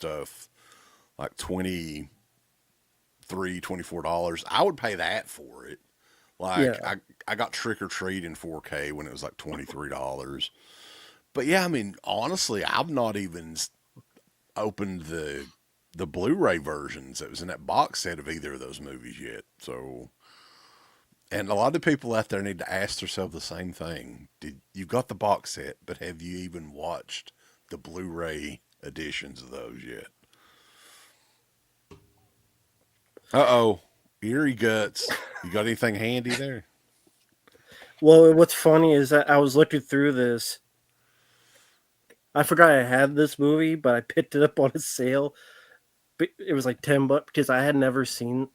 stuff like $24, I would pay that for it. Like Yeah. I got Trick or Treat in 4K when it was like $23. But yeah, I mean, honestly, I've not even opened the Blu-ray versions that was in that box set of either of those movies yet. So, and a lot of people out there need to ask themselves the same thing. Did you've got the box set, but have you even watched the Blu-ray editions of those yet? Uh-oh. Eerie guts. You got anything handy there? Well, what's funny is that I was looking through this. I forgot I had this movie, but I picked it up on a sale. It was like $10 because I had not seen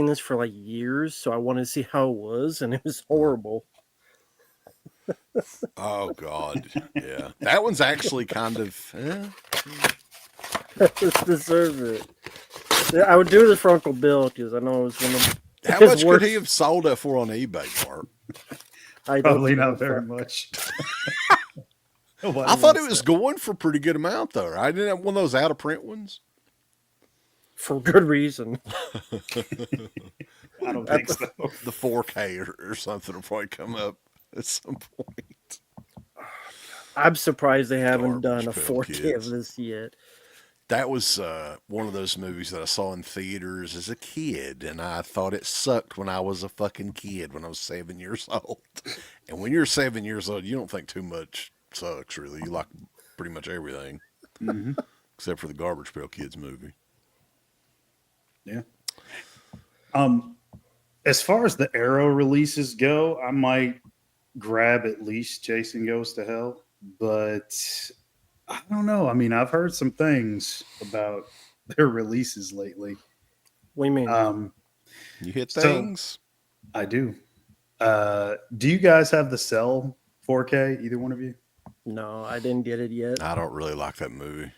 this for like years, so I wanted to see how it was, and it was horrible. Oh God. Yeah. That one's actually kind of This deserves it. Yeah, I would do this for Uncle Bill because I know it was one of how his much could he worst. have sold it for on eBay, Mark? I don't Probably know not very much. Why I do you thought want it to was say? going for a pretty good amount though. I didn't have one of those out of print ones. for good reason. I don't At think the- so. The 4K or something will probably come up at some point. I'm surprised they haven't Garbage done a Pail 4K of Kids. this yet. That was one of those movies that I saw in theaters as a kid, and I thought it sucked when I was a fucking kid when I was 7 years old. And when you're 7 years old, you don't think too much sucks, really. You like pretty much everything, Hmm. except for the Garbage Pail Kids movie. Yeah. Um, as far as the Arrow releases go, I might grab at least Jason Goes to Hell, but I don't know. I mean, I've heard some things about their releases lately. What do you mean? You hit So things? I do. Do you guys have the Cell 4K? Either one of you? No, I didn't get it yet. I don't really like that movie.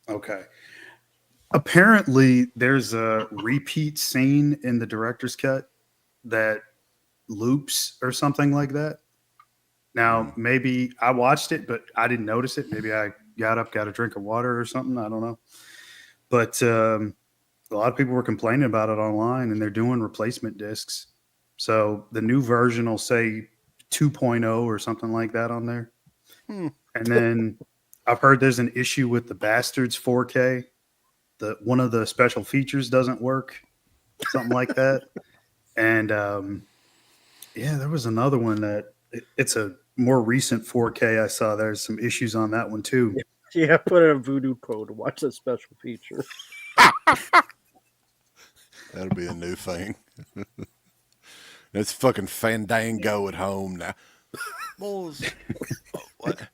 Okay. Apparently, there's a repeat scene in the director's cut that loops or something like that. Now, Mm. maybe I watched it, but I didn't notice it. Maybe I got up, got a drink of water or something. I don't know. But a lot of people were complaining about it online, and they're doing replacement discs. So the new version will say 2.0 or something like that on there. Hmm. And then I've heard there's an issue with the Bastards 4K. One of the special features doesn't work, something like that. And yeah, there was another one that it's a more recent 4K I saw. There's some issues on that one too. Yeah, put in a voodoo code to watch the special feature. That'll be a new thing. It's fucking Fandango at home now. Bulls. What?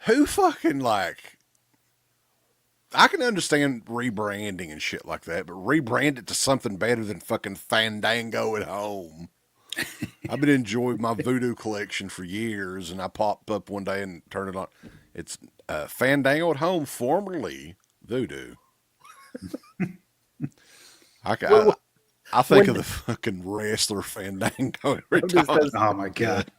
Who fucking like? I can understand rebranding and shit like that, but rebrand it to something better than fucking Fandango at home. I've been enjoying my voodoo collection for years, and I pop up one day and turn it on. It's Fandango at home, formerly voodoo. I, When, I, I think of when the fucking wrestler Fandango every I'm just time. Oh my god.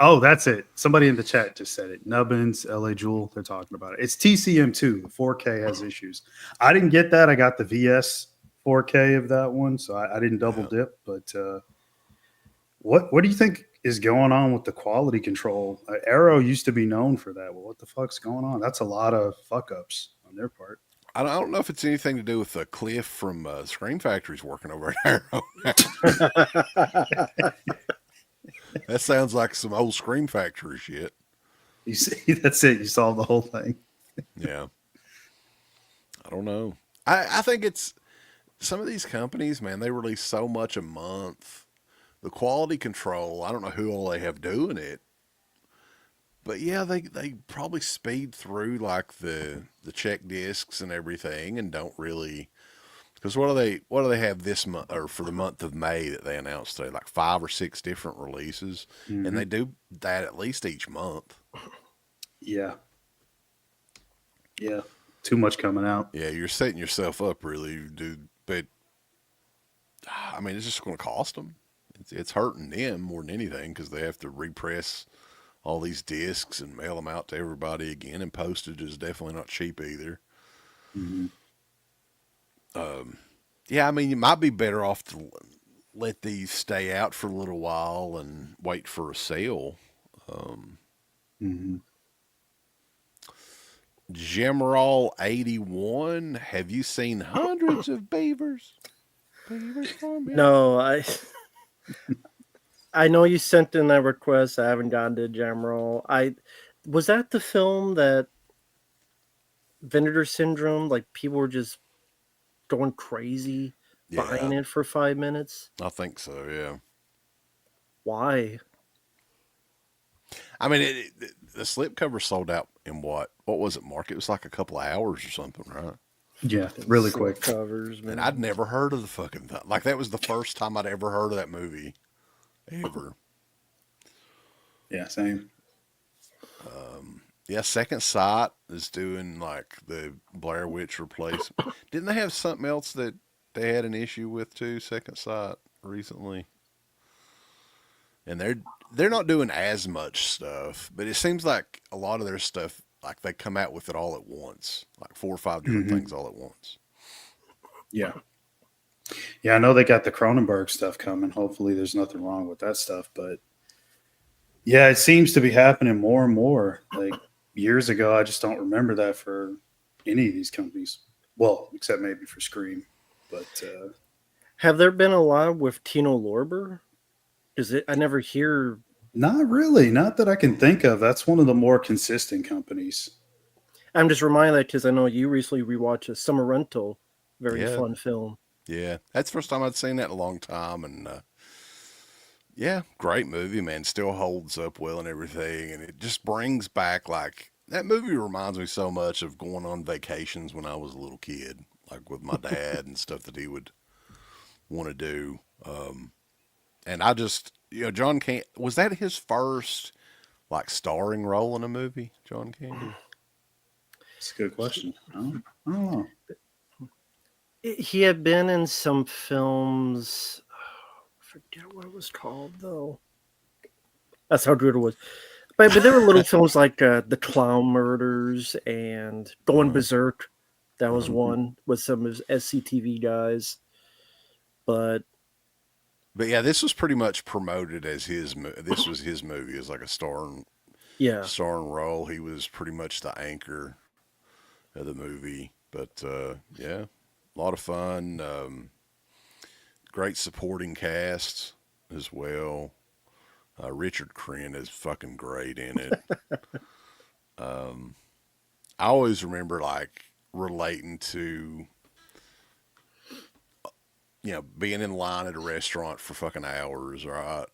Oh, that's it. Somebody in the chat just said it. Nubbins, LA Jewel, they're talking about it. It's TCM2. The 4K has issues. I didn't get that. I got the VS 4K of that one, so I didn't double Yeah. dip. But what do you think is going on with the quality control? Arrow used to be known for that. Well, what the fuck's going on? That's a lot of fuck ups on their part. I don't know if it's anything to do with Cliff from Scream Factory's working over at Arrow. That sounds like some old Scream Factory shit. You see, that's it. You solved the whole thing. Yeah. I don't know. I think it's some of these companies, man, they release so much a month. The quality control, I don't know who all they have doing it. But yeah, they probably speed through like the check discs and everything and don't really because what do they have this month or for the month of May that they announced today? Like 5 or 6 different releases. And Mhm. they do that at least each month. Yeah. Yeah. Too much coming out. Yeah, you're setting yourself up really, dude. But I mean, it's just going to cost them. It's hurting them more than anything because they have to repress all these discs and mail them out to everybody again. And postage is definitely not cheap either. Mm-hmm. Yeah, I mean, you might be better off to let these stay out for a little while and wait for a sale. Um, Mm-hmm. Gemroll 81. Have you seen hundreds of beavers? Beavers farm beavers. No, I know you sent in that request. I haven't gotten to Jamroll. Was that the film that Vinegar Syndrome? Like people were just going crazy Yeah, buying it for 5 minutes. I think so. Yeah. Why? I mean, the slipcover sold out in what? What was it, Mark? It was like a couple of hours or something, right? Yeah, really Slip quick. covers, man. And I'd never heard of the fucking thing. Like that was the first time I'd ever heard of that movie, ever. Yeah, same. Yeah, Second Sight is doing like the Blair Witch replacement. Didn't they have something else that they had an issue with too? Second Sight recently, and they're not doing as much stuff, but it seems like a lot of their stuff, like they come out with it all at once, like 4 or 5 different Mhm. things all at once. Yeah. Yeah, I know they got the Cronenberg stuff coming. Hopefully there's nothing wrong with that stuff. But yeah, it seems to be happening more and more. Like years ago, I just don't remember that for any of these companies. Well, except maybe for Scream. But Have there been a lot with Tino Lorber? I never hear. not really. Not that I can think of. That's one of the more consistent companies. I'm just reminded that because I know you recently rewatched a Summer Rental, very Yeah. fun film. Yeah, that's the first time I'd seen that in a long time, and yeah, great movie, man. Still holds up well and everything, and it just brings back like that movie reminds me so much of going on vacations when I was a little kid, like with my dad and stuff that he would want to do. And I just, John Candy, was that his first like starring role in a movie? John Candy. It's a good question. I don't know. He had been in some films. I forget what it was called though. That's how good it was. But there were little films like The Clown Murders and Going Uh-huh. Berserk. That was Uh-huh. one with some of his SCTV guys. But But yeah, this was pretty much promoted as this was his movie as like a yeah, starring role. He was pretty much the anchor of the movie. But yeah, a lot of fun. Great supporting cast as well. Richard Crenn is fucking great in it. I always remember like relating to being in line at a restaurant for fucking hours, right?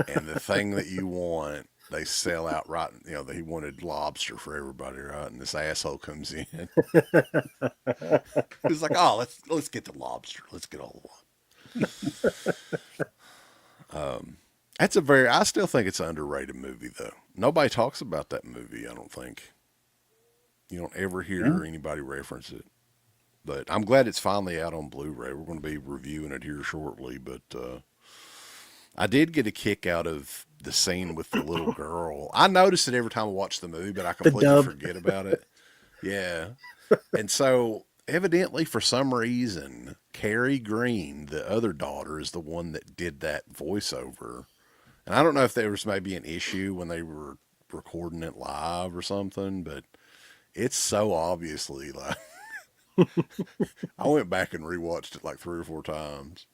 And the thing that you want, they sell out right. That he wanted lobster for everybody, right? And this asshole comes in. He's like, "Oh, let's get the lobster. Let's get all the lobster." I still think it's an underrated movie though. Nobody talks about that movie. I don't think. You don't ever Yeah. hear anybody reference it. But I'm glad it's finally out on Blu-ray. We're going to be reviewing it here shortly. But I did get a kick out of the scene with the little girl. I notice it every time I watch the movie, but I the completely dub. forget about it. Yeah. And so, evidently, for some reason, Carrie Green, the other daughter, is the one that did that voiceover. And I don't know if there was maybe an issue when they were recording it live or something, but it's so obviously like. I went back and rewatched it like 3 or 4 times.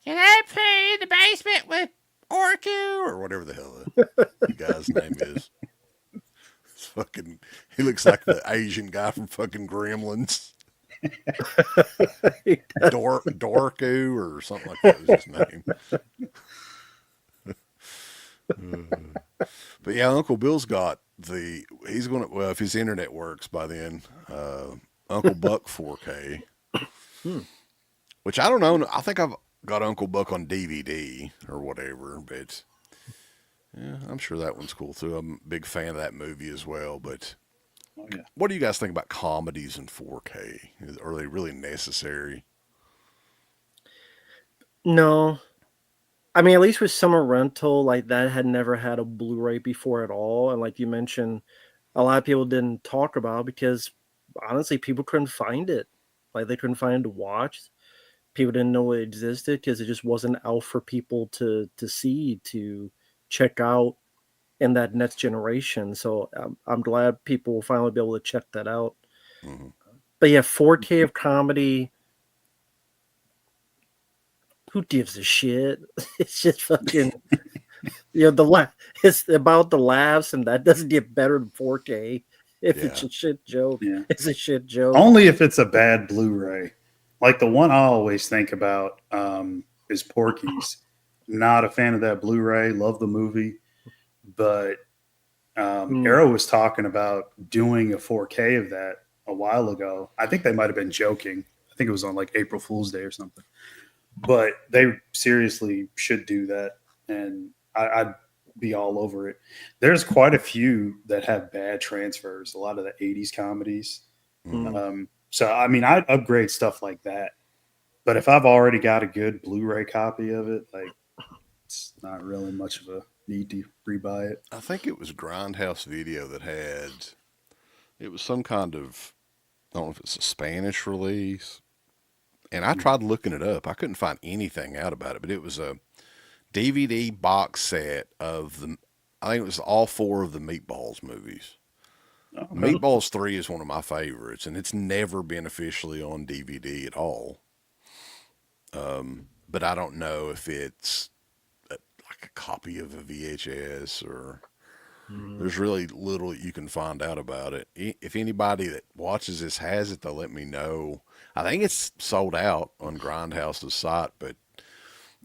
Can I play in the basement with Orku or whatever the hell the guy's name is? It's fucking. He looks like the Asian guy from fucking Gremlins. Dorku or something like that was his name. But yeah, Uncle Bill's got he's gonna, well, if his internet works by then, Uncle Buck 4K. Hmm. Which I don't know. I think I've got Uncle Buck on DVD or whatever, but yeah, I'm sure that one's cool too. I'm a big fan of that movie as well. But Oh yeah. what do you guys think about comedies in 4K? Are they really necessary? No, I mean, at least with summer rental, like that had never had a Blu-ray before at all, and like you mentioned, a lot of people didn't talk about it because honestly, people couldn't find it. Like they couldn't find it to watch. People didn't know it existed because it just wasn't out for people to see, to check out in that next generation. So I'm glad people will finally be able to check that out. Mhm. But yeah, 4K of comedy. Who gives a shit? It's just fucking, it's about the laughs, and that doesn't get better than 4K. If it's Yeah. a shit joke, Yeah. it's a shit joke. Only if it's a bad Blu-ray. Like the one I always think about is Porky's. Not a fan of that Blu-ray. Love the movie, but Arrow was talking about doing a 4K of that a while ago. I think they might have been joking. I think it was on like April Fool's Day or something. But they seriously should do that, and I'd be all over it. There's quite a few that have bad transfers. A lot of the '80s comedies. Mhm. So I mean, I'd upgrade stuff like that. But if I've already got a good Blu-ray copy of it, like it's not really much of a need to rebuy it. I think it was Grindhouse Video that had. It was some kind of. I don't know if it's a Spanish release. And I tried looking it up. I couldn't find anything out about it, but it was a DVD box set of the. I think it was all four of the Meatballs movies. Okay. Meatballs 3 is one of my favorites, and it's never been officially on DVD at all. But I don't know if it's like a copy of a VHS or. There's really little you can find out about it. If anybody that watches this has it, they'll let me know. I think it's sold out on Grindhouse's site, but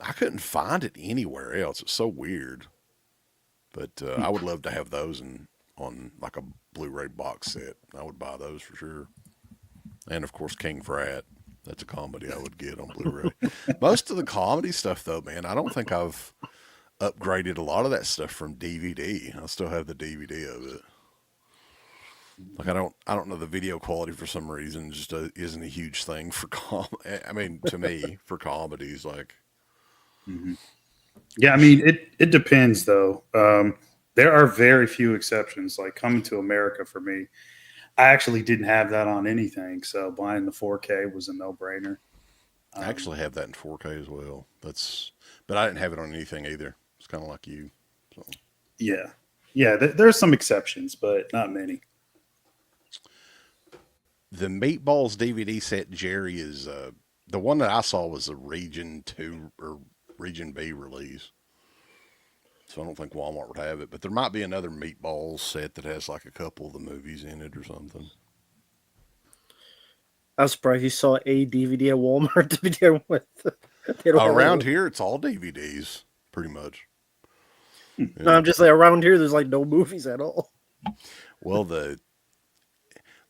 I couldn't find it anywhere else. It's so weird. But I would love to have those on like a Blu-ray box set. I would buy those for sure. And of course, King Frat. That's a comedy I would get on Blu-ray. Most of the comedy stuff, though, man, I don't think I've upgraded a lot of that stuff from DVD. I still have the DVD of it. Like I don't know the video quality for some reason just isn't a huge thing for I mean, to me for comedies, like Mhm. Yeah, I mean it depends though. There are very few exceptions. Like Coming to America for me, I actually didn't have that on anything, so buying the 4K was a no-brainer. I Um, actually have that in 4K as well. But I didn't have it on anything either. It's kind of like you. So yeah, yeah. There's some exceptions, but not many. the Meatballs DVD set, Jerry is the one that I saw was a Region 2 or Region B release. So I don't think Walmart would have it, but there might be another Meatballs set that has like a couple of the movies in it or something. I'm surprised you saw a DVD at Walmart to begin with. They don't have Around it. here, it's all DVDs, pretty much. No, Yeah. I'm just like around here. There's like no movies at all. Well, the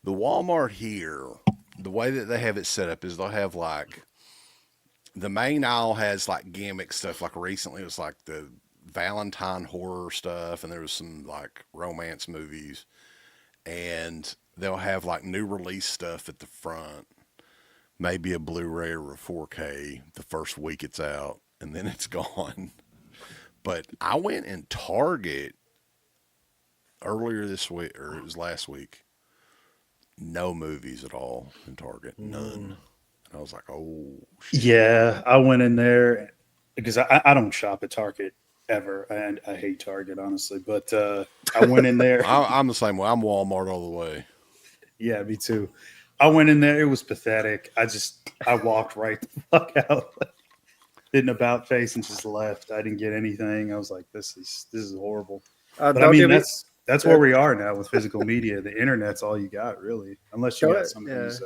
Walmart here, the way that they have it set up is they'll have like the main aisle has like gimmick stuff. Like recently, it was like the Valentine horror stuff, and there was some like romance movies, and they'll have like new release stuff at the front, maybe a Blu-ray or a 4K the first week it's out, and then it's gone. But I went in Target earlier this week, or it was last week. No movies at all in Target, none. And I was like, oh shit. Yeah, I went in there because I don't shop at Target ever, and I hate Target honestly. But I went in there. I'm the same way. I'm Walmart all the way. Yeah, me too. I went in there. It was pathetic. I walked right the fuck out, did an about face, and just left. I didn't get anything. I was like, this is horrible. But I Don't mean, get me. that's where we are now with physical media. The internet's all you got, really, unless you got some of Yeah. these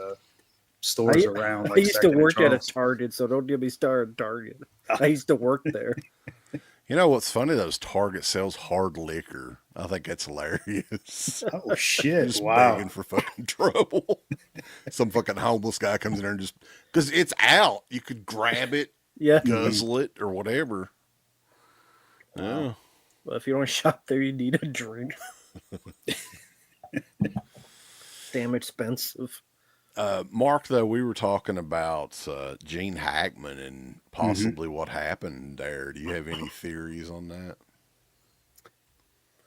stores around I like used to Second and work at a Charles. Target, so don't get me started on Target. I used to work there. You know what's funny? Those Target sells hard liquor. I think that's hilarious. Oh shit! Just Wow. begging for fucking trouble. Some fucking homeless guy comes in there and just because it's out, you could grab it, Yeah. guzzle it, or whatever. Yeah. Well, if you don't shop there, you need a drink. Damn expensive. Mark, though, we were talking about Gene Hackman and Hmm. possibly what happened there. Do you have any theories on that?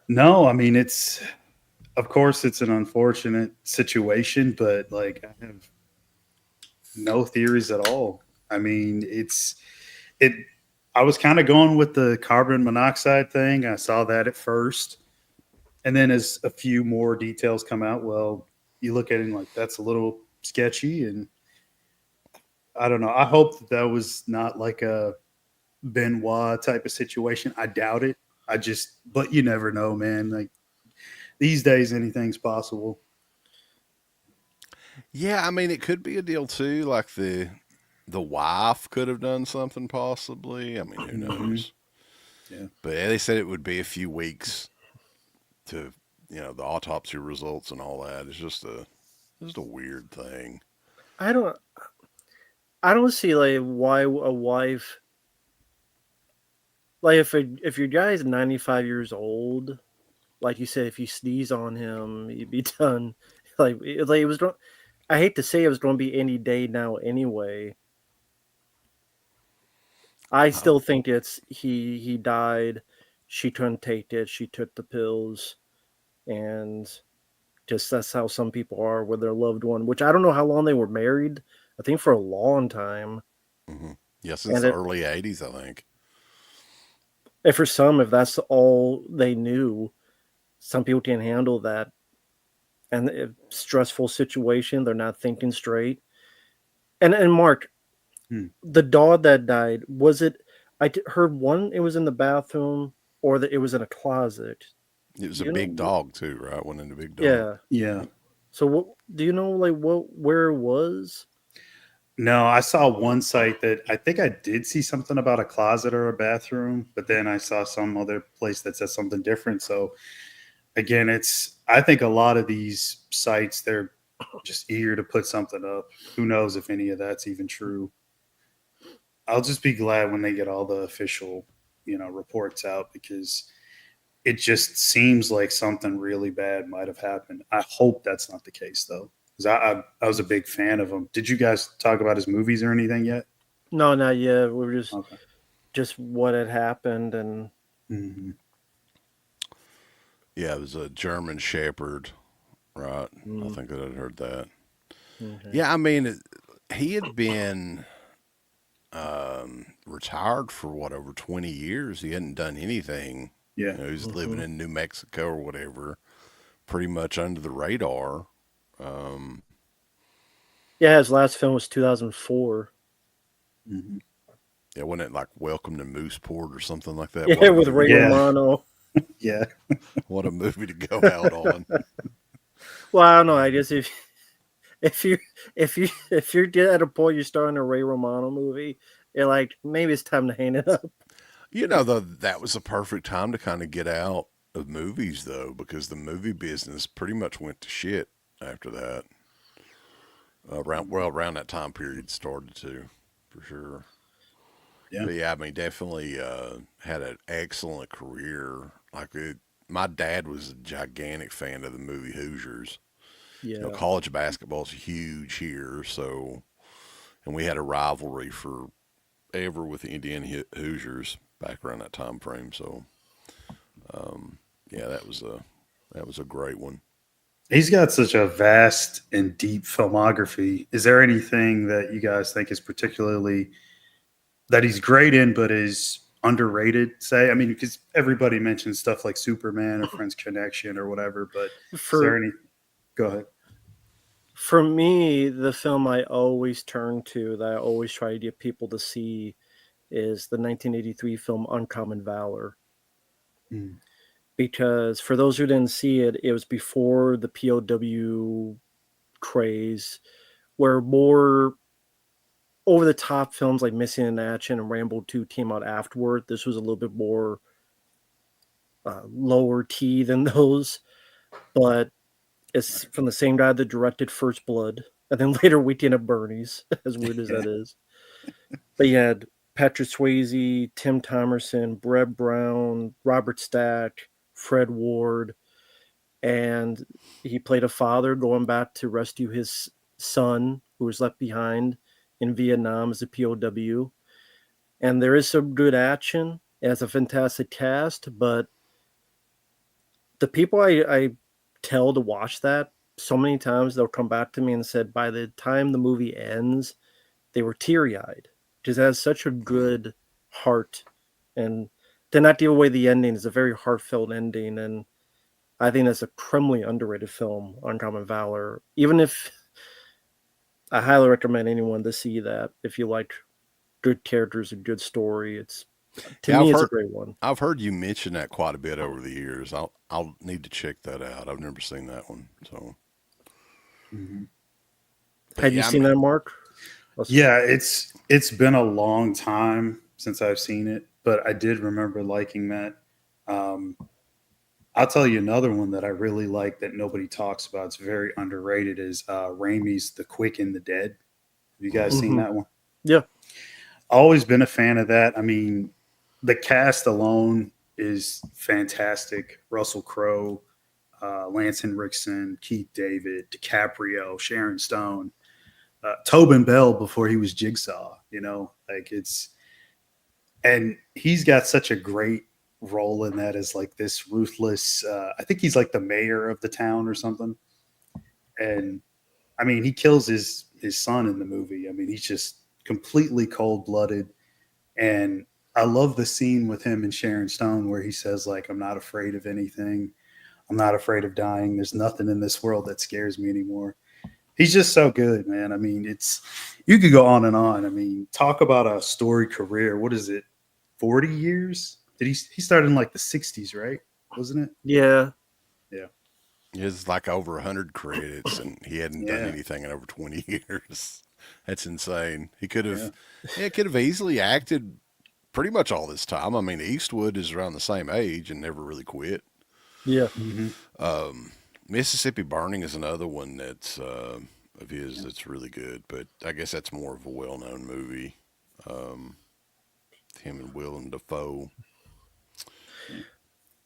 No, I mean it's of course it's an unfortunate situation, but like I have no theories at all. I mean, it. I was kind of going with the carbon monoxide thing. I saw that at first, and then as a few more details come out, well, you look at it and like that's a little sketchy, and I don't know. I hope that that was not like a Benoit type of situation. I doubt it. But you never know, man. Like these days, anything's possible. Yeah, I mean, it could be a deal too. Like the wife could have done something possibly. I mean, who Hmm. knows? Yeah. But yeah, they said it would be a few weeks to the autopsy results and all that. It's just a weird thing. I don't I don't see like why a wife like if your guy is 95 years old, like you said, if you sneeze on him, you'd be done. Like it was. I hate to say it was going to be any day now anyway. I Uh, still think it's he died. She couldn't take it. She took the pills, and just that's how some people are with their loved one. Which I don't know how long they were married. I think for a long time, hmm Yeah, since and the early '80s, I think. if for some, if that's all they knew, some people can't handle that. And if stressful situation, they're not thinking straight. And Mark, Hmm. the dog that died, was it? Heard one. It was in the bathroom, or that it was in a closet. It was Do a you big know? dog too, right? Went into big dog. Yeah. Yeah. So what? Do you know like where it was? No, I saw one site that I think I did see something about a closet or a bathroom, but then I saw some other place that says something different. So again, I think a lot of these sites they're just eager to put something up. Who knows if any of that's even true? I'll just be glad when they get all the official, reports out because it just seems like something really bad might have happened. I hope that's not the case though, because I was a big fan of him. Did you guys talk about his movies or anything yet? No, not yet. We were Okay. just what had happened, and Hmm. Yeah, it was a German Shepherd, right? I mm, think that I'd heard that. okay. Yeah, I mean, he had been retired for what over 20 years. He hadn't done anything. Yeah. He was living Hmm. in New Mexico or whatever, pretty much under the radar. Um, Yeah, his last film was 2004. Hmm. yeah, wasn't it like Welcome to Mooseport or something like that? What Yeah, a with movie Ray to Yeah. Romano. Yeah. what a movie to go out on. Well, I don't know. I guess if you if you're at a point you're starting a Ray Romano movie, you're like maybe it's time to hang it up. Though that was a perfect time to kind of get out of movies, though, because the movie business pretty much went to shit after that. Around that time period started to, for sure. Yeah. But yeah, I mean, definitely had an excellent career. My dad was a gigantic fan of the movie Hoosiers. Yeah. College basketball's huge here, so and we had a rivalry forever with the Indiana Hoosiers back around that time frame. So yeah, that was a great one. He's got such a vast and deep filmography. Is there anything that you guys think is particularly that he's great in, but is underrated? Say, I mean, because everybody mentions stuff like Superman or Friends Connection or whatever, but is there For any? Go ahead. for me, the film I always turn to that I always try to get people to see is the 1983 film Uncommon Valor. Mm. Because for those who didn't see it, it was before the POW craze, where more over the top films like Missing in Action and Rambo 2 came out afterward. This was a little bit more lower T than those, but it's from the same guy that directed First Blood and then later Weekend at Bernie's, as weird as Yeah. that is. But you had Patrick Swayze, Tim Thomerson, Brett Brown, Robert Stack, Fred Ward, and he played a father going back to rescue his son who was left behind in Vietnam as a POW. And there is some good action. It has a fantastic cast, but the people I tell to watch that, so many times they'll come back to me and said by the time the movie ends, they were teary-eyed because it has such a good heart. And to not give away the ending, is a very heartfelt ending, and I think that's a criminally underrated film, Uncommon Valor. Even if I highly recommend anyone to see that, if you like good characters and good story, it's to Yeah, me it's a great one. I've heard you mention that quite a bit over the years. I'll need to check that out. I've never seen that one. So, Mhm. but Have you yeah, I seen mean, that, Mark? Yeah, it's been a long time since I've seen it, but I did remember liking that. Um, I'll tell you another one that I really like that nobody talks about. It's very underrated. Is Raimi's The Quick and the Dead. Have you guys seen Mm-hmm. that one? Yeah. Always been a fan of that. I mean, the cast alone is fantastic. Russell Crowe, Lance Henriksen, Keith David, DiCaprio, Sharon Stone, Tobin Bell before he was Jigsaw. Like and he's got such a great role in that as like this ruthless. I think he's like the mayor of the town or something. And I mean, he kills his son in the movie. I mean, he's just completely cold blooded. And I love the scene with him and Sharon Stone where he says, like, I'm not afraid of anything. I'm not afraid of dying. There's nothing in this world that scares me anymore. He's just so good, man. I mean, you could go on and on. I mean, talk about a storied career. What is it? 40 years? He started in like the 60s, right? Wasn't it? Yeah. Yeah. it's like over 100 credits, and he hadn't done Yeah. anything in over 20 years. That's insane. He Yeah. could have easily acted pretty much all this time. I mean, Eastwood is around the same age and never really quit. Yeah. Mm-hmm. Mississippi Burning is another one that's of his that's really good, but I guess that's more of a well-known movie. Um, him and Willem Dafoe.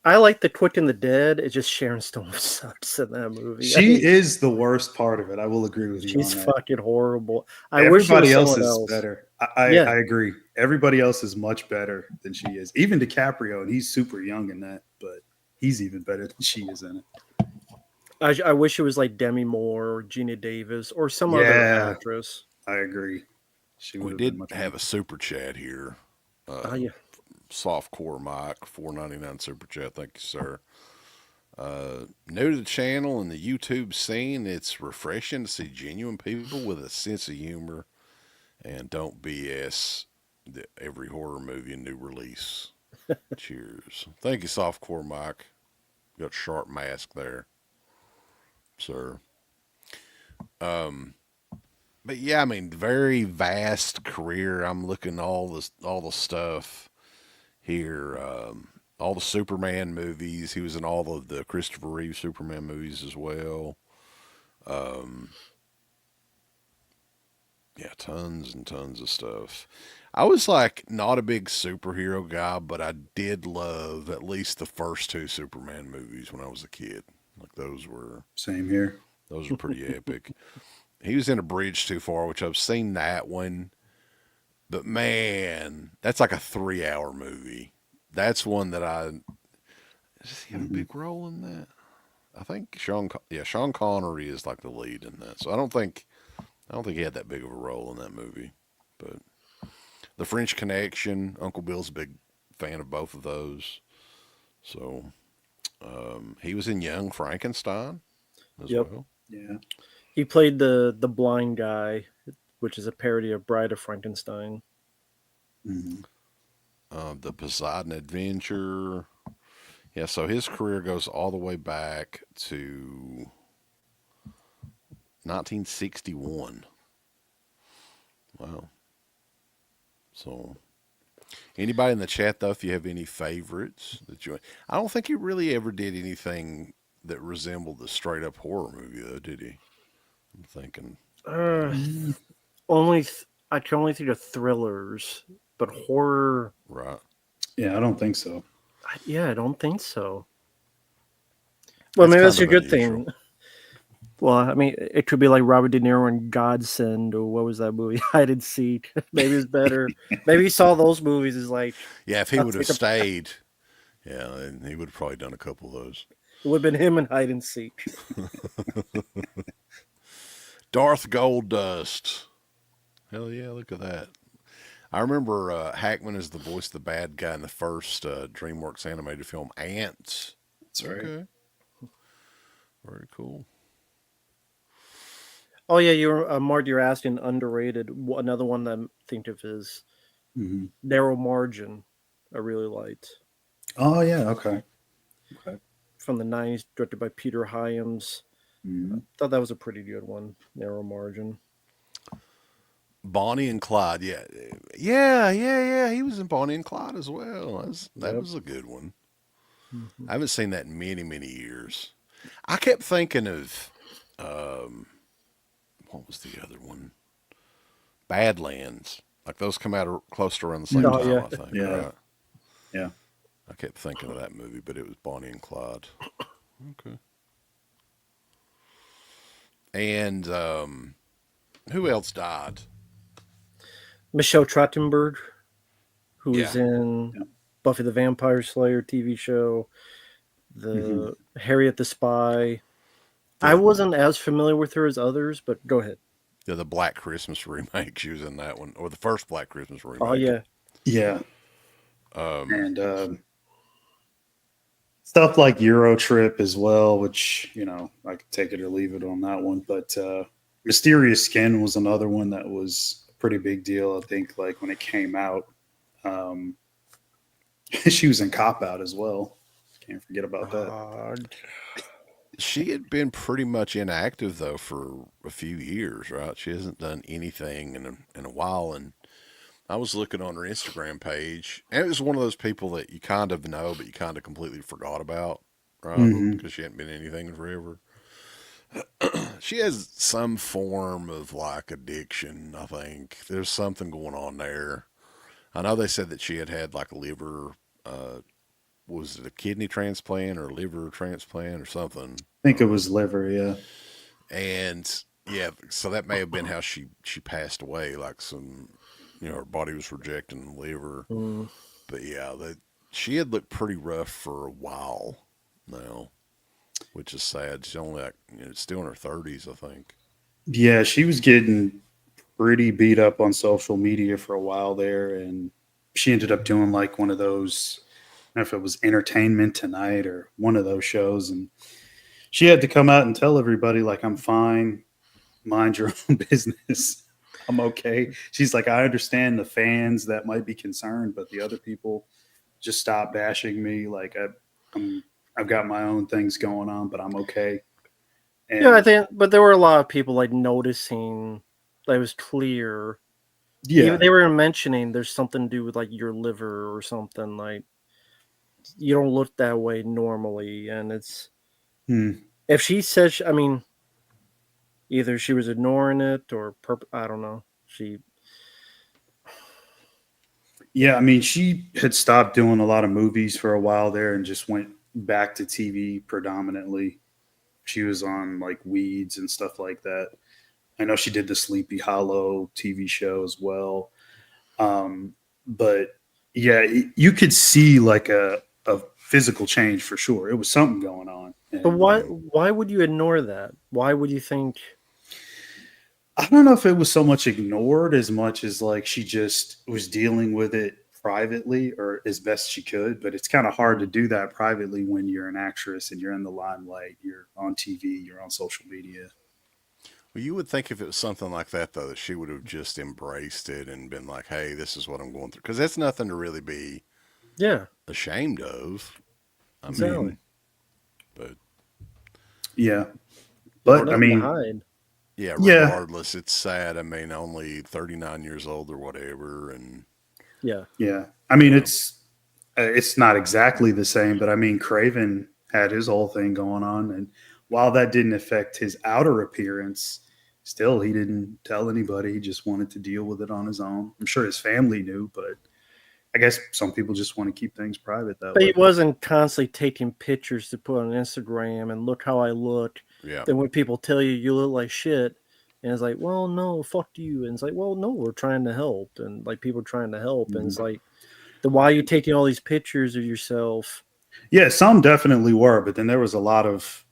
I like The Quick and the Dead. It's just Sharon Stone sucks in that movie. I She mean, is the worst part of it. I will agree with you she's on that. fucking horrible. I wish it Everybody was else someone is else. better. I Yeah. agree. Everybody else is much better than she is. Even DiCaprio, and he's super young in that, but he's even better than she is in it. I wish it was like Demi Moore or Gina Davis or some other Yeah, actress. I agree. She would We have been did much have better. a super chat here. Yeah. Softcore Mike, $4.99 super chat. Thank you, sir. New to the channel and the YouTube scene, it's refreshing to see genuine people with a sense of humor and don't BS every horror movie and new release. Cheers. Thank you, Softcore Mike. Got a sharp mask there, sir. But yeah, I mean, very vast career. I'm looking all the stuff here. All the Superman movies. He was in all of the Christopher Reeve Superman movies as well. Yeah, tons and tons of stuff. I was like not a big superhero guy, but I did love at least the first two Superman movies when I was a kid. Like Same here. those were pretty epic. He was in A Bridge Too Far, which I've seen that one, but man, that's like a 3 hour movie. That's one that does he have a Mhm. big role in that? I think Sean Connery is like the lead in that. So I don't think he had that big of a role in that movie. But The French Connection, Uncle Bill's a big fan of both of those. So he was in Young Frankenstein as Yep. well. Yeah. He played the blind guy, which is a parody of Bride of Frankenstein. Mhm. The Poseidon Adventure. Yeah, so his career goes all the way back to 1961. Wow. So, anybody in the chat though, if you have any favorites that I don't think he really ever did anything that resembled the straight up horror movie though, did he? I'm thinking. Mm. I can only think of thrillers, but horror. Right. Yeah, I don't think so. Yeah, I don't think so. Well, That's maybe that's kind a of good unusual. thing. Well, I mean, it could be like Robert De Niro in Godsend, or what was that movie? Hide and Seek. Maybe it's better. Maybe he saw those movies as like, Yeah, if he I'll would have take a. stayed, yeah, then he would have probably done a couple of those. It would have been him in Hide and Seek. Darth Goldust. Hell yeah, look at that. I remember Hackman is the voice of the bad guy in the first DreamWorks animated film, Ants. That's right. Okay, very cool. Oh yeah, you're Mark. You're asking underrated. Another one that I think of is Mhm. Narrow Margin. I really liked Oh yeah. Okay. Okay. from the '90s, directed by Peter Hyams. Mhm. Thought that was a pretty good one. Narrow Margin. Bonnie and Clyde. Yeah, yeah. He was in Bonnie and Clyde as well. That Yep. was a good one. Mhm. I haven't seen that in many, many years. I kept thinking of um, what was the other one? Badlands. Like those come out close to around the same Oh Mhm. time, yeah. I think. Yeah. Right? Yeah. I kept thinking of that movie, but it was Bonnie and Clyde. Okay. And who else died? Michelle Trachtenberg, who Yeah. was in Yeah. Buffy the Vampire Slayer TV show, Mhm. the Harriet the Spy. I The wasn't as familiar with her as others, but go ahead. the Black Christmas remake. She was in that one, or the first Black Christmas Oh remake. yeah. Yeah. Um, And stuff like Euro Trip as well, which I could take it or leave it on that one. But Mysterious Skin was another one that was a pretty big deal. I think like when it came out, um, she was in Cop Out as well. Can't forget about that. she had been pretty much inactive though for a few years, right? She hasn't done anything in a while, and I was looking on her Instagram page, and it was one of those people that you kind of know, but you kind of completely forgot about, right? Hmm. Because she hadn't been anything in forever. She has some form of like addiction, I think. There's something going on there. I know they said that she had had like a liver, was it a kidney transplant or liver transplant or something? I think it was liver. Yeah. And yeah, so that may have been how she passed away. Like some, her body was rejecting the liver. Mm. But yeah, that she had looked pretty rough for a while now, which is sad. She's only like still in her 30s, I think. Yeah, she was getting pretty beat up on social media for a while there, and she ended up doing like one of those. I don't know if it was Entertainment Tonight or one of those shows, and she had to come out and tell everybody like, I'm fine, mind your own business, I'm okay. She's like, I understand the fans that might be concerned, but the other people, just stop bashing me. Like I'm I've got my own things going on, but I'm okay. Yeah, I And think, but there were a lot of people like noticing that it was clear. Even yeah. they were mentioning there's something to do with like your liver or something. Like you don't look that way normally, and it's Hmm. if she says, I mean, either she was ignoring it or I don't know. She Yeah, I mean, she had stopped doing a lot of movies for a while there and just went back to TV predominantly. She was on like Weeds and stuff like that. I know she did the Sleepy Hollow TV show as well. But yeah, you could see like a physical change for sure. It was something going on. But And why would you ignore that? Why would you think I don't know if it was so much ignored as much as like she just was dealing with it privately or as best she could. But it's kind of hard to do that privately when you're an actress and you're in the limelight, you're on TV, you're on social media. Well, you would think if it was something like that, though, that she would have just embraced it and been like, hey, this is what I'm going through. Because that's nothing to really be yeah, ashamed of. I exactly. Hmm. mean, but Yeah. There's But I nothing to mean, hide. yeah, yeah, regardless, it's sad. I mean, only 39 years old or whatever. And, Yeah. yeah. I mean, you know, it's not exactly the same, but I mean, Craven had his whole thing going on, and while that didn't affect his outer appearance, still he didn't tell anybody. He just wanted to deal with it on his own. I'm sure his family knew, but I guess some people just want to keep things private that But he way. wasn't constantly taking pictures to put on Instagram and look how I look. Yeah. Then when people tell you you look like shit, and it's like, well, no, fuck you, and it's like, well, no, we're trying to help, and like people are trying to help, and it's like, then why are you taking all these pictures of yourself? Yeah, some definitely were, but then there was a lot of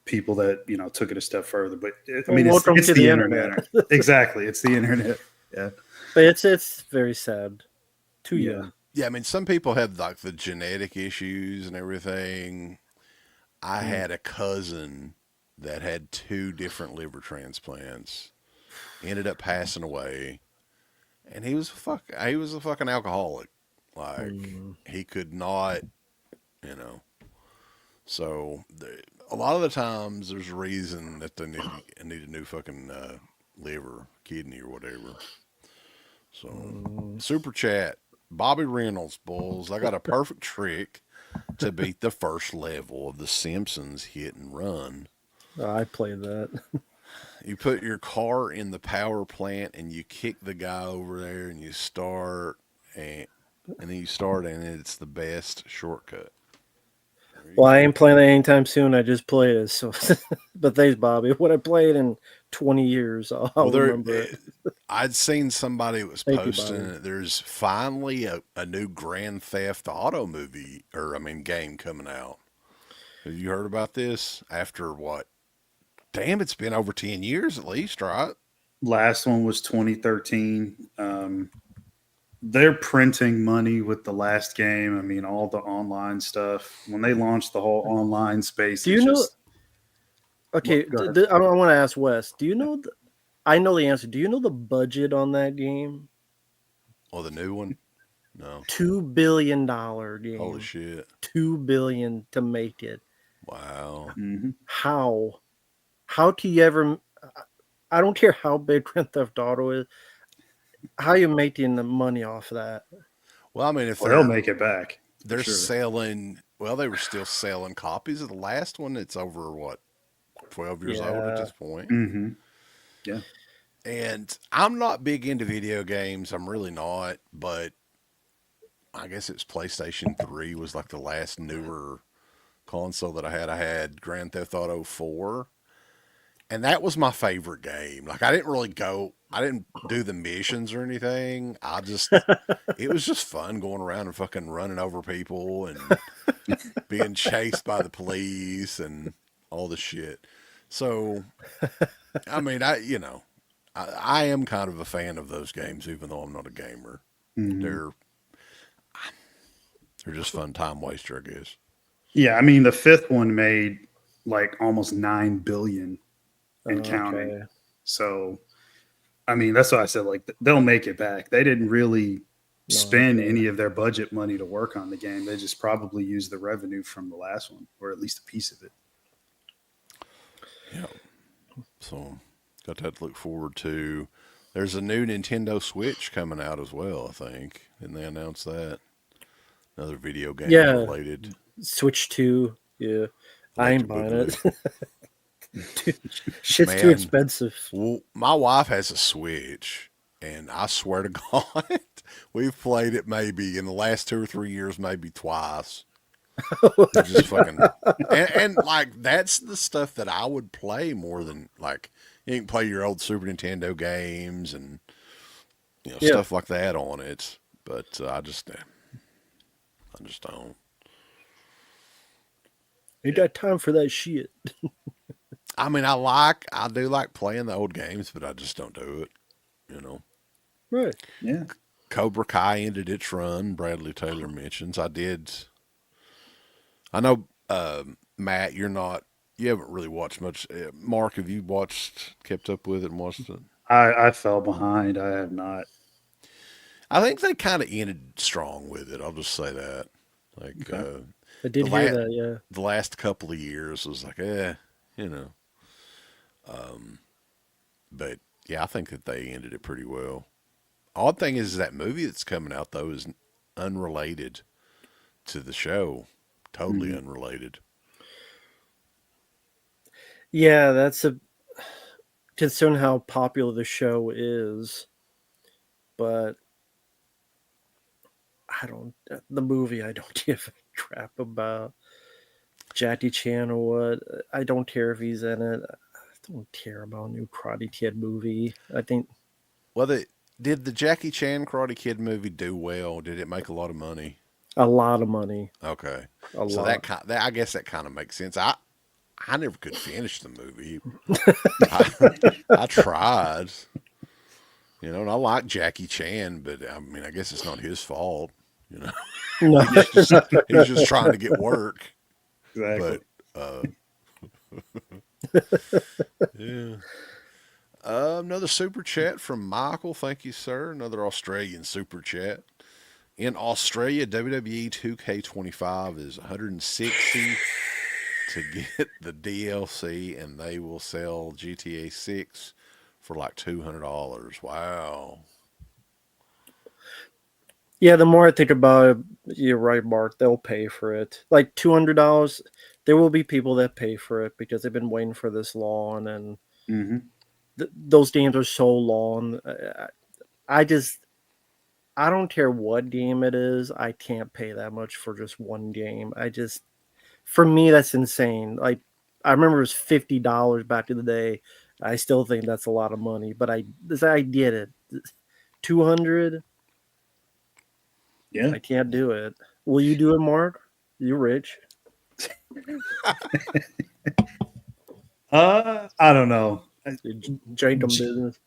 people that took it a step further. But I mean, it's welcome to the the internet. Exactly, it's the internet. Yeah, But it's very sad. Too Yeah. young. Yeah, I mean, some people have like the genetic issues and everything. I had a cousin that had 2 different liver transplants, ended up passing away, and he was a fucking alcoholic. Like he could not, you know. So a lot of the times there's a reason that they need a new fucking liver, kidney, or whatever. So super chat, Bobby Reynolds, Bulls. I got a perfect trick to beat the first level of The Simpsons Hit and Run. I played that. You put your car in the power plant and you kick the guy over there and you start and then you start and it's the best shortcut. Well, I ain't playing that anytime soon. I just played it. So, but thanks, Bobby. What I played in 20 years, I'll remember it. I'd seen somebody was Thank you, posting Bobby. that there's finally a new Grand Theft Auto movie, or I mean game coming out. Have you heard about this? After what? Damn, it's been over 10 years at least, right? last one was 2013. They're printing money with the last game. I mean, all the online stuff. When they launched the whole online space, Do you know? Okay, Go ahead. I want to ask Wes. Do you know? I know the answer. Do you know the budget on that game? Or the new one? No. $2 billion game. Holy shit. $2 billion to make it. Wow. Mhm. How? How do you ever? I don't care how big Grand Theft Auto is. How you making the money off of that? Well, I mean, if Well, they'll they're make it back. they're sure. selling, well, they were still selling copies of the last one. It's over what, 12 years old at Yeah. this point. Mm-hmm. Yeah. And I'm not big into video games. I'm really not. But I guess it's PlayStation 3 was like the last newer console that I had. I had Grand Theft Auto 4. And that was my favorite game. Like I didn't do the missions or anything. It was just fun going around and fucking running over people and being chased by the police and all this shit. So, I mean, I am kind of a fan of those games, even though I'm not a gamer. Mhm. They're just fun time waster, I guess. Yeah. I mean, the fifth one made like almost 9 billion and counting. Okay. So, I mean, that's why I said like they'll make it back. They didn't really spend any of their budget money to work on the game. They just probably used the revenue from the last one, or at least a piece of it. Yeah. So, got that to look forward to. There's a new Nintendo Switch coming out as well, I think. Didn't they announce that? Another video game related. Switch 2. Yeah. I ain't buying it. Dude, shit's too Man. expensive. Well, my wife has a Switch, and I swear to God, we've played it maybe in the last 2 or 3 years, maybe twice. It's just fucking, and like that's the stuff that I would play more than like you can play your old Super Nintendo games and stuff like that on it. But I just don't. You got time for that shit. I mean, I do like playing the old games, but I just don't do it. You know. Right. Yeah. Cobra Kai ended its run. Bradley Taylor mentions. I know, Matt, you haven't really watched much. Mark, have you kept up with it and watched it? I fell behind. I have not. I think they kind of ended strong with it. I'll just say that. Like, Okay. I did hear that, yeah. The last couple of years was like, you know. But yeah, I think that they ended it pretty well. Odd thing is that movie that's coming out though is unrelated to the show. Totally unrelated. Yeah, that's considering how popular the show is. But the movie I don't give a crap about. Jackie Chan or what. I don't care if he's in it. I don't care about a new Karate Kid movie. I think Well, did the Jackie Chan Karate Kid movie do well? Did it make a lot of money? a lot of money. Okay, A so lot. that I guess that kind of makes sense. I never could finish the movie. I tried, and I like Jackie Chan, but I mean, I guess it's not his fault. You know, No. he was just trying to get work. Exactly. But yeah. Another super chat from Michael. Thank you, sir. Another Australian super chat. In Australia, WWE 2K25 is 160 to get the DLC, and they will sell GTA 6 for like $200. Wow. Yeah, the more I think about it, you're right, Mark. They'll pay for it. Like $200. There will be people that pay for it because they've been waiting for this long, and Hmm. those games are so long. I just, I don't care what game it is. I can't pay that much for just one game. For me, that's insane. Like, I remember it was $50 back in the day. I still think that's a lot of money, but I did it. 200. Yeah. I can't do it. Will you do it, Mark? You're rich. I don't know. Jankum business.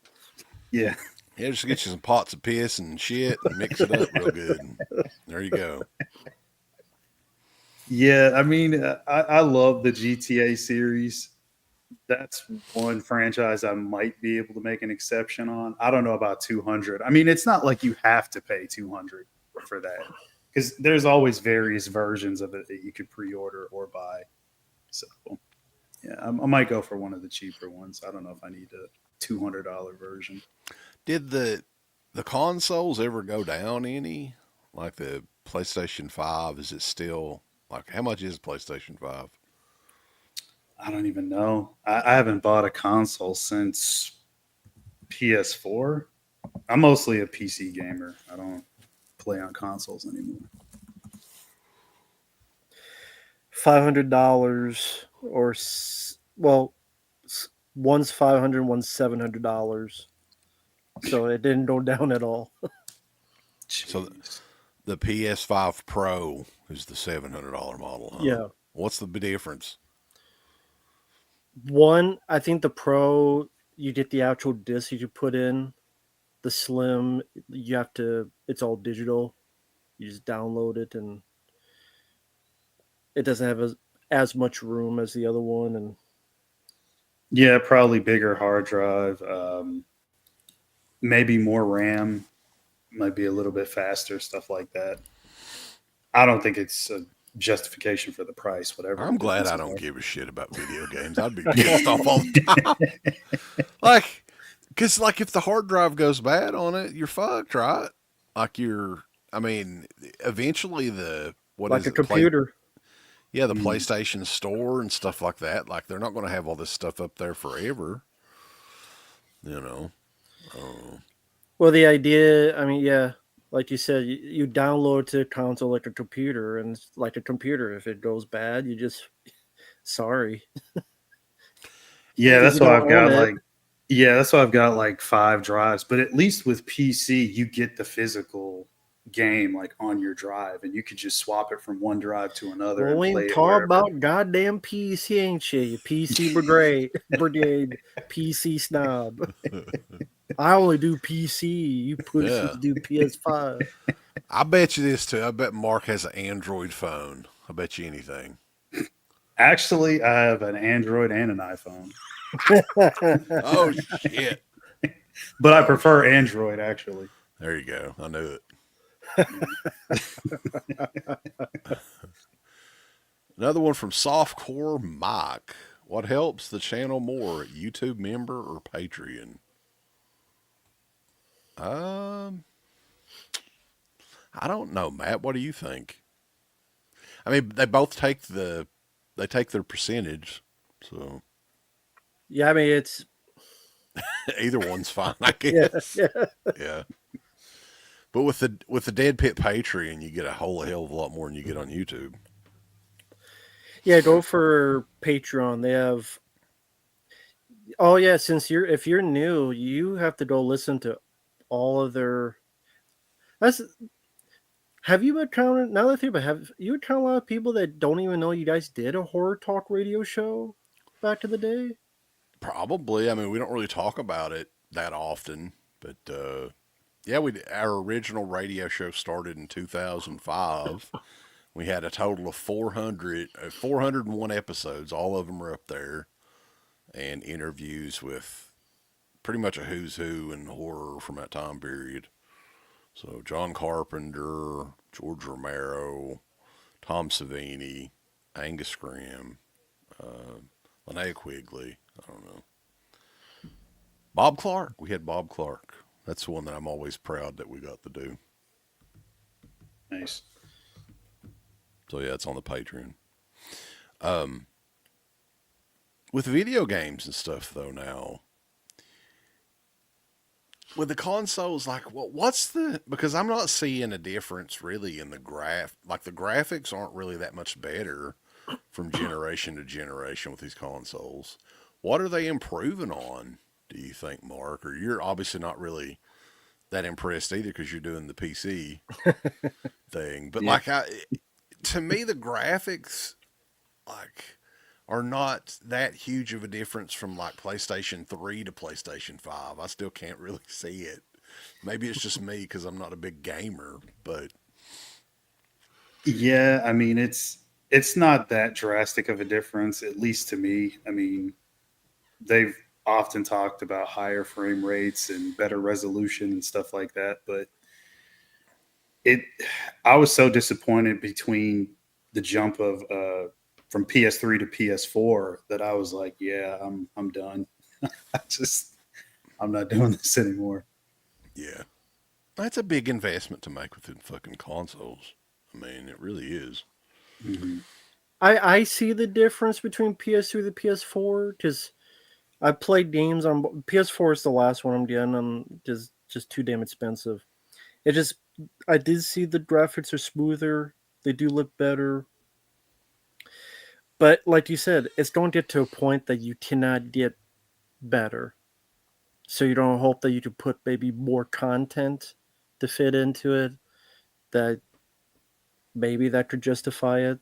Yeah. Yeah, just get you some pots of piss and shit and mix it up real good. And there you go. Yeah. I mean, I love the GTA series. That's one franchise I might be able to make an exception on. I don't know about 200. I mean, it's not like you have to pay 200 for that because there's always various versions of it that you could pre-order or buy. So, yeah, I might go for one of the cheaper ones. I don't know if I need a $200 version. Did the consoles ever go down any? Like the PlayStation 5, is it still like how much is PlayStation 5? I don't even know. I haven't bought a console since PS4. I'm mostly a PC gamer. I don't play on consoles anymore. $500 well, one's 500, one's $700. So it didn't go down at all. So Jeez. the PS5 Pro is the $700 model, huh? Yeah. What's the big difference? One, I think the Pro, you get the actual disc you put in. The Slim, it's all digital. You just download it, and it doesn't have as much room as the other one. And Yeah, probably bigger hard drive. Maybe more RAM. Might be a little bit faster. Stuff like that. I don't think it's a justification for the price. Whatever. I'm the glad I differences don't are. give a shit about video games. I'd be pissed off all the time. Like, because like if the hard drive goes bad on it, you're fucked, right? I mean, eventually what like is a it? computer. Yeah, the Mm. PlayStation Store and stuff like that. Like they're not going to have all this stuff up there forever. You know. Well, the idea, I mean, yeah, like you said, you download to a console like a computer, and it's like a computer. If it goes bad, you just sorry. Yeah, Because that's you why don't I've own got it. like yeah, that's why I've got like 5 drives. But at least with PC, you get the physical game like on your drive, and you could just swap it from one drive to another Well, and we play ain't it talk wherever. about goddamn PC, ain't you? You PC brigade, PC snob. I only do PC. You pussies Yeah. do PS5. I bet you this too. I bet Mark has an Android phone. I bet you anything. Actually, I have an Android and an iPhone, Oh shit! but I Oh, prefer Android actually. there you go. I knew it. Another one from Softcore Mike. What helps the channel more, YouTube member or Patreon? Um, I don't know, Matt. What do you think? I mean, they take their percentage, so Yeah, I mean it's either one's fine, I yeah, guess. yeah. Yeah. But with the Dead Pit Patreon, you get a whole hell of a lot more than you get on YouTube. Yeah, go for Patreon. They have. Oh yeah, if you're new, you have to go listen to all of their. That's. Have you encountered now that I think about it, have you encountered a lot of people that don't even know you guys did a horror talk radio show back in the day? Probably. I mean, we don't really talk about it that often, but yeah, our original radio show started in 2005. We had a total of 401 episodes. All of them are up there, and interviews with pretty much a who's who in horror from that time period. So John Carpenter, George Romero, Tom Savini, Angus Scrimm, Linnea Quigley. I don't know. Bob Clark. We had Bob Clark. That's the one that I'm always proud that we got to do. Nice. So yeah, it's on the Patreon. With video games and stuff though now, with the consoles, like what's the, because I'm not seeing a difference really in the like the graphics aren't really that much better from generation to generation with these consoles. What are they improving on, do you think, Mark? Or you're obviously not really that impressed either because you're doing the PC thing. But Yeah. like to me the graphics like are not that huge of a difference from like PlayStation 3 to PlayStation 5. I still can't really see it. Maybe it's just me because I'm not a big gamer, but Yeah, I mean it's not that drastic of a difference, at least to me. I mean, they've often talked about higher frame rates and better resolution and stuff like that, but it I was so disappointed between the jump of from PS3 to PS4 that I was like, yeah, I'm done. I just I'm not doing this anymore. yeah. That's a big investment to make within fucking consoles. I mean, it really is. Mhm. I see the difference between PS2 and the PS4 because I played games on PS4 is the last one I'm getting. I'm just too damn expensive. It just I did see the graphics are smoother. They do look better. But like you said, it's going to get to a point that you cannot get better. So you don't hope that you could put maybe more content to fit into it. That maybe that could justify it.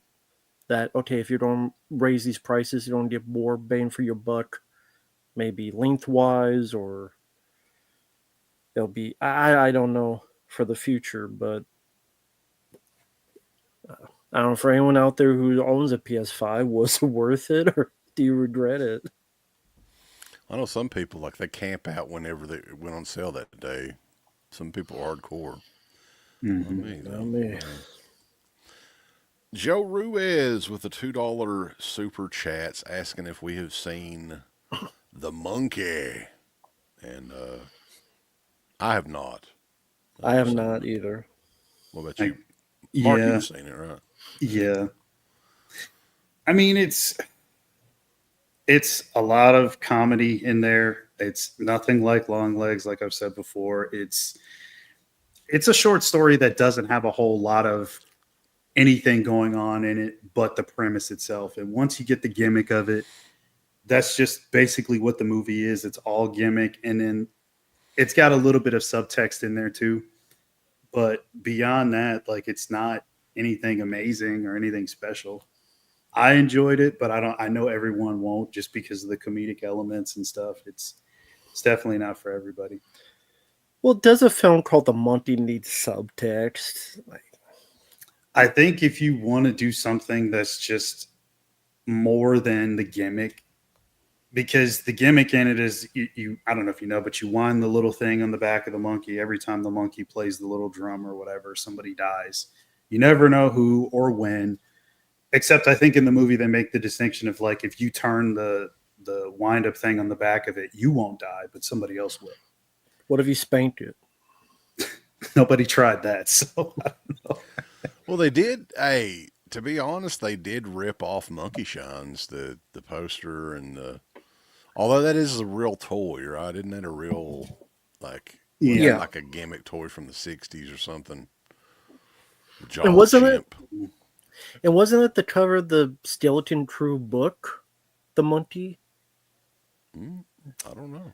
That okay, if you don't raise these prices, you don't get more bang for your buck. Maybe lengthwise, or it'll be I don't know for the future, but I don't know for anyone out there who owns a PS5, was it worth it or do you regret it? I know some people like they camp out whenever they went on sale that day. Some people are hardcore. Not Mhm. me Not though. me. Joe Ruiz with the $2 super chats asking if we have seen The Monkey. And I have not. I have Seen not it. either. What about I, you? Mark, yeah, you've seen it, right? yeah. I mean, it's a lot of comedy in there. It's nothing like Long Legs, like I've said before. It's a short story that doesn't have a whole lot of anything going on in it but the premise itself. And once you get the gimmick of it, that's just basically what the movie is. It's all gimmick, and then it's got a little bit of subtext in there too. But beyond that, like it's not anything amazing or anything special. I enjoyed it, but I know everyone won't just because of the comedic elements and stuff. It's definitely not for everybody. Well, does a film called The Monkey need subtext? Like, I think if you want to do something that's just more than the gimmick, because the gimmick in it is you I don't know if you know, but you wind the little thing on the back of the monkey every time the monkey plays the little drum or whatever, somebody dies. You never know who or when, except I think in the movie they make the distinction of like if you turn the wind up thing on the back of it, you won't die, but somebody else will. what if you spanked it? Nobody tried that, so I don't know. Well, they did. Hey, to be honest, they did rip off Monkey Shines, the poster and the. Although that is a real toy, right? Isn't that a real like? Was that Yeah. Yeah. like a gimmick toy from the '60s or something? The And Jolly wasn't it Chimp. And wasn't it the cover of the Skeleton Crew book, The Monkey? I don't know.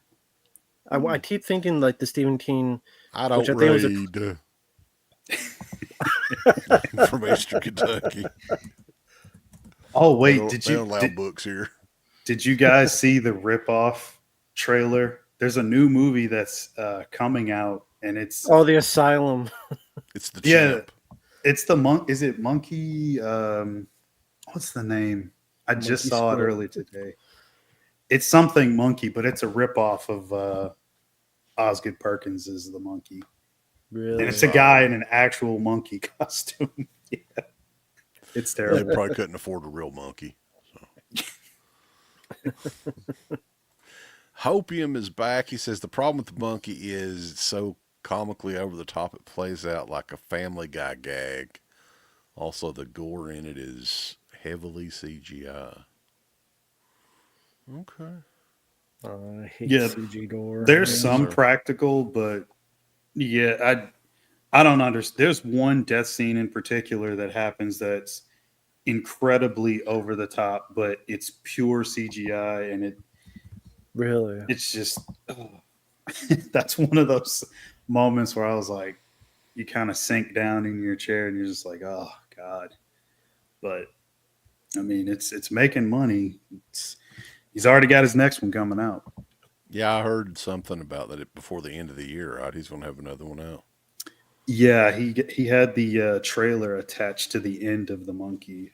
I keep thinking like the Stephen King, I which don't I think was a read. From Eastern Kentucky. Oh They wait, don't, they don't allow books here. did you guys see the ripoff trailer? There's a new movie that's coming out, and it's the Asylum. It's the yeah, champ. it's the monk. Is it Monkey? What's the name? I Monkey just saw it Square. early today. It's something monkey, but it's a ripoff of Osgood Perkins is the monkey, Really? and it's a guy in an actual monkey costume. Yeah, it's They terrible. probably couldn't afford a real monkey. So. Hopium is back. He says the problem with the monkey is it's so comically over the top it plays out like a Family Guy gag. Also, the gore in it is heavily CGI. Okay. I hate Yeah, CG gore. There's Yes, some sir. practical, but yeah, I don't understand. There's one death scene in particular that happens that's incredibly over the top, but it's pure CGI, and Really? it's just that's one of those moments where I was like, you kind of sink down in your chair, and you're just like, oh god. But I mean, it's making money. He's already got his next one coming out. Yeah, I heard something about that before the end of the year, right? He's going to have another one out. Yeah, he had the trailer attached to the end of the monkey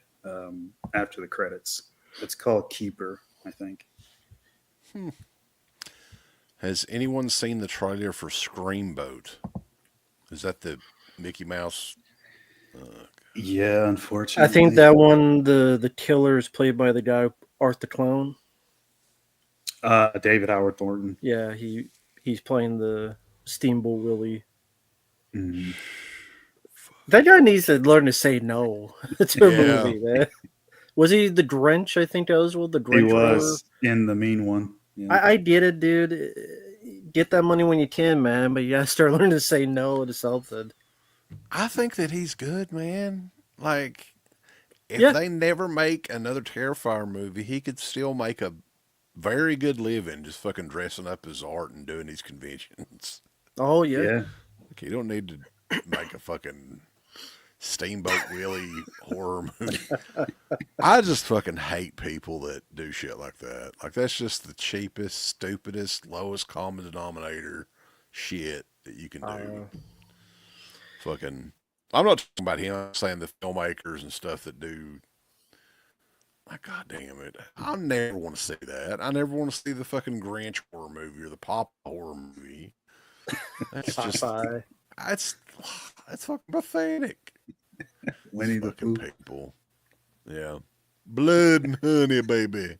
after the credits. It's called Keeper, I think. Has anyone seen the trailer for Screamboat? Is that the Mickey Mouse? Yeah, I unfortunately. think that one, the killer is played by the guy Art the Clown. David Howard Thornton. Yeah, he's playing the Steamboat Willie. Mm. That guy needs to learn to say no to a Yeah. movie, man. Was he the Grinch? I think that was what the He Grinch was in the mean one. Yeah. I get it, dude. Get that money when you can, man, but you gotta start learning to say no to something. I think that he's good, man. Like, if Yeah. they never make another Terrifier movie, he could still make a very good living just fucking dressing up as art and doing these conventions. Oh yeah. Yeah. Like, you don't need to make a fucking Steamboat Willie horror movie. I just fucking hate people that do shit like that. Like, that's just the cheapest, stupidest, lowest common denominator shit that you can do. Fucking, I'm not talking about him. I'm saying the filmmakers and stuff that do. Like, god damn it. I never want to see that. I never want to see the fucking Grinch horror movie or the Pop horror movie. That's just, Popeye. that's fucking pathetic. Winnie the Fucking Pooh. people. Yeah. Blood and honey, baby.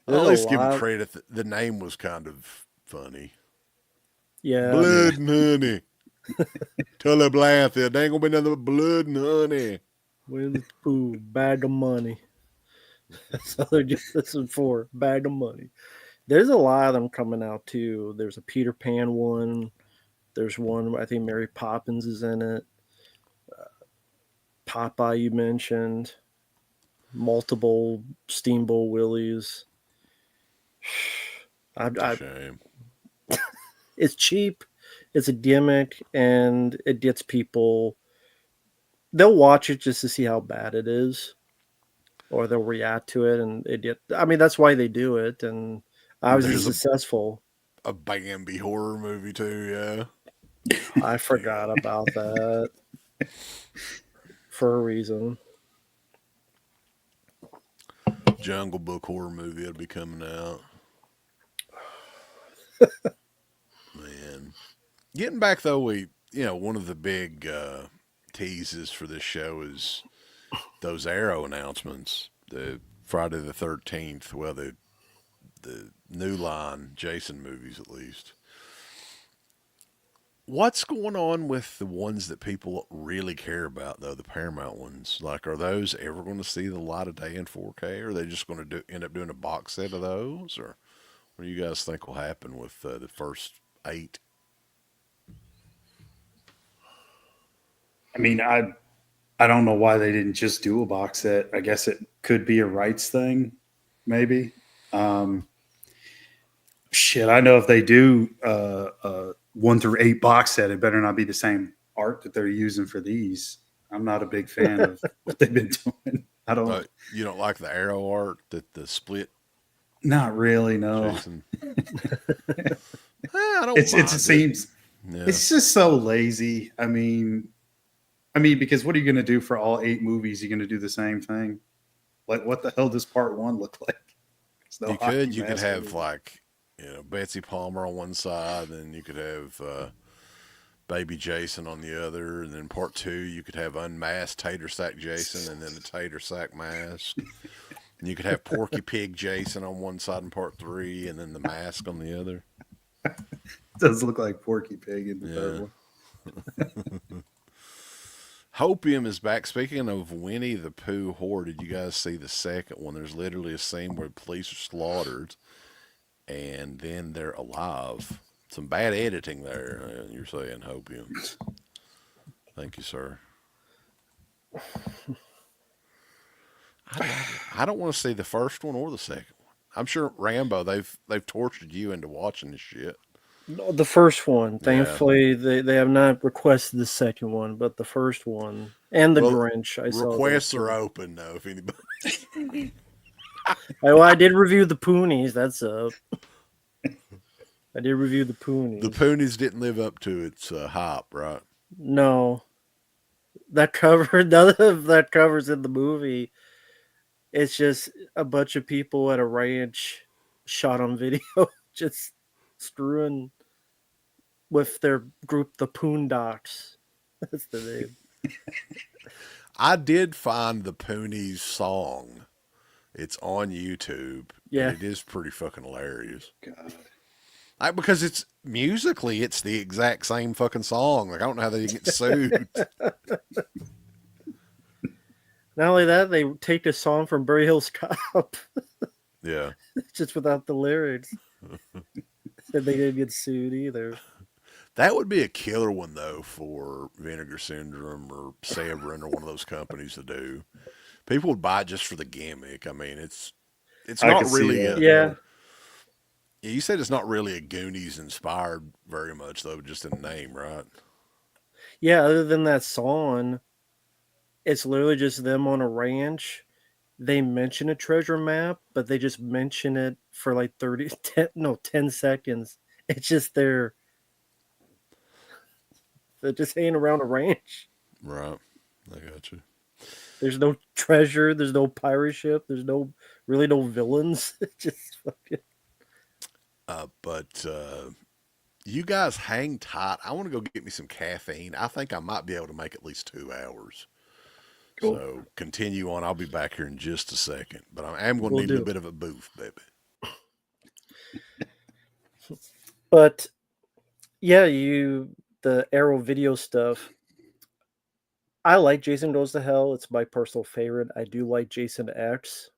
There's At a least give him lot- credit. The name was kind of funny. Yeah. Blood and honey. Tell her Blanth, there ain't gonna be nothing but blood and honey. Winnie the Pooh, bag of money. That's all they're just listening for. Bag of money. There's a lot of them coming out too. There's a Peter Pan one. There's one I think Mary Poppins is in it. Popeye you mentioned. Multiple Steamboat Willies. It's a shame. It's cheap. It's a gimmick, and it gets people. They'll watch it just to see how bad it is, or they'll react to it, and it get. I mean, that's why they do it, and obviously There's successful. a Bambi horror movie too, yeah. I forgot about that for a reason. Jungle Book horror movie that'll be coming out. Man. Getting back though, one of the big teases for this show is those Arrow announcements. The Friday the 13th, well, the New Line Jason movies at least. What's going on with the ones that people really care about, though, the Paramount ones? Like, are those ever going to see the light of day in 4K? Or are they just going to end up doing a box set of those? Or what do you guys think will happen with the first 8? I mean, I I don't know why they didn't just do a box set. I guess it could be a rights thing, maybe. Shit, I know if they do 1 through 8 box set, it better not be the same art that they're using for these. I'm not a big fan of what they've been doing. I don't. You don't like the arrow art, the split Not really. No. Jason? I don't. It mind seems Yeah. it's just so lazy. I mean, because what are you going to do for all 8 movies? You're going to do the same thing. Like, what the hell does part 1 look like? No You could have movie. like, Betsy Palmer on one side, and you could have Baby Jason on the other, and then part 2 you could have unmasked Tater Sack Jason, and then the Tater Sack mask. And you could have Porky Pig Jason on one side in part 3, and then the mask on the other. It does look like Porky Pig in the third one. Hopium is back. Speaking of Winnie the Pooh Horde, did you guys see the second one? There's literally a scene where police are slaughtered, and then they're alive. Some bad editing there, you're saying, Hopium. Thank you, sir. I don't want to see the first one or the second one. I'm sure Rambo, they've tortured you into watching this shit. No, the first one. Yeah. Thankfully, they have not requested the second one, but the first one and the Grinch. I saw requests are open though. If anybody, I did review the Poonies. That's up. I did review the Poonies. The Poonies didn't live up to its hype, right? No, that cover. None of that covers in the movie. It's just a bunch of people at a ranch shot on video, just screwing with their group, the Poondocks. That's the name. I did find the Poonies song. It's on YouTube. Yeah. And it is pretty fucking hilarious. God. Because it's musically, it's the exact same fucking song. Like, I don't know how they get sued. Not only that, they take the song from Beverly Hills Cop. Yeah. Just without the lyrics. And they didn't get sued either. That would be a killer one, though, for Vinegar Syndrome or Severin or one of those companies to do. People would buy it just for the gimmick. I mean, it's not really Yeah. You said it's not really a Goonies inspired very much, though, just in name, right? Yeah, other than that song, it's literally just them on a ranch. They mention a treasure map, but they just mention it for like 10 seconds. It's just they're just hanging around a ranch. Right. I got you. There's no treasure. There's no pirate ship. There's no villains. Just fucking. But you guys hang tight. I want to go get me some caffeine. I think I might be able to make at least 2 hours. Cool. So continue on. I'll be back here in just a second. But I am going to need a bit of a booth, baby. But yeah, the Arrow video stuff. I like Jason Goes to Hell. It's my personal favorite. I do like Jason X.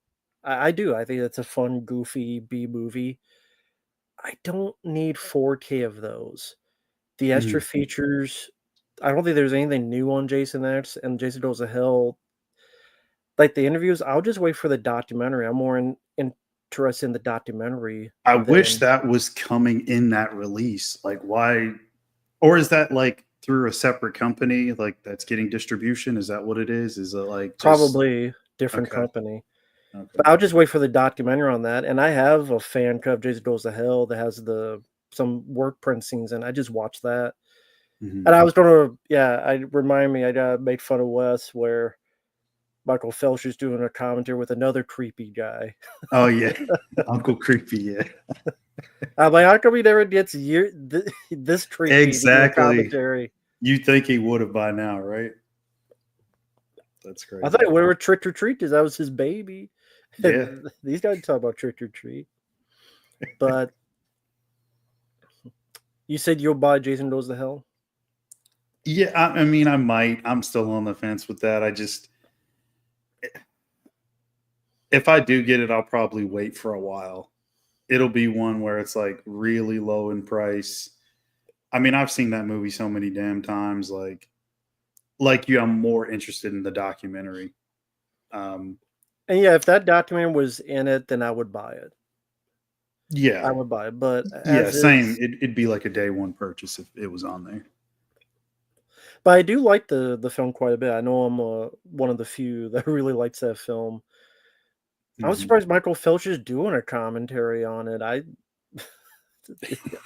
I do. I think it's a fun, goofy B movie. I don't need 4K of those. The extra features, I don't think there's anything new on Jason X and Jason Goes to Hell. Like the interviews, I'll just wait for the documentary. I'm more interested in the documentary. I wish that was coming in that release. Like, why? Or is that like through a separate company, like that's getting distribution? Is that what it is? Is it like probably different company? Okay. But I'll just wait for the documentary on that. And I have a fan cut of Jason Goes to Hell that has some work print scenes, and I just watched that. Mm-hmm. And I was remind me, I made fun of Wes where Michael Felcher's doing a commentary with another creepy guy. Oh yeah, Uncle Creepy. Yeah. I'm like, how come he never gets this creepy exactly commentary? You think he would have by now, right? That's crazy. I thought we were Trick or Treat because that was his baby. Yeah. These guys talk about Trick or Treat. But you said you'll buy Jason Goes to Hell? Yeah, I mean, I might. I'm still on the fence with that. If I do get it, I'll probably wait for a while. It'll be one where it's like really low in price. I mean, I've seen that movie so many damn times. Like, like you, I'm more interested in the documentary. Um, And yeah, if that documentary was in it, then I would buy it. yeah, I would buy it. But yeah, as same. is, It'd be like a day one purchase if it was on there. but I do like the film quite a bit. I know I'm one of the few that really likes that film. I was Mhm. surprised Michael Filch is doing a commentary on it.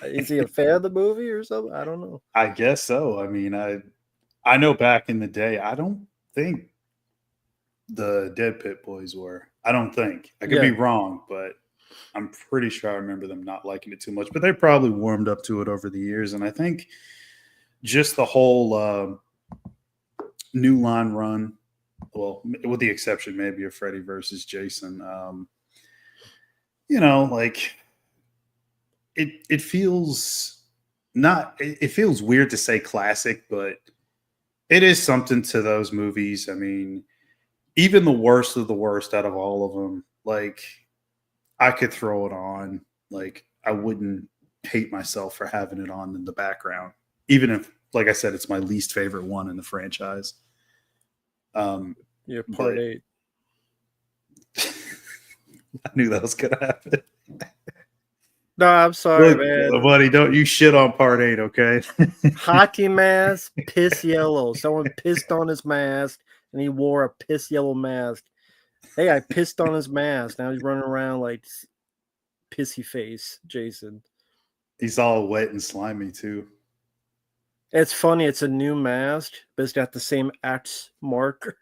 Is he a fan of the movie or something? I don't know. I guess so. I mean, I know back in the day, I don't think the Dead Pit Boys were. I don't think. I could be Yeah, wrong, but I'm pretty sure I remember them not liking it too much. But they probably warmed up to it over the years, and I think just the whole New Line run, well, with the exception maybe of Freddy versus Jason, like it feels not. It feels weird to say classic, but it is something to those movies. I mean, even the worst of the worst out of all of them, like I could throw it on. Like I wouldn't hate myself for having it on in the background, even if, like I said, it's my least favorite one in the franchise. yeah, part But 8. I knew that was gonna happen. No, I'm sorry, Look, man. buddy, don't you shit on part 8, okay? Hockey mask, piss yellow. Someone pissed on his mask, and he wore a piss yellow mask. Hey, I pissed on his mask. Now he's running around like pissy face, Jason. He's all wet and slimy too. It's funny. It's a new mask, but it's got the same X mark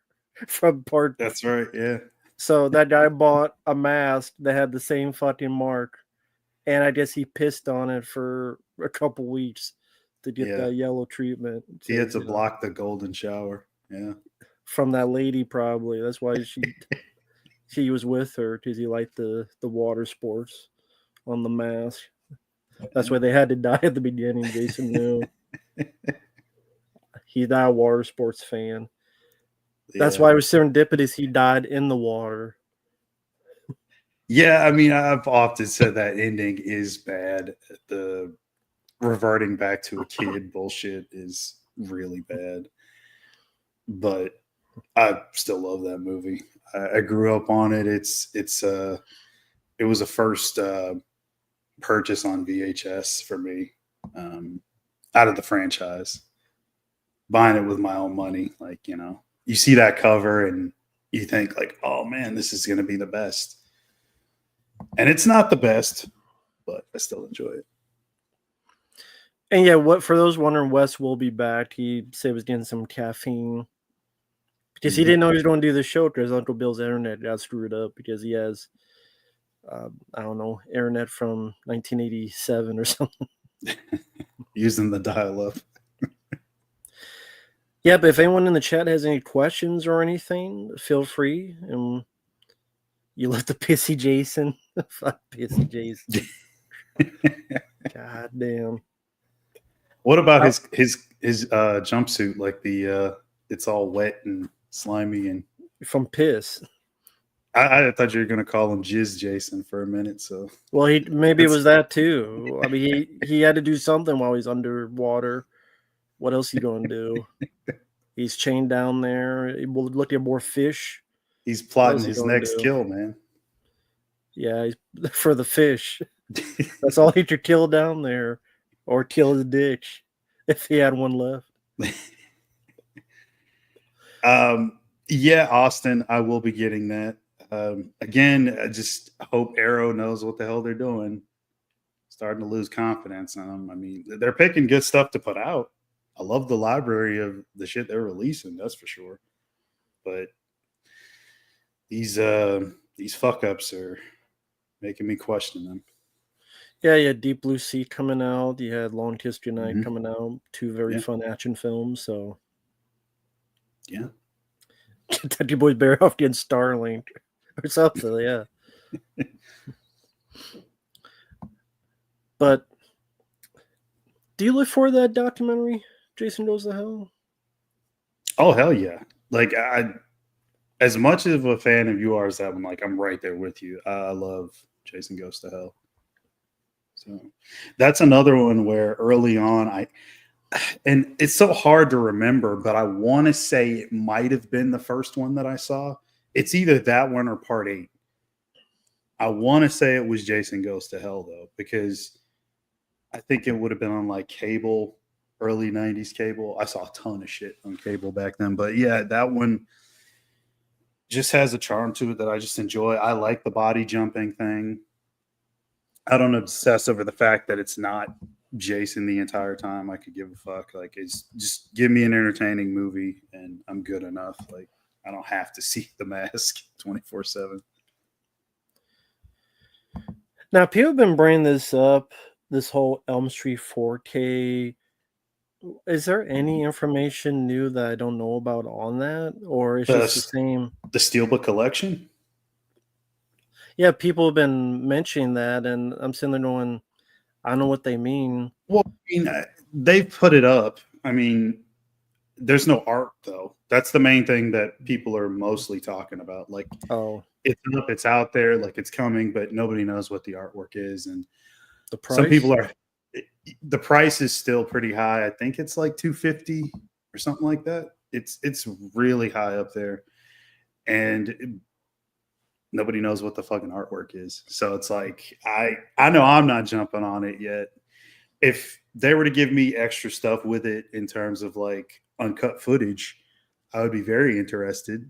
from part. That's right. Yeah. So that guy bought a mask that had the same fucking mark, and I guess he pissed on it for a couple weeks to get Yeah. that yellow treatment. He had to You know, block the golden shower. Yeah. from that lady, probably. That's why she was with her, because he liked the water sports on the mask. That's why they had to die at the beginning. Jason knew. He's not a water sports fan. That's Yeah. why it was serendipitous he died in the water. Yeah. I mean, I've often said that ending is bad. The reverting back to a kid bullshit is really bad. But I still love that movie. I grew up on it. It was a first purchase on VHS for me, out of the franchise. Buying it with my own money, like you see that cover and you think like, oh man, this is going to be the best, and it's not the best, but I still enjoy it. And yeah, what for those wondering, Wes will be back. He said he was getting some caffeine because he didn't know he was going to do the show because Uncle Bill's internet got screwed up because he has, I don't know, internet from 1987 or something. Using the dial-up. Yeah, but if anyone in the chat has any questions or anything, feel free. And you let the pissy Jason. Fuck pissy Jason. God damn. What about his jumpsuit? Like it's all wet and slimy, and From piss. I thought you were gonna call him Jizz Jason for a minute. So Well, maybe it was that too. I mean, he had to do something while he's underwater. What else he gonna do? He's chained down there. We'll look at more fish. he's What plotting else he his gonna next do? kill, man. Yeah, he's for the fish. That's all he could kill down there, or kill his ditch if he had one left. Yeah, Austin, I will be getting that. Again, I just hope Arrow knows what the hell they're doing. Starting to lose confidence in them. I mean, they're picking good stuff to put out. I love the library of the shit they're releasing, that's for sure. But these fuck ups are making me question them. Yeah, you had Deep Blue Sea coming out. You had Long History Night Mhm. coming out. Two very fun action films. So Yeah. Kentucky Boys bear off getting Starlink or something. Yeah. But do you look for that documentary, Jason Goes to Hell? Oh hell yeah! Like as much of a fan of you are as that one, like I'm right there with you. I love Jason Goes to Hell. So that's another one where early on and it's so hard to remember, but I want to say it might have been the first one that I saw. It's either that one or Part 8. I want to say it was Jason Goes to Hell though, because I think it would have been on like cable, early 90s cable. I saw a ton of shit on cable back then, but yeah, that one just has a charm to it that I just enjoy. I like the body jumping thing. I don't obsess over the fact that it's not Jason the entire time. I could give a fuck. Like, it's just give me an entertaining movie and I'm good enough. Like, I don't have to see The Mask 24/7. Now, people have been bringing this up, this whole Elm Street 4K. Is there any information new that I don't know about on that? Or it's just the The same? the Steelbook collection. Yeah, people have been mentioning that, and I'm sitting there going, I don't know what they mean. Well, I mean, they've put it up. I mean, there's no art though. That's the main thing that people are mostly talking about. Like, Oh, it's up, it's out there, like it's coming, but nobody knows what the artwork is. And the price? some people are. The price is still pretty high. I think it's like $250 or something like that. It's really high up there, and nobody knows what the fucking artwork is. So it's like I know I'm not jumping on it yet. If they were to give me extra stuff with it in terms of like uncut footage, I would be very interested.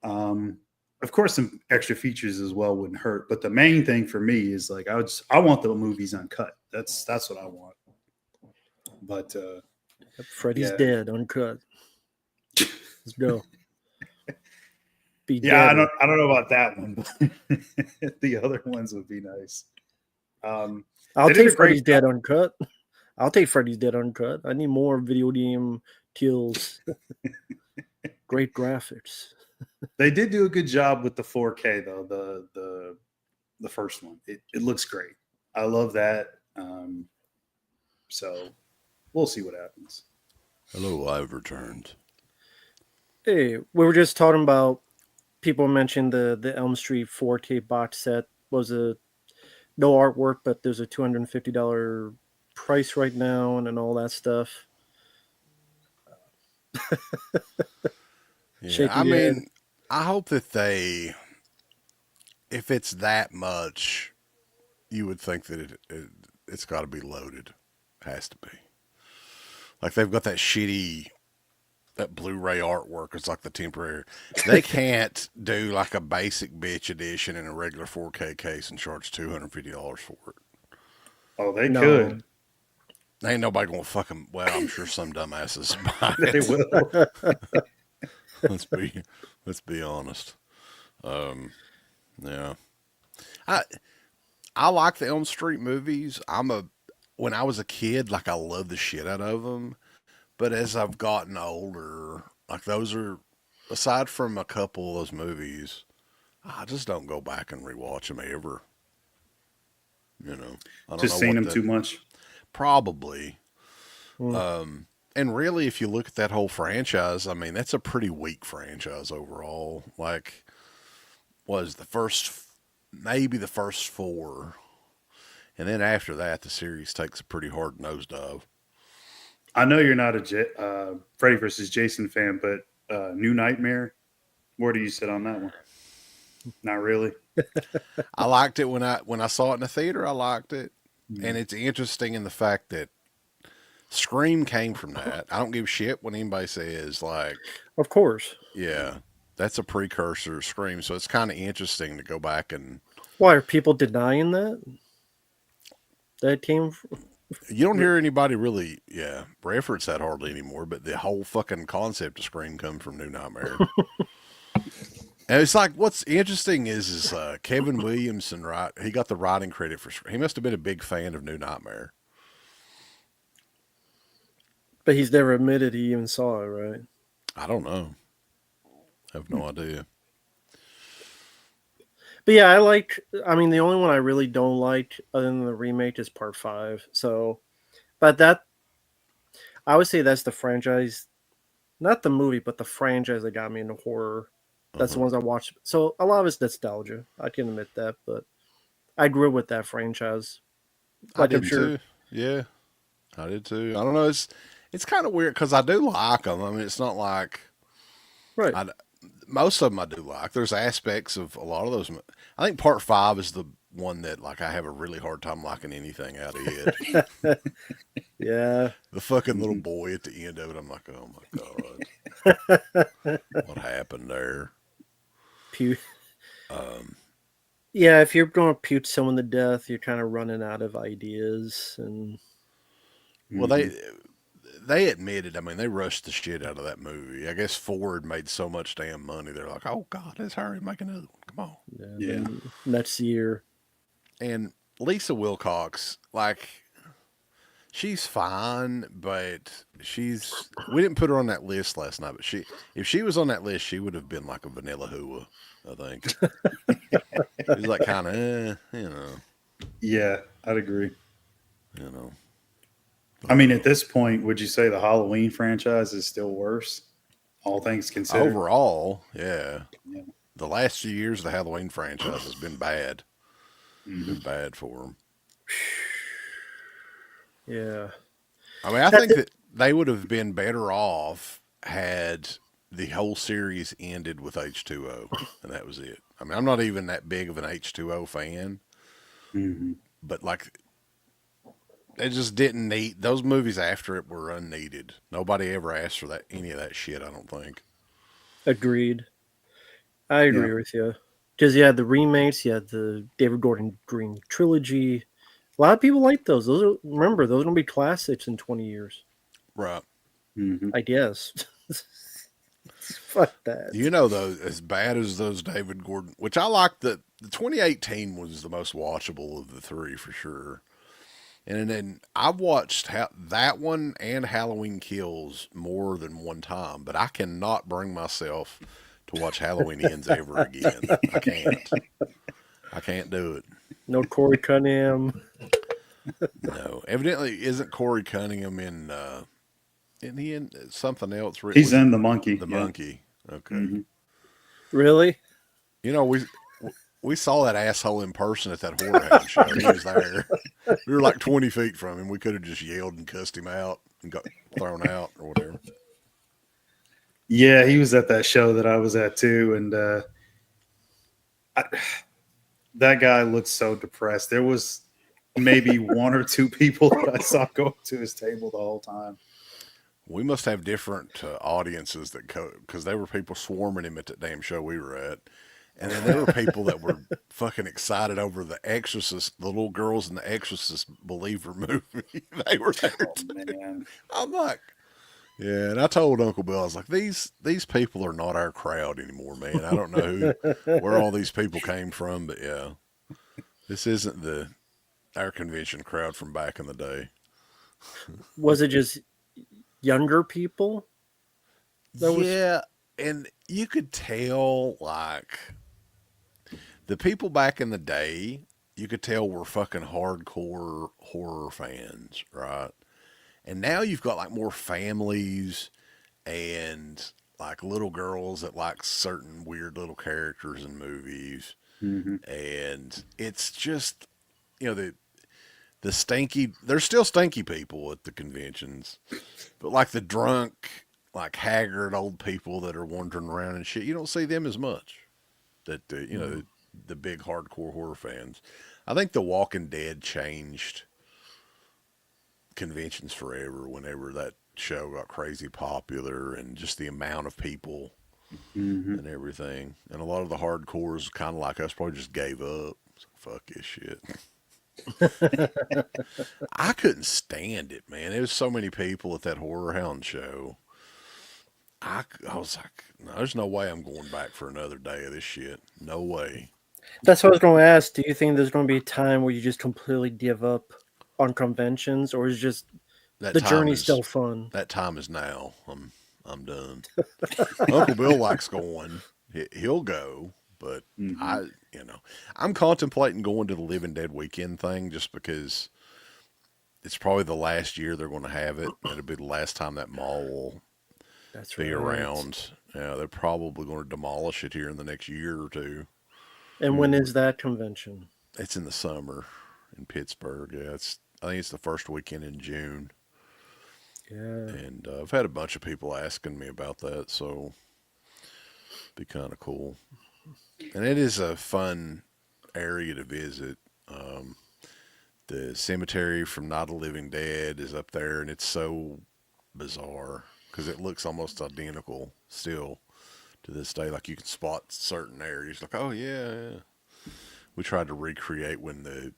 Of course, some extra features as well wouldn't hurt. But the main thing for me is like I want the movies uncut. That's what I want. But Freddy's yeah. Dead, uncut. Let's go. Be Yeah, dead. I don't know about that one, but the other ones would be nice. I'll they did take a great Freddy's Dead job. uncut. I'll take Freddy's Dead uncut. I need more video game kills. Great graphics. They did do a good job with the 4K though. The first one, it looks great. I love that. So we'll see what happens. Hello, I've returned. Hey, we were just talking about people mentioned the Elm Street 4K box set was a no artwork, but there's a $250 price right now and all that stuff. Yeah, Shaking I your head. mean, I hope that if it's that much, you would think that it's got to be loaded. Has to be. Like they've got that Blu-ray artwork. It's like the temporary. They can't do like a basic bitch edition in a regular 4K case and charge $250 for it. Oh, they No. could. Ain't nobody gonna fucking. Well, I'm sure some dumbasses buy They it. will. let's be honest. Yeah. I like the Elm Street movies. When I was a kid, like I loved the shit out of them. But as I've gotten older, like those are, aside from a couple of those movies, I just don't go back and rewatch them ever. You know, I don't Just know seen what them the, too much. probably. Mm. And really, if you look at that whole franchise, I mean, that's a pretty weak franchise overall. Like, was maybe the first four. And then after that, the series takes a pretty hard nosedive. I know you're not a Freddy versus Jason fan, but New Nightmare. Where do you sit on that one? Not really. I liked it when I saw it in the theater. I liked it, and it's interesting in the fact that Scream came from that. I don't give a shit when anybody says like, Of course. yeah, that's a precursor of Scream. So it's kind of interesting to go back and Why are people denying that? That came from... you don't hear anybody really, reference that hardly anymore. But the whole fucking concept of Scream comes from New Nightmare. And it's like, what's interesting is Kevin Williamson, right? He got the writing credit for Scream. He must have been a big fan of New Nightmare. But he's never admitted he even saw it, right? I don't know. I have no idea. But yeah, I mean, the only one I really don't like other than the remake is part 5. So, but I would say that's the franchise, not the movie, but the franchise that got me into horror. That's the ones I watched. So a lot of it's nostalgia. I can admit that, but I grew up with that franchise. I did too. Yeah. I did too. I don't know. It's kind of weird because I do like them. I mean, it's not like Right. I most of them I do like. There's aspects of a lot of those. I think part five is the one that like I have a really hard time liking anything out of it. Yeah. The fucking little Mhm. boy at the end of it, I'm like, oh my god, what happened there? Pew. Um, Yeah, if you're going to pute someone to death, you're kind of running out of ideas. And well, Mhm. they admitted. I mean, they rushed the shit out of that movie. I guess Ford made so much damn money. They're like, oh god, let's hurry and make another one. Come on. Yeah. then next year, And Lisa Wilcox, like, she's fine, but we didn't put her on that list last night, but if she was on that list, she would have been like a vanilla hua, I think. She's like kind of, Yeah, I'd agree. you know. I But mean, at this point, would you say the Halloween franchise is still worse, all things considered? overall, yeah, Yeah. the last few years the Halloween franchise has been bad. Been Mhm. bad for them. yeah. I mean, I That's think it. that they would have been better off had the whole series ended with H2O, and that was it. I mean, I'm not even that big of an H2O fan, Mhm. but like, they just didn't need those movies after it were unneeded. Nobody ever asked for that any of that shit. I don't think. Agreed. I Yeah. agree with you. Because you had the remakes, you had the David Gordon Green trilogy. A lot of people like those. Remember, those are going to be classics in 20 years. Right. Mhm. I guess. Fuck You that. know, though, as bad as those David Gordon, which I like, the 2018 was the most watchable of the three for sure. And then I've watched that one and Halloween Kills more than one time, but I cannot bring myself to watch Halloween Ends ever again. I can't. I can't do it. No Corey Cunningham. No. Evidently, isn't Corey Cunningham in? Isn't he in something else? He's Was it in the monkey. the Yeah. monkey? Okay. Mhm. Really? You know, we saw that asshole in person at that horror hound show. He was there. We were like 20 feet from him. We could have just yelled and cussed him out and got thrown out or whatever. Yeah, he was at that show that I was at too, and I, that guy looked so depressed. There was maybe one or two people that I saw go up to his table the whole time. We must have different audiences that because there were people swarming him at that damn show we were at. And then there were people that were fucking excited over The Exorcist, the little girls in The Exorcist Believer movie. They were there Oh too. man. I'm like, yeah. And I told Uncle Bill, I was like, these people are not our crowd anymore, man. I don't know where all these people came from, but yeah, this isn't our convention crowd from back in the day. Was it just younger people? That was Yeah, and you could tell like the people back in the day, you could tell were fucking hardcore horror fans, right? And now you've got like more families and like little girls that like certain weird little characters in movies. Mhm. And it's just, the stinky, there's still stinky people at the conventions, but like the drunk, like haggard old people that are wandering around and shit, you don't see them as much. That the big hardcore horror fans. I think The Walking Dead changed conventions forever whenever that show got crazy popular and just the amount of people Mhm. and everything. And a lot of the hardcores, kind of like us, probably just gave up. So, fuck this shit. I couldn't stand it, man. There was so many people at that Horror Hound show. I was like, no, there's no way I'm going back for another day of this shit. No way. That's what I was going to ask. Do you think there's going to be a time where you just completely give up on conventions, or is just That the time journey is still fun? that time is now. I'm done. Uncle Bill likes going. He'll go, but Mhm. I, I'm contemplating going to the Living Dead weekend thing just because it's probably the last year they're going to have it. It'll be the last time that mall will That's be right. around. Yeah, they're probably going to demolish it here in the next year or two. And when Mhm. is that convention? It's in the summer in Pittsburgh. Yeah, I think it's the first weekend in June. Yeah. And I've had a bunch of people asking me about that, so be kind of cool. And it is a fun area to visit. Um, the cemetery from Night of the Living Dead is up there, and it's so bizarre because it looks almost identical still to this day. Like you can spot certain areas, like, oh yeah. We tried to recreate when the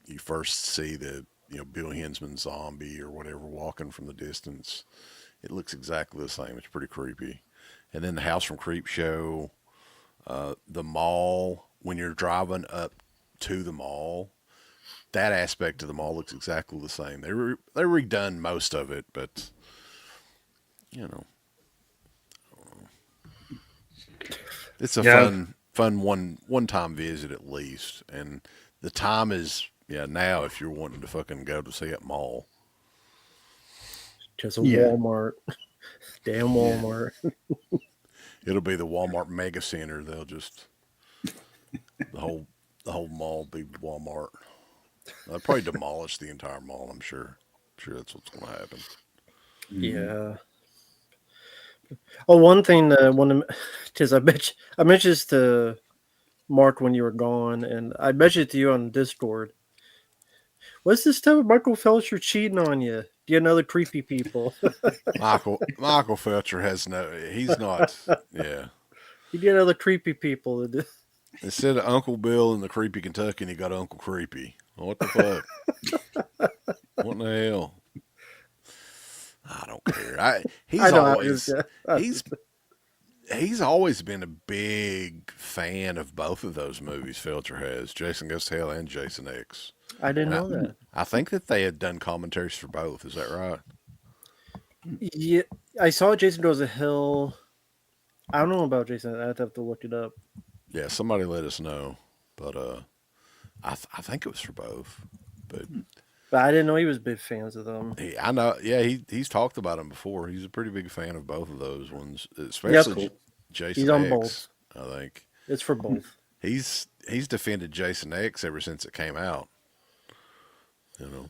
you first see the Bill Hinsman zombie or whatever walking from the distance. It looks exactly the same. It's pretty creepy. And then the House from Creep Show, the mall when you're driving up to the mall, that aspect of the mall looks exactly the same. They redone most of it, but you know, it's a Yeah, fun one time visit at least. And the time is now if you're wanting to fucking go to see it mall. Just a yeah, Walmart. Damn Yeah. Walmart. It'll be the Walmart Mega Center. They'll just the whole the whole mall be Walmart. They'll probably demolish the entire mall. I'm sure. Sure, that's what's going to happen. mhm. Yeah. Oh, one thing I want to, because I mentioned this to Mark when you were gone, and I mentioned it to you on Discord. What's this stuff with Michael Felcher cheating on you? Get another creepy people. Michael Felcher has no. He's not. Yeah. You get other creepy people. Instead of Uncle Bill and the Creepy Kentuckian, he got Uncle Creepy. What the fuck? What in the hell? I don't care. I know how it is. He's he's always been a big fan of both of those movies. Felcher has Jason Goes to Hell and Jason X, I didn't and know that. I think that they had done commentaries for both. Is that right? Yeah, I saw Jason Goes to Hell. I don't know about Jason. I'd have to look it up. Yeah, somebody let us know, but I think it was for both. But But I didn't know he was big fans of them. I know. Yeah, he's talked about them before. He's a pretty big fan of both of those ones, Yeah, especially Cool. Jason he's on X. both. I think It's for both. he's defended Jason X ever since it came out. You know,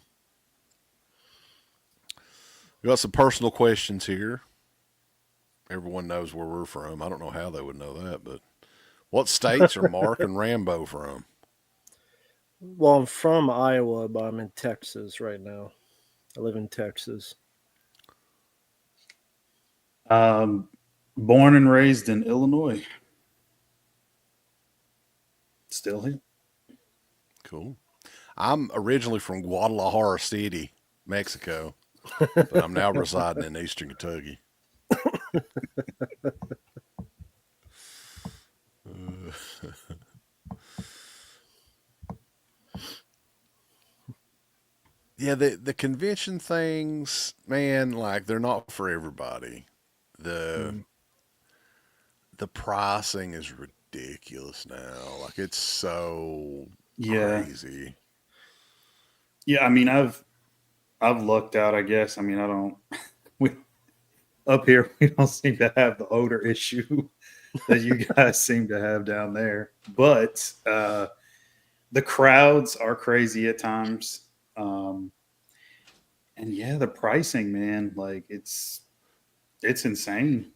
we got some personal questions here. Everyone knows where we're from. I don't know how they would know that, but what states are Mark and Rambo from? Well, I'm from Iowa, but I'm in Texas right now. I live in Texas. Um, born and raised in Illinois. Still here. Cool. I'm originally from Guadalajara City, Mexico, but I'm now residing in Eastern Kentucky. Yeah, the convention things, man, like they're not for everybody. The Mm. the pricing is ridiculous now. Like it's so Yeah, crazy. yeah. I mean, I've lucked out. I guess. I mean, I don't. We up here we don't seem to have the odor issue that you guys seem to have down there. But the crowds are crazy at times. Um, and yeah, the pricing, man, like it's insane.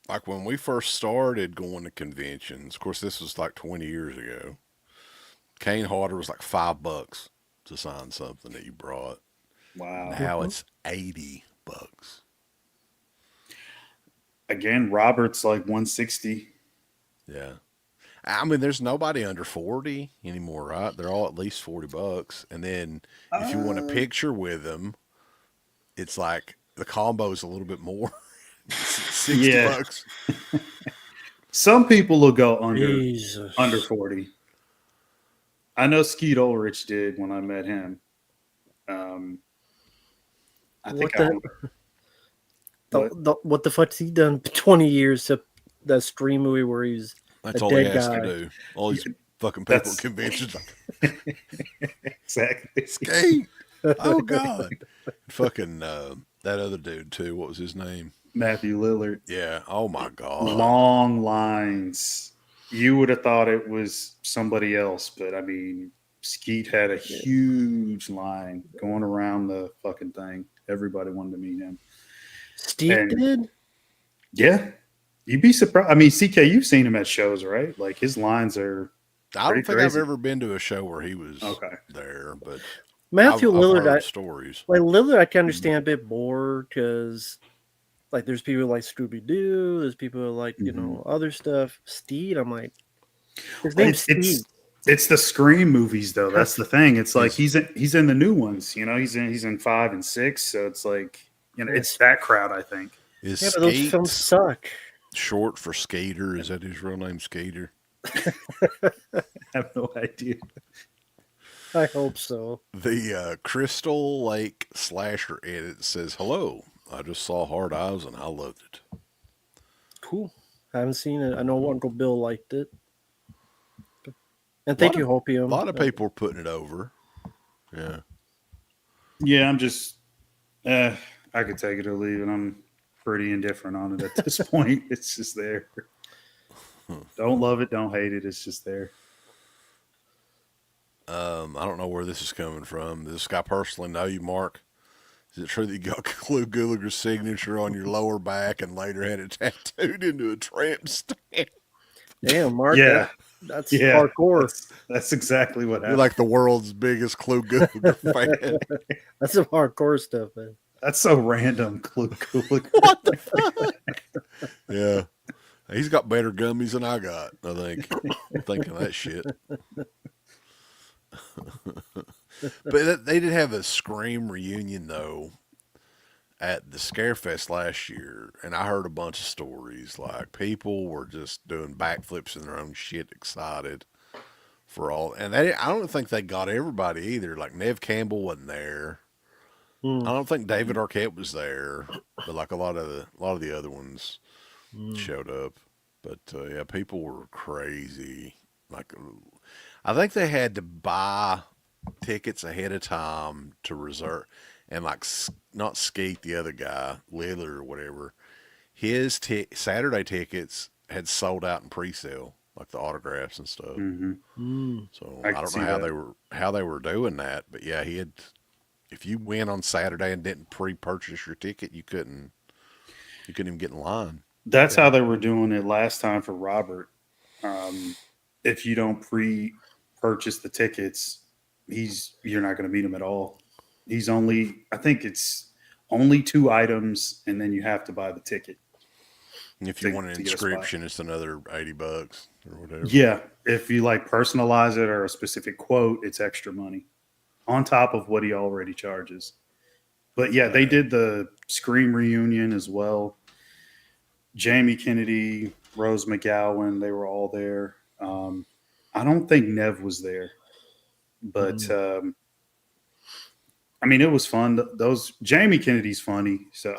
Like when we first started going to conventions, of course this was like 20 years ago. Cane Harder was like $5 to sign something that you brought. Wow. Now Mhm. it's $80. Again, Robert's like 160. Yeah. I mean, there's nobody under 40 anymore, right? They're all at least $40. And then if you want a Uh, picture with them, it's like the combo's a little bit more. 60 yeah. bucks. Some people will go under Jesus. 40. I know Skeet Ulrich did when I met him. Um, I What think I the, what what the fuck's he done 20 years to that stream movie where he's a That's all he dead has to guy? do. All these yeah, fucking people at that's conventions like, exactly. skate. Oh, God. Fucking that other dude, too. What was his name? Matthew Lillard. Yeah. Oh, my God. Long lines. You would have thought it was somebody else, but I mean, Skeet had a huge line going around the fucking thing. Everybody wanted to meet him. Steve And- did? Yeah. You'd be surprised. I mean, CK, you've seen him at shows, right? Like his lines are I don't pretty think I've crazy. ever been to a show where he was Okay. there, but Matthew I've Lillard, heard stories. like Lillard, I can understand a bit more because, like, there's people who like Scooby Doo, there's people who like other stuff. Steed, I'm like, his name's Steed. It's the Scream movies, though. That's the thing. It's like Is- he's in the new ones. You know, he's in 5 and 6. So it's like it's that crowd. I think. Is Yeah, but those Skate films suck. short for Skater? Is that his real name, Skater? I have no idea. I hope so. The Crystal Lake Slasher edit says, "Hello, I just saw Hard Eyes and I loved it." Cool. I haven't seen it. I know Uncle Bill liked it. And thank you, Hopium. A lot of people are putting it over. Yeah. Yeah, I'm just. I could take it or leave it. I'm pretty indifferent on it at this point. It's just there. Don't love it, don't hate it. It's just there. I don't know where this is coming from. Does this guy personally know you, Mark? Is it true that you got Clue Gallagher's signature on your lower back and later had it tattooed into a tramp stamp? Damn, Mark. Yeah. That's hardcore. That's exactly what happened. You're like the world's biggest Clue Gallagher fan. That's some hardcore stuff, man. That's so random, Clue Gallagher. What the fuck? Yeah. He's got better gummies than I got, I think. Thinking that shit. But they did have a Scream reunion, though, at the Scarefest last year. And I heard a bunch of stories. Like, people were just doing backflips in their own shit, excited for all. And I don't think they got everybody either. Like, Nev Campbell wasn't there. I don't think David Arquette was there, but like a lot of the other ones showed up. But yeah, people were crazy. Like, I think they had to buy tickets ahead of time to reserve, and like not Skeet, the other guy, Lillard or whatever. His Saturday tickets had sold out in pre-sale, like the autographs and stuff. So I don't know how they were doing that, but yeah, he had. If you went on Saturday and didn't pre-purchase your ticket, you couldn't even get in line. That's how they were doing it last time for Robert. If you don't pre-purchase the tickets, you're not going to meet him at all. I think it's only 2 items, and then you have to buy the ticket. And if you want an inscription, it's another $80 or whatever. Yeah, if you like personalize it or a specific quote, it's extra money on top of what he already charges. But yeah, they did the Scream reunion as well. Jamie Kennedy, Rose McGowan, they were all there. I don't think Nev was there, but I mean, it was fun. Jamie Kennedy's funny, so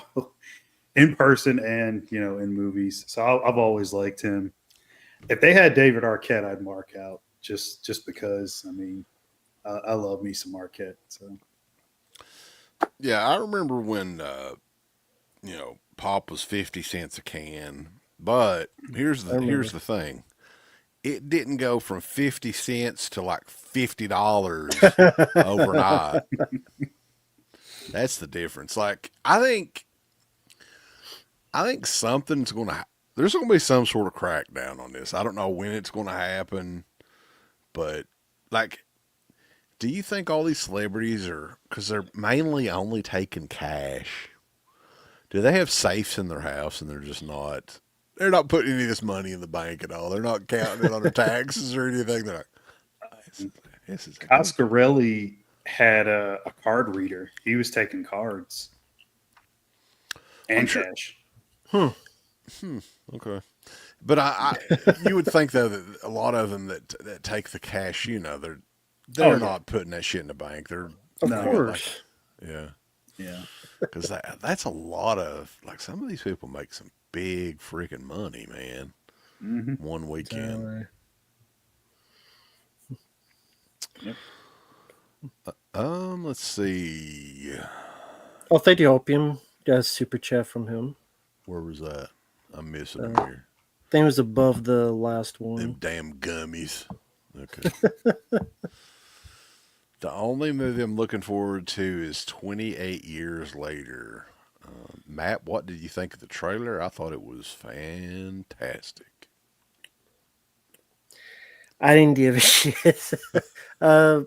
in person and in movies. So I've always liked him. If they had David Arquette, I'd mark out just because. I mean, I love me some Arquette. So yeah, I remember when pop was 50 cents a can. But here's the thing. It didn't go from 50 cents to like $50 overnight. That's the difference. Like, I think something's going to there's going to be some sort of crackdown on this. I don't know when it's going to happen, but like, do you think all these celebrities are, because they're mainly only taking cash, do they have safes in their house and they're not putting any of this money in the bank at all? They're not counting it on their taxes or anything. They're like, this is Coscarelli had a card reader. He was taking cards and cash. Okay. But you would think though that a lot of them that take the cash, they're not putting that shit in the bank. They're Of course. yeah. Yeah. Because that's a lot of, like, some of these people make some big freaking money, man. One weekend. Yep. Let's see. Oh, thank you, Opium. Got a super chat from him. Where was that? I'm missing him here. I think it was above the last one. Them damn gummies. Okay. The only movie I'm looking forward to is 28 Years Later. Matt, what did you think of the trailer? I thought it was fantastic. I didn't give a shit. uh,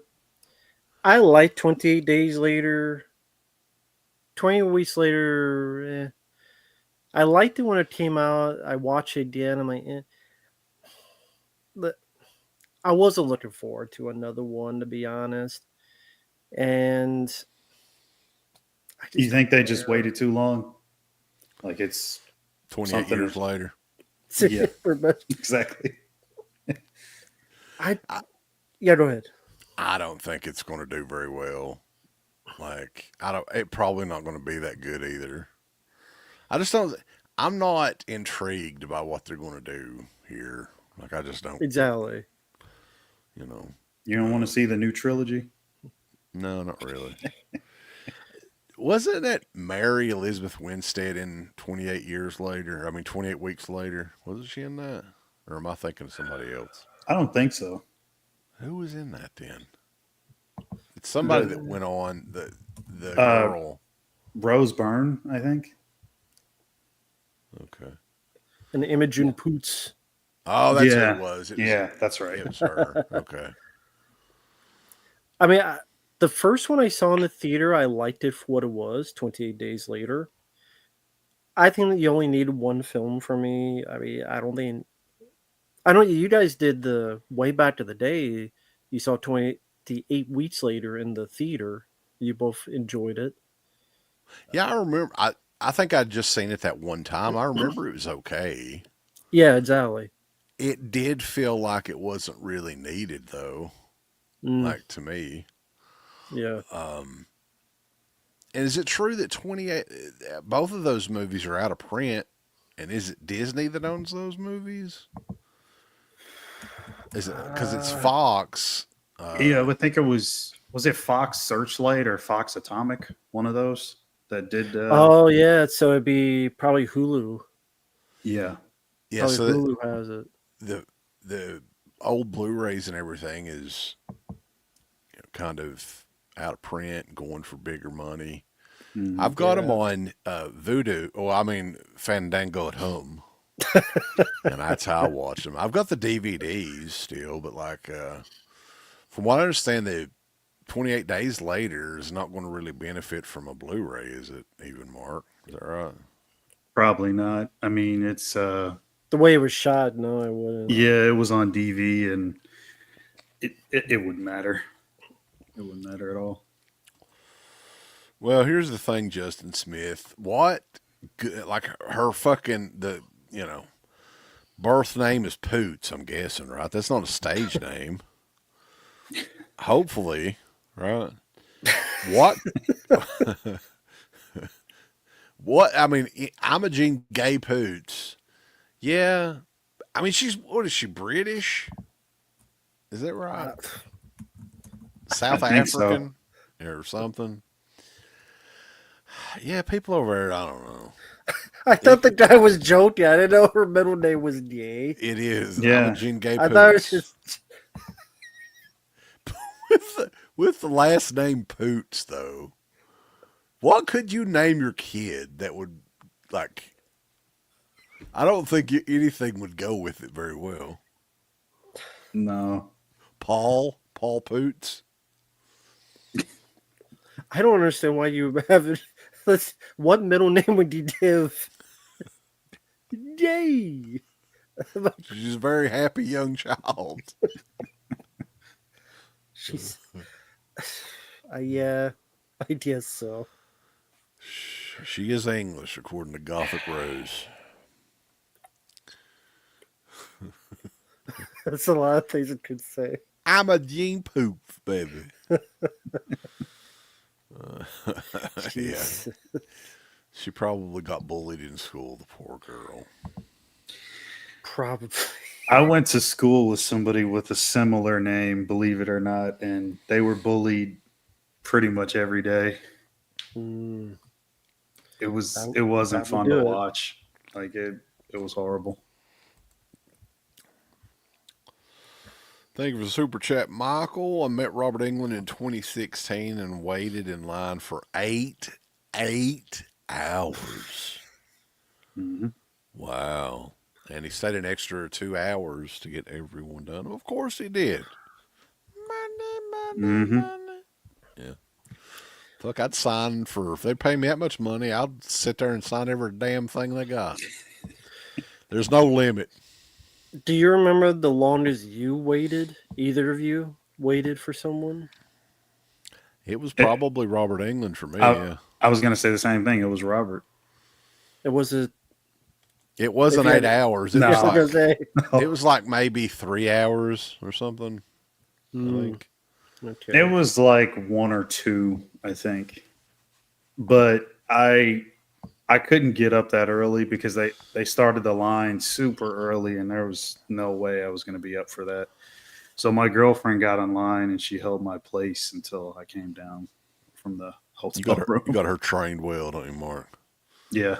I like 28 Days Later. 20 weeks later, I liked it when it came out. I watched it again. I'm like, But I wasn't looking forward to another one, to be honest. And I You just think don't they just care. waited too long? Like it's 28 something. years later. Yeah, For me. exactly. I yeah, go ahead. I don't think it's going to do very well. Like, I don't, it probably not going to be that good either. I just don't, I'm not intrigued by what they're going to do here. Like, I just don't, Exactly. you know, You don't want to see the new trilogy? no, not really. Wasn't it Mary Elizabeth Winstead in 28 Years Later? I mean, 28 Weeks Later. Wasn't she in that? Or am I thinking of somebody else? I don't think so. Who was in that then? It's somebody that The went on the uh, girl. Rose Byrne, I think. Okay. And Imogen Poots. Oh, that's who it Yeah, was. yeah, that's right. It was her. Okay. I mean, the first one I saw in the theater, I liked it for what it was. 28 Days Later. I think that you only need one film for me. I mean, I don't think. I don't. You guys did the way back to the day. You saw 28 weeks later in the theater. You both enjoyed it. Yeah, I remember. I think I'd just seen it that one time. I remember it was okay. Yeah, exactly. It did feel like it wasn't really needed, though. Mm, Like to me. yeah. And is it true that 28? Both of those movies are out of print? And is it Disney that owns those movies? Is it because it's Uh, Fox? Yeah, I Uh, would think it was it Fox Searchlight or Fox Atomic, one of those that did. oh yeah, so it'd be probably Hulu. Yeah, yeah. Probably So Hulu has it. the the old Blu-rays and everything is kind of out of print, going for bigger money. I've got them Yeah. on Voodoo. Oh, I mean Fandango at home, and that's how I watch them. I've got the DVDs still, but like from what I understand, the 28 Days Later is not going to really benefit from a Blu-ray, is it? Even Mark, is that right? probably not. I mean, it's The way it was shot, no, I wouldn't. yeah, it was on DV, and it wouldn't matter. It wouldn't matter at all. Well, here's the thing, Justin Smith. What, like her fucking birth name is Poots. I'm guessing, right? That's not a stage name. Hopefully, right? What? What? I mean, I'm a Jean Gay Poots. Yeah. I mean, what is she, British? Is that right? Uh, I South think so. African or something? Yeah, people over there, I don't know. I thought the guy was joking. I didn't know her middle name was Gay. It is. I'm a Yeah, Jean Gay I thought it was Poots. just. With the last name Poots, though, what could you name your kid that would, like, I don't think anything would go with it very well. no. Paul Poots? I don't understand why you have it. What middle name would you give? Gay. She's a very happy young child. She's. Yeah, I guess so. She is English, according to Gothic Rose. That's a lot of things it could say. I'm a Jean Poop, baby. Yeah. Jeez. She probably got bullied in school, the poor girl. Probably. I went to school with somebody with a similar name, believe it or not, and they were bullied pretty much every day. Mm, It that, wasn't that would fun to do it. watch. Like it was horrible. Thank you for the super chat, Michael. I met Robert England in 2016 and waited in line for eight hours. Mm-hmm. Wow. And he stayed an extra 2 hours to get everyone done. Of course he did. Mm-hmm. Money. Yeah. Look, I'd sign for, if they pay me that much money, I'd sit there and sign every damn thing they got. There's no limit. Do you remember the longest you waited? Either of you waited for someone? It was probably Robert England for me, I, yeah. I was going to say the same thing. It was Robert. It was a. It wasn't If you 8 hours. It No. was I was gonna like say. it was like maybe 3 hours or something. I think. Okay. It was like 1 or 2, I think. But I couldn't get up that early because they started the line super early and there was no way I was going to be up for that. So my girlfriend got online and she held my place until I came down from the hotel room. You got her trained well, don't you, Mark? Yeah.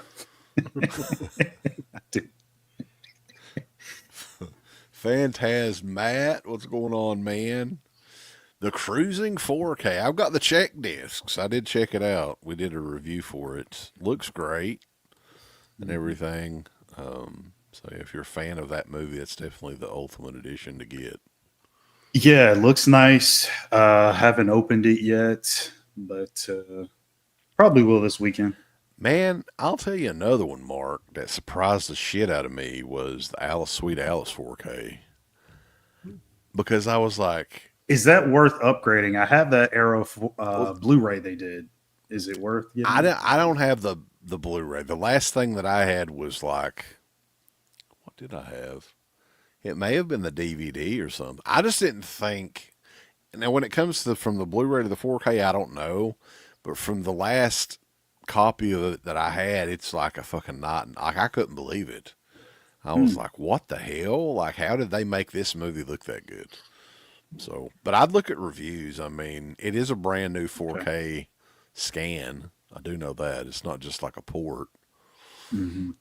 Matt, what's going on, man? The Cruising 4K. I've got the check discs. I did check it out. We did a review for it. Looks great and everything. So if you're a fan of that movie, it's definitely the ultimate edition to get. Yeah, it looks nice. Haven't opened it yet, but probably will this weekend. Man, I'll tell you another one, Mark, that surprised the shit out of me was the Alice Sweet Alice 4K. Because I was like, Is that worth upgrading? I have that Arrow Blu-ray they did. Is it worth getting? I don't have the Blu-ray. The last thing that I had was like, what did I have? It may have been the DVD or something. I just didn't think. Now, when it comes to from the Blu-ray to the 4K, I don't know, but from the last copy of it that I had, it's like a fucking night. Like I couldn't believe it. I was like, what the hell? Like, how did they make this movie look that good? So, but I'd look at reviews. I mean, it is a brand new 4K scan. I do know that. It's not just like a port. Mm-hmm.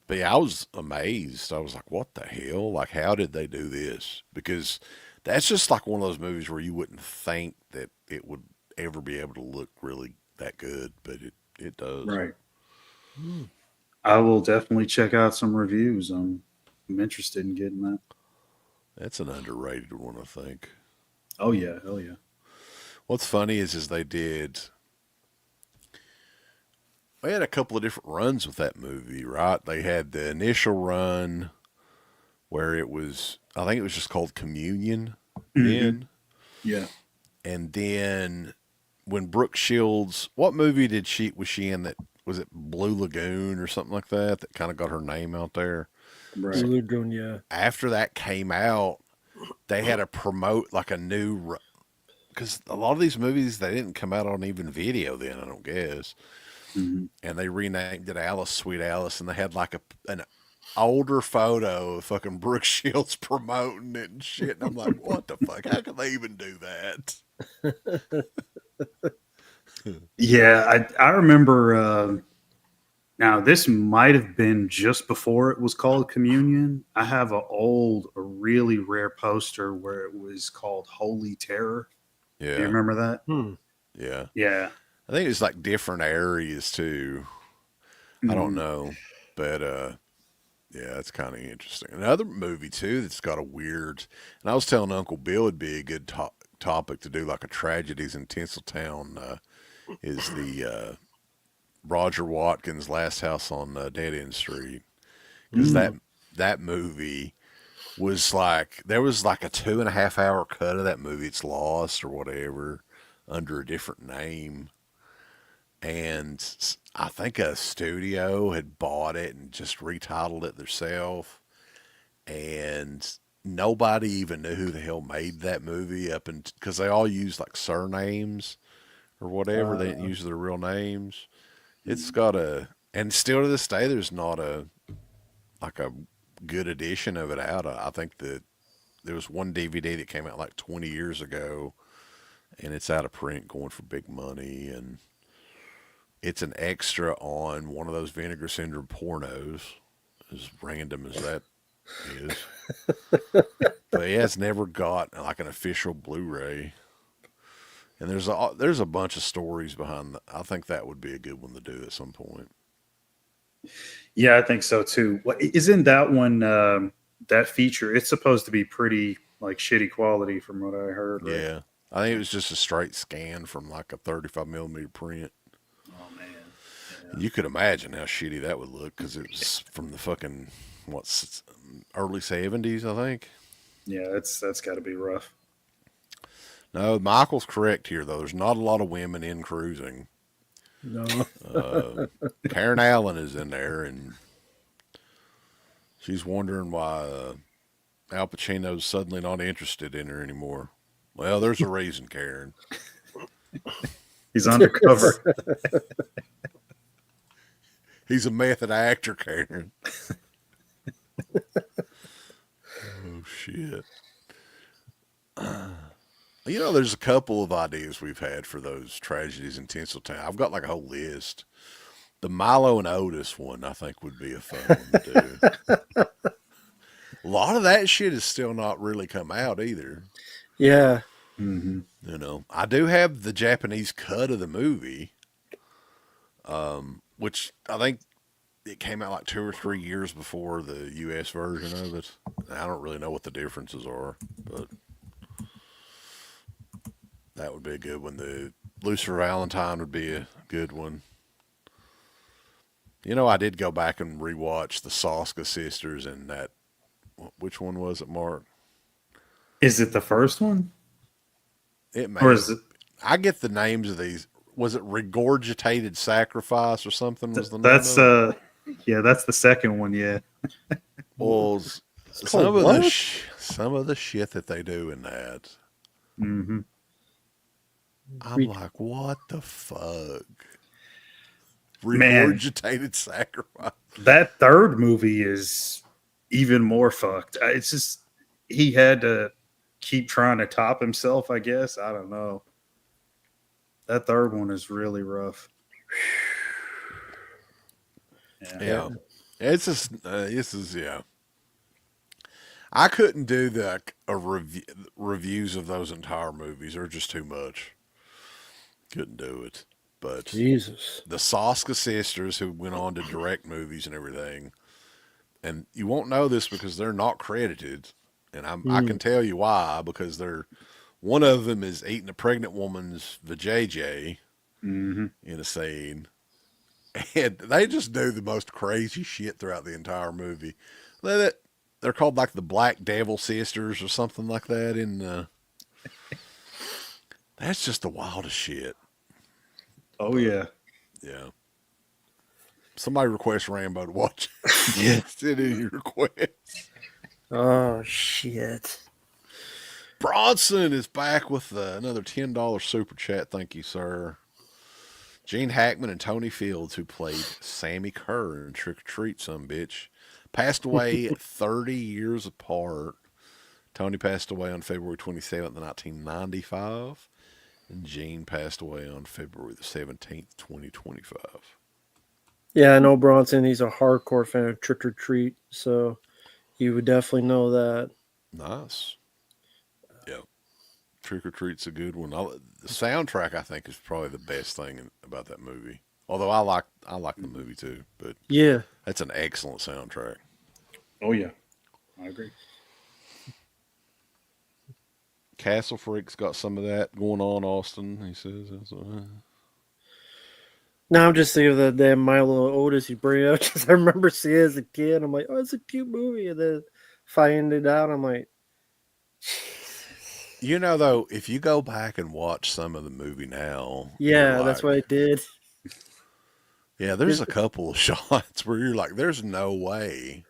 But yeah, I was amazed. I was like, what the hell? Like, how did they do this? Because that's just like one of those movies where you wouldn't think that it would ever be able to look really that good, but it does. Right. I will definitely check out some reviews. I'm interested in getting that. That's an underrated one, I think. Oh yeah, hell yeah. What's funny is they had a couple of different runs with that movie, right? They had the initial run where it was, I think it was just called Communion then. Yeah. And then when Brooke Shields, what movie was she in that, was it Blue Lagoon or something like that kind of got her name out there? Right. Blue Lagoon, yeah. After that came out, they had to promote like a new, because a lot of these movies, they didn't come out on even video then, I don't guess. Mm-hmm. And they renamed it Alice Sweet Alice, and they had like an older photo of fucking Brooke Shields promoting it and shit. And I'm like, what the fuck? How could they even do that? Yeah, I remember. Now this might have been just before it was called Communion. I have a really rare poster where it was called Holy Terror. Yeah. Do you remember that? Yeah. Yeah. I think it's like different areas too. I don't know. But yeah, it's kind of interesting. Another movie too that's got a weird, and I was telling Uncle Bill it'd be a good topic to do like a tragedies in Tinseltown, is the Roger Watkins Last House on Dead End Street. Because that movie was like, there was like a 2.5 hour cut of that movie. It's lost or whatever under a different name. And I think a studio had bought it and just retitled it themselves. And nobody even knew who the hell made that movie because they all used like surnames or whatever. They didn't use their real names. It's got and still to this day, there's not a good edition of it out. I think that there was one DVD that came out like 20 years ago, and it's out of print, going for big money, and it's an extra on one of those Vinegar Syndrome pornos, as random as that is. But he has never got like an official Blu-ray. And there's a bunch of stories behind that. I think that would be a good one to do at some point. Yeah, I think so too. What isn't that one? That feature? It's supposed to be pretty like shitty quality, from what I heard. Right? Yeah, I think it was just a straight scan from like a 35 millimeter print. Oh man. You could imagine how shitty that would look because it was from the fucking early 70s, I think. Yeah, that's got to be rough. No, Michael's correct here though. There's not a lot of women in cruising. No. Karen Allen is in there, and she's wondering why Al Pacino's suddenly not interested in her anymore. Well, there's a reason, Karen. He's undercover. He's a method actor, Karen. Oh, shit. You know, there's a couple of ideas we've had for those tragedies in Tinseltown. I've got like a whole list. The Milo and Otis one, I think, would be a fun one to do. A lot of that shit has still not really come out either. Yeah. Mm-hmm. You know, I do have the Japanese cut of the movie, which I think it came out like 2 or 3 years before the U.S. version of it. I don't really know what the differences are, but that would be a good one. The Lucifer Valentine would be a good one. You know, I did go back and rewatch the Soska sisters and that. Which one was it, Mark? Is it the first one? It may. Or is it? I get the names of these. Was it Regurgitated Sacrifice or something? Was the name That's of it? yeah, that's the second one. Yeah. Well, called what? some of the shit that they do in that, Mm-hmm. I'm like, what the fuck? Man. Regurgitated Sacrifice. That third movie is even more fucked. It's just he had to keep trying to top himself, I guess. I don't know. That third one is really rough. Yeah. It's just this is yeah. I couldn't do reviews of those entire movies. They're just too much. Couldn't do it. But Jesus. the Soska sisters, who went on to direct movies and everything, and you won't know this because they're not credited, and I can tell you why, because one of them is eating a pregnant woman's vajayjay Mm-hmm. in a scene, and they just do the most crazy shit throughout the entire movie. They're called like the Black Devil Sisters or something like that. That's just the wildest shit. Oh yeah. Yeah. Somebody request Rambo to watch. Yeah. Send in your request. Oh shit. Bronson is back with another $10 super chat. Thank you, sir. Gene Hackman and Tony Fields, who played Sammy Kerr in Trick or Treat, some bitch, passed away 30 years apart. Tony passed away on February 27th, 1995. And Gene passed away on February the 17th, 2025. Yeah, I know Bronson. He's a hardcore fan of Trick or Treat, so you would definitely know that. Nice. Yeah. Trick or Treat's a good one. The soundtrack, I think, is probably the best thing about that movie. Although I like the movie too, but Yeah. that's an excellent soundtrack. Oh yeah. I agree. Castle Freak's got some of that going on, Austin, he says. Now I'm just thinking of that damn Milo Otis you bring up because I remember seeing it as a kid. I'm like, oh, it's a cute movie. And then finding it out, I'm like, You know, though, if you go back and watch some of the movie now. yeah, that's what I did. Yeah, there's a couple of shots where you're like, there's no way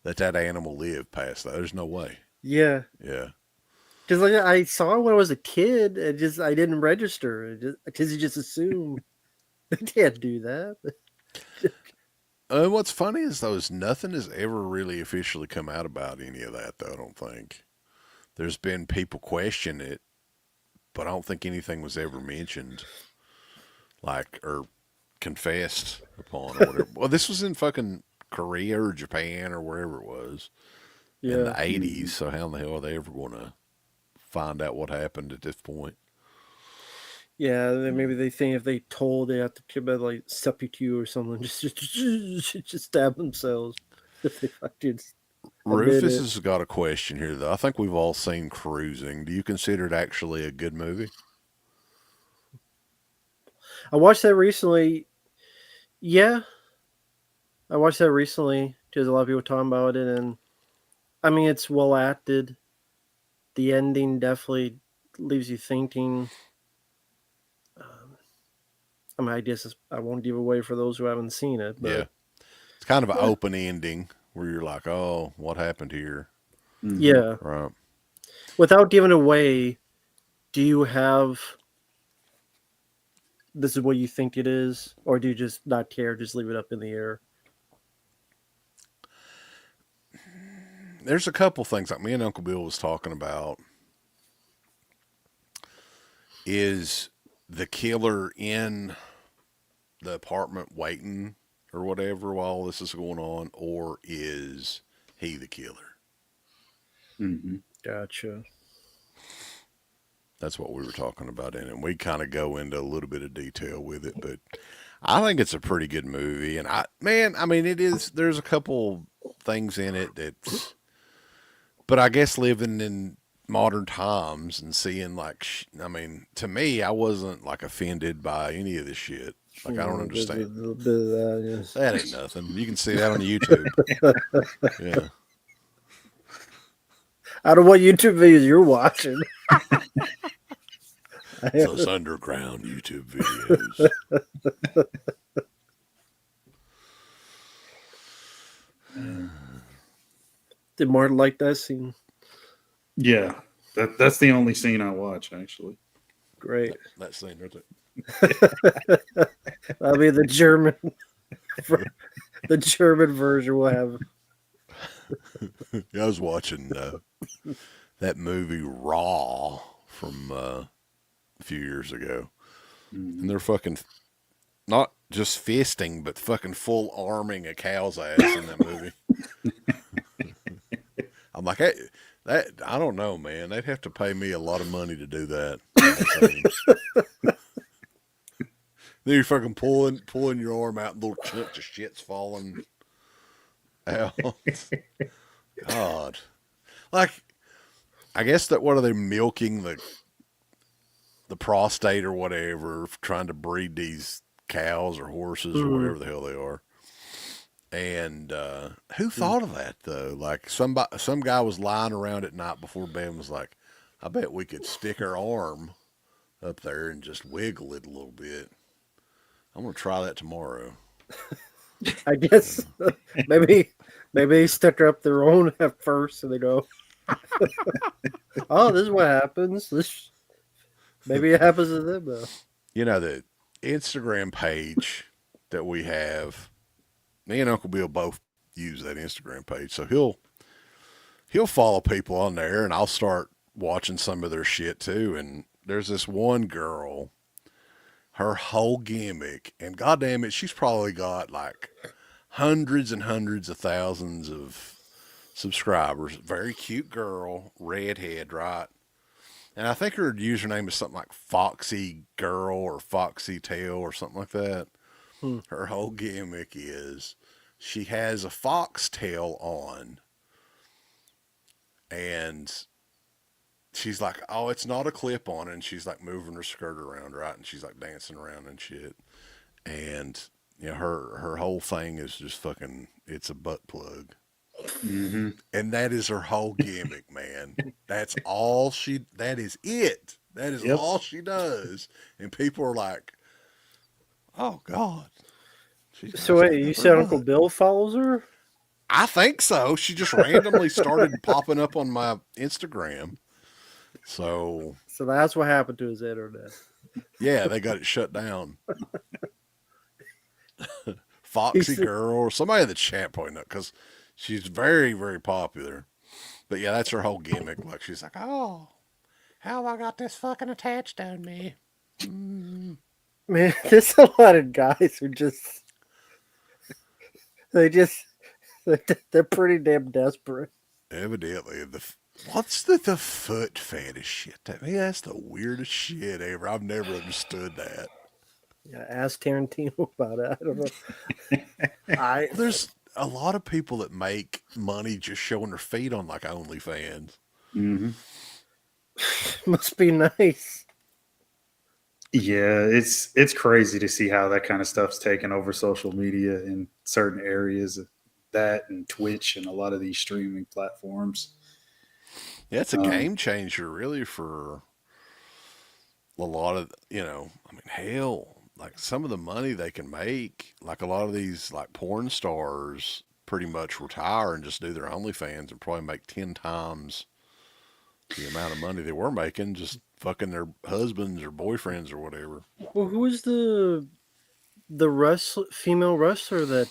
that animal lived past that. There's no way. Yeah. Yeah. Because like I saw it when I was a kid, I didn't register because you just assume they can't do that. What's funny is nothing has ever really officially come out about any of that, though. I don't think there's been people question it, but I don't think anything was ever mentioned, or confessed upon or whatever. Well, this was in fucking Korea or Japan or wherever it was, in the Yeah. 80s. So how in the hell are they ever going to find out what happened at this point? Yeah, then maybe they think if they told, they have to like substitute or something, just stab themselves if they fucking admit Rufus it. has got a question here, though. I think we've all seen Cruising. Do you consider it actually a good movie? I watched that recently. Yeah, I watched that recently because a lot of people were talking about it, and I mean it's well acted. The ending definitely leaves you thinking. I mean, I guess I won't give away for those who haven't seen it, Yeah. but It's kind of an open ending where you're like, oh, what happened here? yeah, Right. without giving away, do you have this is what you think it is, or do you just not care, just leave it up in the air? There's a couple things like me and Uncle Bill was talking about. Is the killer in the apartment waiting or whatever while this is going on, or is he the killer? Mm-hmm. Gotcha. That's what we were talking about in it. And we kind of go into a little bit of detail with it, but I think it's a pretty good movie. And I mean, it is. There's a couple things in it that's, but I guess living in modern times and seeing like, I mean, to me, I wasn't like offended by any of this shit. Like, I don't There's a understand. little bit of that, yes. That ain't nothing. You can see that on YouTube. Yeah. Out of what YouTube videos you're watching? Those underground YouTube videos. Did Martin like that scene? Yeah, that's the only scene I watch actually. Great. That scene right there. I mean, the German version will have. Yeah, I was watching that movie Raw from a few years ago, and they're fucking not just fisting, but fucking full arming a cow's ass in that movie. I'm like, hey, that I don't know, man. They'd have to pay me a lot of money to do that. Then you're fucking pulling your arm out, and little chunks of shit's falling out. God, like, I guess that what are they milking the prostate or whatever, trying to breed these cows or horses or whatever the hell they are. And who thought of that though? Like some guy was lying around at night before bed and was like, I bet we could stick our arm up there and just wiggle it a little bit. I'm gonna try that tomorrow. I guess maybe they stuck up their own at first, and they go, "Oh, this is what happens." Maybe it happens to them though. You know, the Instagram page that we have, me and Uncle Bill both use that Instagram page. So he'll follow people on there, and I'll start watching some of their shit too. And there's this one girl, her whole gimmick, and goddamn it, she's probably got like hundreds and hundreds of thousands of subscribers. Very cute girl, redhead, right? And I think her username is something like Foxy Girl or Foxy Tail or something like that. Her whole gimmick is she has a foxtail on, and she's like, oh, it's not a clip on, and she's like moving her skirt around, right? And she's like dancing around and shit. And you know, her whole thing is just fucking, it's a butt plug. Mm-hmm. And that is her whole gimmick, man. That is it. That is all she does. And people are like, oh God. So wait, you said Uncle Bill follows her? I think so. She just randomly started popping up on my Instagram. So that's what happened to his internet. yeah, they got it shut down. Foxy Girl or somebody in the chat pointing up because she's very, very popular. But yeah, that's her whole gimmick. Like she's like, oh, how have I got this fucking attached on me? Man, there's a lot of guys who they're pretty damn desperate. Evidently, what's the foot fetish shit? That's the weirdest shit ever. I've never understood that. Yeah, ask Tarantino about it. I don't know. There's a lot of people that make money just showing their feet on like OnlyFans. Mm-hmm. Must be nice. Yeah, it's crazy to see how that kind of stuff's taken over social media in certain areas. That and Twitch and a lot of these streaming platforms. Yeah, it's a game changer, really, for a lot of, I mean, hell, like some of the money they can make, like a lot of these like porn stars pretty much retire and just do their OnlyFans and probably make 10 times the amount of money they were making just fucking their husbands or boyfriends or whatever. Well, who is the female wrestler that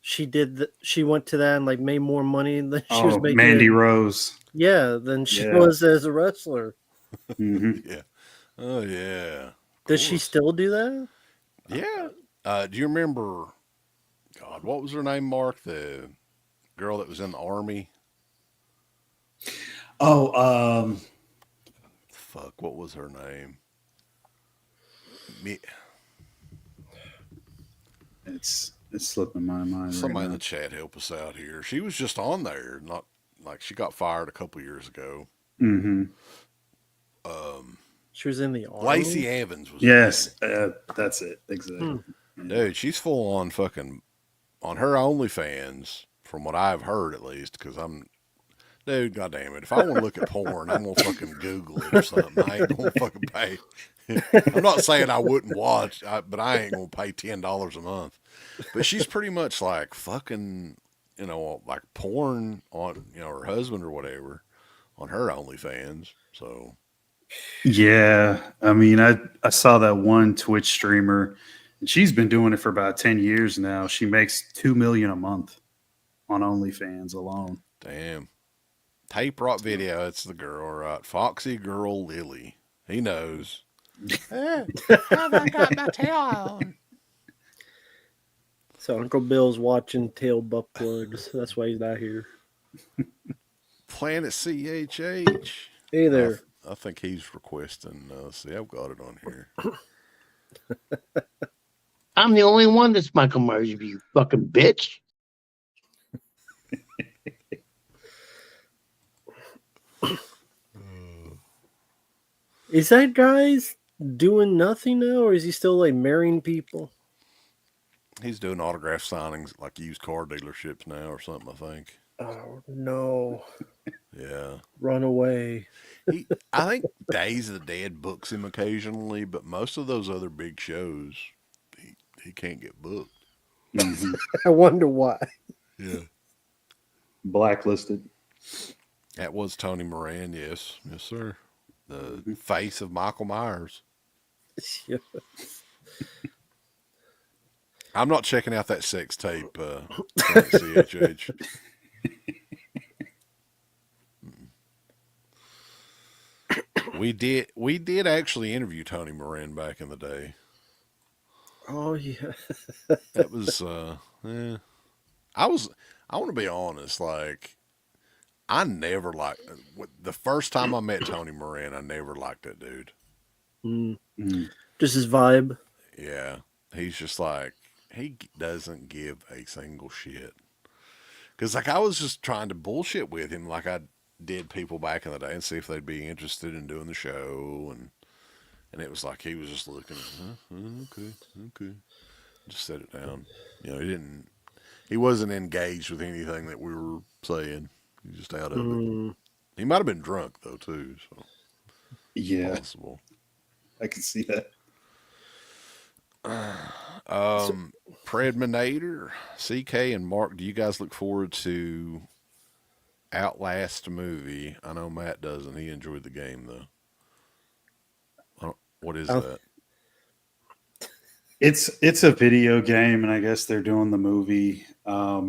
she did? She went to that and like made more money than she was making. Mandy Rose. Yeah, than she was as a wrestler. Mm-hmm. Yeah. Oh yeah. Does she still do that? Yeah. Do you remember? God, what was her name? Mark, the girl that was in the army. Oh, Fuck, what was her name? it's slipping my mind. Somebody right in now. the chat help us out here. She was just on there, not like she got fired a couple years ago. Mm-hmm. She was in the army. Lacey Evans was. Yes, that's it exactly. Dude, she's full on fucking on her OnlyFans, from what I've heard at least. Because dude, goddamn it, if I want to look at porn, I'm gonna fucking Google it or something. I ain't gonna fucking pay. I'm not saying I wouldn't watch, but I ain't gonna pay $10 a month. But she's pretty much like fucking, like porn on, her husband or whatever on her OnlyFans. So Yeah, I mean, I saw that one Twitch streamer, and she's been doing it for about 10 years now. She makes $2 million a month on OnlyFans alone. damn. Tape rock video. It's the girl, right? Foxy Girl Lily. He knows. Have I got my tail on? So Uncle Bill's watching tail butt plugs. That's why he's not here. Planet CHH. Hey there. I think he's requesting. See, I've got it on here. I'm the only one that's Michael Myers, you fucking bitch. Is that guy's doing nothing now, or is he still like marrying people? He's doing autograph signings at like used car dealerships now or something, I think. Oh no. Yeah. Run away. I think Days of the Dead books him occasionally, but most of those other big shows, he can't get booked. Mm-hmm. I wonder why. Yeah. Blacklisted. That was Tony Moran, yes. Yes, sir. The face of Michael Myers. Yeah. I'm not checking out that sex tape, CHH. We did actually interview Tony Moran back in the day. Oh yeah. That was I want to be honest, like I never liked the first time I met Tony Moran, I never liked that dude. Just his vibe. Yeah. He's just like he doesn't give a single shit. Cuz like I was just trying to bullshit with him like I did people back in the day and see if they'd be interested in doing the show and it was like he was just looking okay. Just set it down. He wasn't engaged with anything that we were saying. He was just out of it. He might have been drunk though too, so Yeah, possible. I can see that. Predminator, CK and Mark, do you guys look forward to Outlast movie? I know Matt doesn't. He enjoyed the game though. What is that? It's a video game, and I guess they're doing the movie. I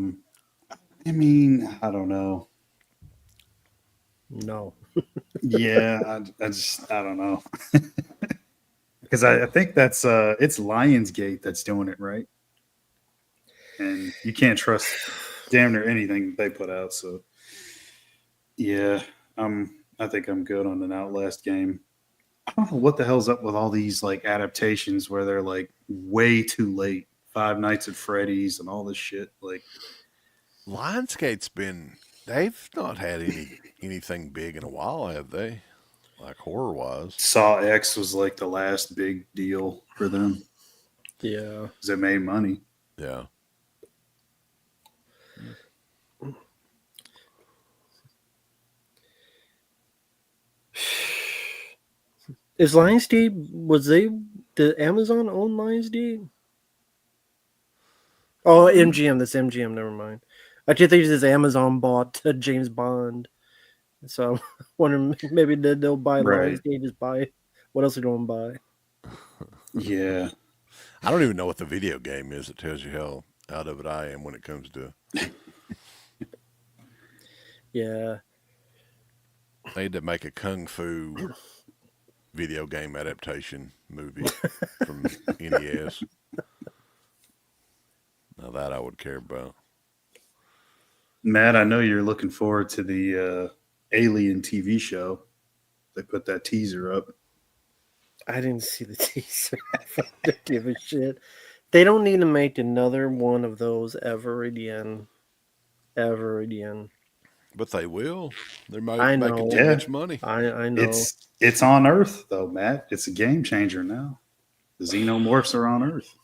mean, I don't know. No. Yeah, I don't know. Because I think that's it's Lionsgate that's doing it, right? And you can't trust damn near anything they put out. So Yeah, I think I'm good on an Outlast game. I don't know what the hell's up with all these like adaptations where they're like way too late. Five Nights at Freddy's and all this shit. Like, Lionsgate's been. They've not had anything big in a while, have they? Like horror wise. Saw X was like the last big deal for them Yeah. because it made money. Yeah. Is Lionsgate, did Amazon own Lionsgate? Oh, MGM, that's MGM, never mind. I just think this Amazon bought James Bond. So I'm wondering maybe they'll buy Right. Lionsgate, just buy what else are they going to buy? Yeah. I don't even know what the video game is that tells you how out of it I am when it comes to. Yeah. They had to make a kung fu video game adaptation movie from NES. Now that I would care about. Matt, I know you're looking forward to the Alien TV show. They put that teaser up. I didn't see the teaser. I don't give a shit. They don't need to make another one of those ever again. Ever again. But they will. They're I know. making too Yeah. much money. I know. It's on Earth though, Matt. It's a game changer now. The xenomorphs are on Earth.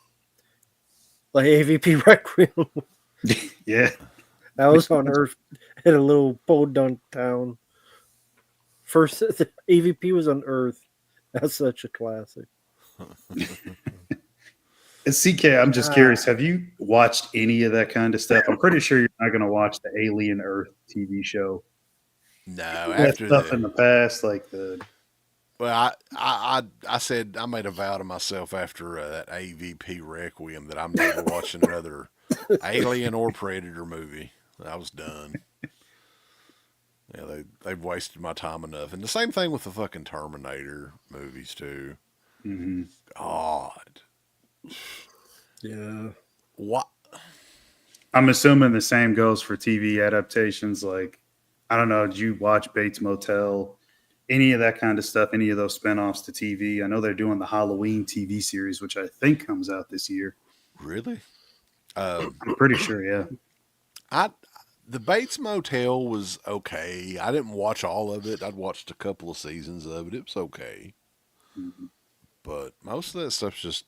Like AVP Requiem. Yeah. That was on Earth in a little podunk town. First, the AVP was on Earth. That's such a classic. CK, I'm just curious. Have you watched any of that kind of stuff? I'm pretty sure you're not going to watch the Alien Earth TV show. No, That after stuff in the the past, like the well, I said I made a vow to myself after that AVP Requiem that I'm never watching another Alien or Predator movie. I was done. Yeah, they've wasted my time enough, and the same thing with the fucking Terminator movies too. mm-hmm. God, Yeah. what? I'm assuming the same goes for TV adaptations. Like, I don't know, did you watch Bates Motel? Any of that kind of stuff, any of those spinoffs to TV? I know they're doing the Halloween TV series, which I think comes out this year. Really? I'm pretty sure, yeah. The Bates Motel was okay. I didn't watch all of it. I'd watched a couple of seasons of it. It was okay. Mhm. But most of that stuff's just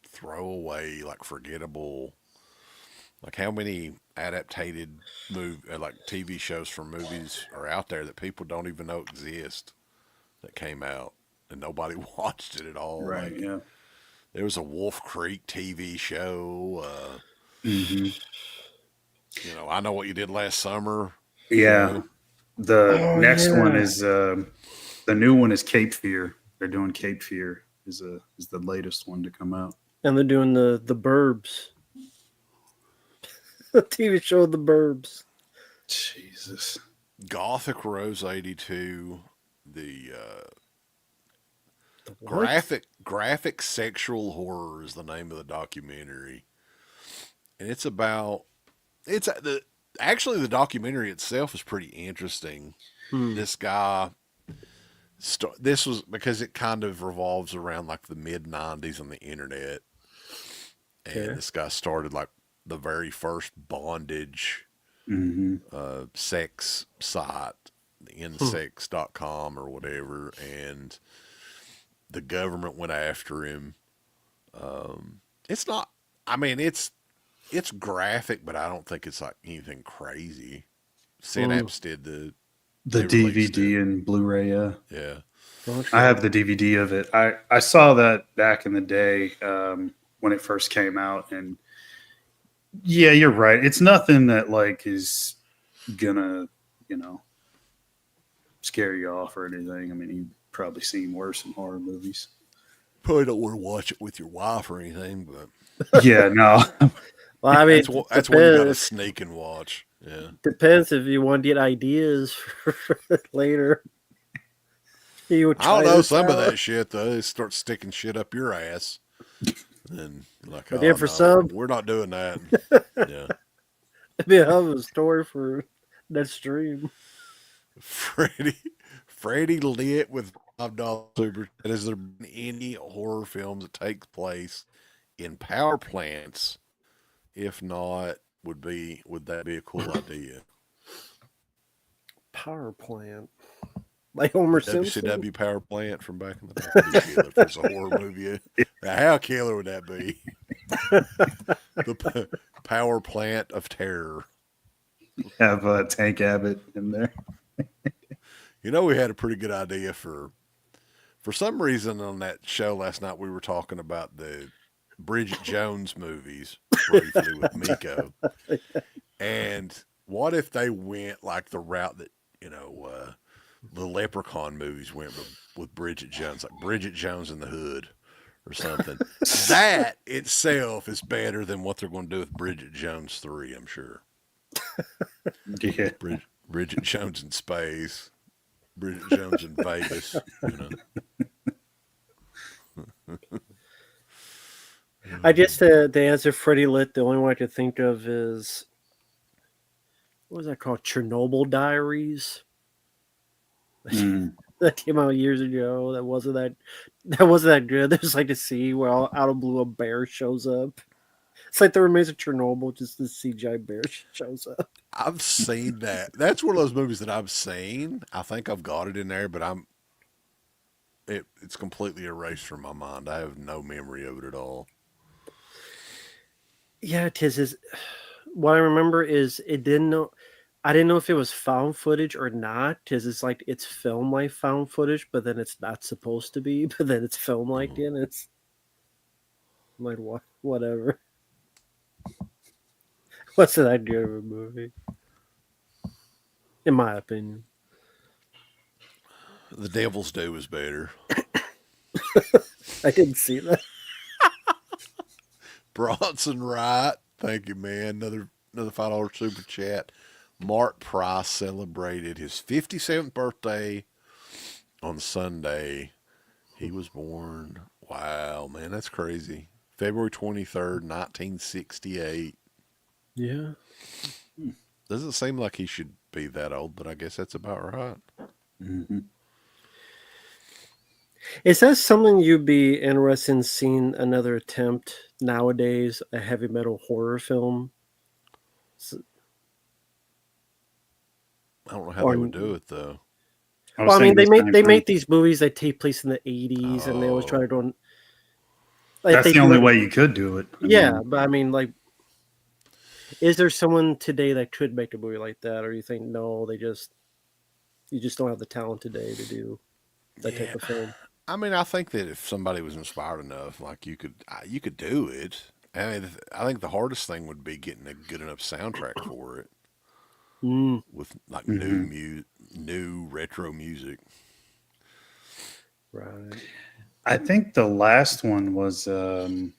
throwaway, like forgettable. Like how many adapted like TV shows from movies are out there that people don't even know exist that came out and nobody watched it at all. Right, Like yeah. there was a Wolf Creek TV show. Mm-hmm. I Know What You Did Last Summer. Yeah. show. The Oh, next yeah. one is the new one is Cape Fear. They're doing Cape Fear is the latest one to come out. And they're doing the Burbs. The TV show The Burbs. Jesus. Gothic Rose 82. The What? graphic sexual horror is the name of the documentary, and it's actually the documentary itself is pretty interesting. Hmm. This guy, this was because it kind of revolves around like the mid '90s on the internet, and Okay. this guy started like the very first bondage Mm-hmm. sex site, nsex.com or whatever, and the government went after him. It's not. I mean, it's graphic, but I don't think it's like anything crazy. Synapse did The they released DVD it. and Blu-ray, yeah. Yeah. I have the DVD of it. I saw that back in the day when it first came out, and yeah, you're right. It's nothing that like is gonna, scare you off or anything. I mean, you've probably seen worse in horror movies. Probably don't want to watch it with your wife or anything, but Yeah, no. Well, I mean, that's when you got to depends. sneak and watch. Yeah. Depends if you want to get ideas for later. You would I don't try know this some of out. that shit though. They start sticking shit up your ass, and like, But oh, yeah, for no, some- we're not doing that. Yeah. It'd be a hell of a story for that stream. Freddie lit with $5 super chat. Has there been any horror films that take place in power plants? If not, would that be a cool idea? Power plant. Like Homer Simpson. WCW power plant from back in the day. That'd be killer if there's a horror movie. Now, how killer would that be? The power plant of terror. Have Tank Abbott in there. You know, we had a pretty good idea for some reason on that show last night. We were talking about the Bridget Jones movies briefly with Miko, and what if they went like the route that the Leprechaun movies went with Bridget Jones, like Bridget Jones in the Hood or something. That itself is better than what they're going to do with Bridget Jones 3, I'm sure. Yeah. Bridget Jones in space. Bridget Jones in Vegas, I guess the answer Freddie lit, the only one I could think of is, what was that called? Chernobyl Diaries. That came out years ago. That wasn't that good. There's like a scene where out of blue a bear shows up. It's like the remains of Chernobyl, just the CGI bear shows up. I've seen that. That's one of those movies that I've seen. I think I've got it in there, but it's completely erased from my mind. I have no memory of it at all. Yeah, it is. What I remember is I didn't know if it was found footage or not, because it's like it's filmed like found footage, but then it's not supposed to be, but then it's filmed like it, and it's like whatever. What's the idea of a movie? In my opinion. The Devil's Due is better. I didn't see that. Bronson Wright, thank you, man. Another $5 super chat. Mark Price celebrated his 57th birthday on Sunday. He was born. Wow, man, that's crazy. February 23rd, 1968. Yeah. Doesn't seem like he should be that old, but I guess that's about right. Mm-hmm. Is that something you'd be interested in seeing another attempt nowadays, a heavy metal horror film? I don't know how they would do it though. Well, I mean, they make these movies that take place in the 80s, and they always try to go. Like, that's the only way you could do it. But I mean, like, is there someone today that could make a movie like that, or you think no, you just don't have the talent today to do that type of film? I mean, I think that if somebody was inspired enough, like you could do it. I mean, I think the hardest thing would be getting a good enough soundtrack for it, with like new retro music. Right. I think the last one was it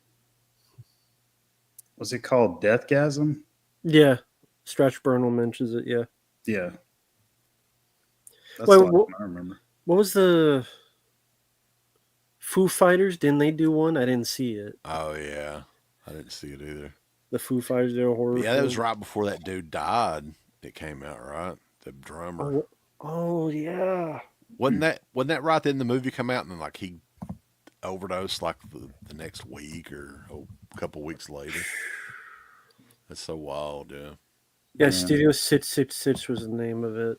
called Deathgasm? Yeah, Stretch Burnham mentions it. Yeah. Yeah. That's Well, the one I remember. What was the Foo Fighters? Didn't they do one? I didn't see it. Oh yeah, I didn't see it either. The Foo Fighters did a horror. Yeah, that was right before that dude died. It came out, right? The drummer. Oh yeah. Wasn't that right then the movie come out and then like he overdosed like the next week or a couple weeks later? That's so wild, yeah. Yeah, Studio 666 was the name of it.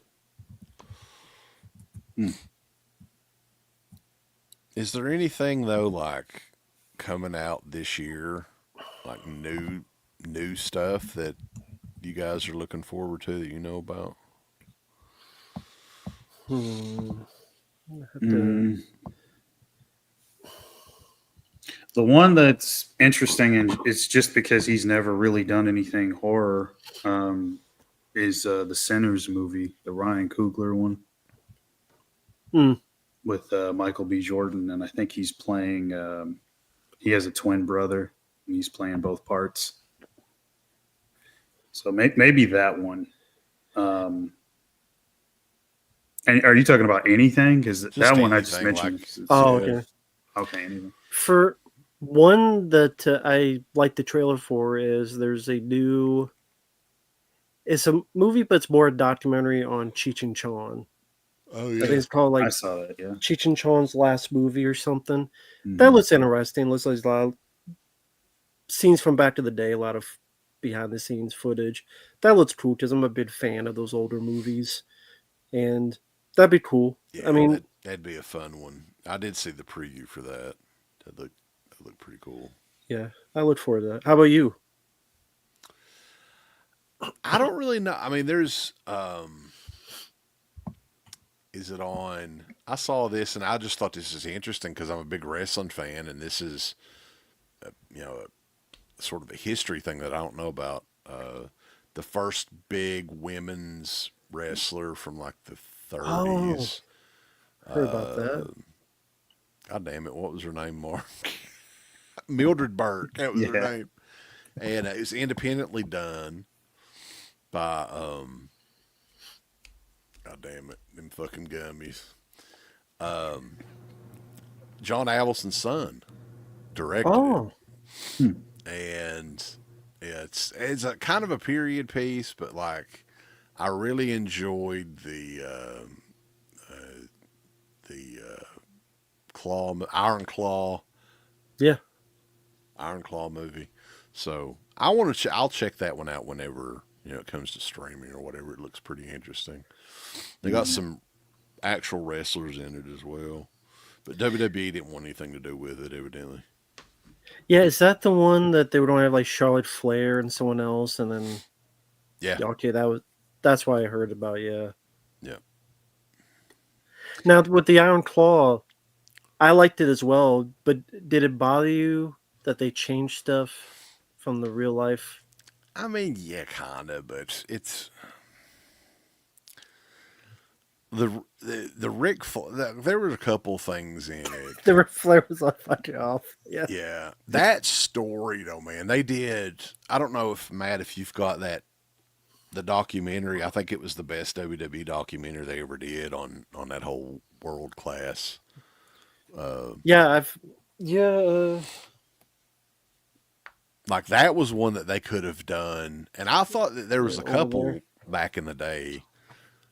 Is there anything though like coming out this year, like new stuff that you guys are looking forward to that you know about? The one that's interesting, and it's just because he's never really done anything horror, is the Sinners movie, the Ryan Coogler one, with Michael B. Jordan, and I think he's playing. He has a twin brother, and he's playing both parts. So maybe that one. And are you talking about anything? Because that one I just mentioned. Okay. Okay, anything. For one that I like the trailer for is there's a new. It's a movie, but it's more a documentary on Cheech and Chong. Oh I think it's called I like saw that. Yeah. Cheech and Chong's last movie or something. Mhm. That looks interesting. Looks like a lot of scenes from back to the day, a lot of behind the scenes footage. That looks cool because I'm a big fan of those older movies, and that'd be cool. Yeah, I mean, that'd be a fun one. I did see the preview for that. That looked pretty cool. yeah, I look forward to that. How about you? I don't really know. I mean, there's is it on? I saw this and I just thought this is interesting because I'm a big wrestling fan, and this is sort of a history thing that I don't know about. The first big women's wrestler from like the Oh, 30s. heard about that. God damn it, what was her name, Mark? Mildred Burke. That was her Yeah. name. And it was independently done by God damn it, them fucking gummies. John Avildsen's son directed Oh, it, and it's a kind of a period piece, but like I really enjoyed the yeah. Iron Claw movie. So I want to. I'll check that one out whenever it comes to streaming or whatever. It looks pretty interesting. They got some actual wrestlers in it as well, but WWE didn't want anything to do with it, evidently. Yeah, is that the one that they would only have like Charlotte Flair and someone else, and then Yeah, okay, that's why I heard about. Yeah. yeah. Now with the Iron Claw, I liked it as well, but did it bother you that they changed stuff from the real life? I mean, yeah, kinda, but it's the Rick. There was a couple things in it. The Ric Flair was like fucking off. Yeah. Yeah, that story though, man. They did. I don't know if Matt, if you've got the documentary. I think it was the best WWE documentary they ever did on that whole world class. Yeah, yeah. Like that was one that they could have done, and I thought that there was a Over couple there. back in the day.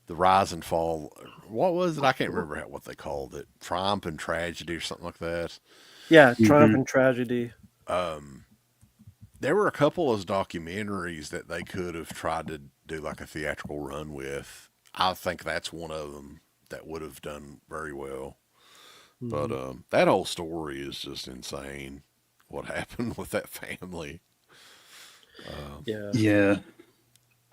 The rise and fall. What was it? I can't remember what they called it. Triumph and tragedy or something like that. Yeah, Triumph and Tragedy. There were a couple of documentaries that they could have tried to do like a theatrical run with. I think that's one of them that would have done very well. But that whole story is just insane. What happened with that family? Yeah. Yeah.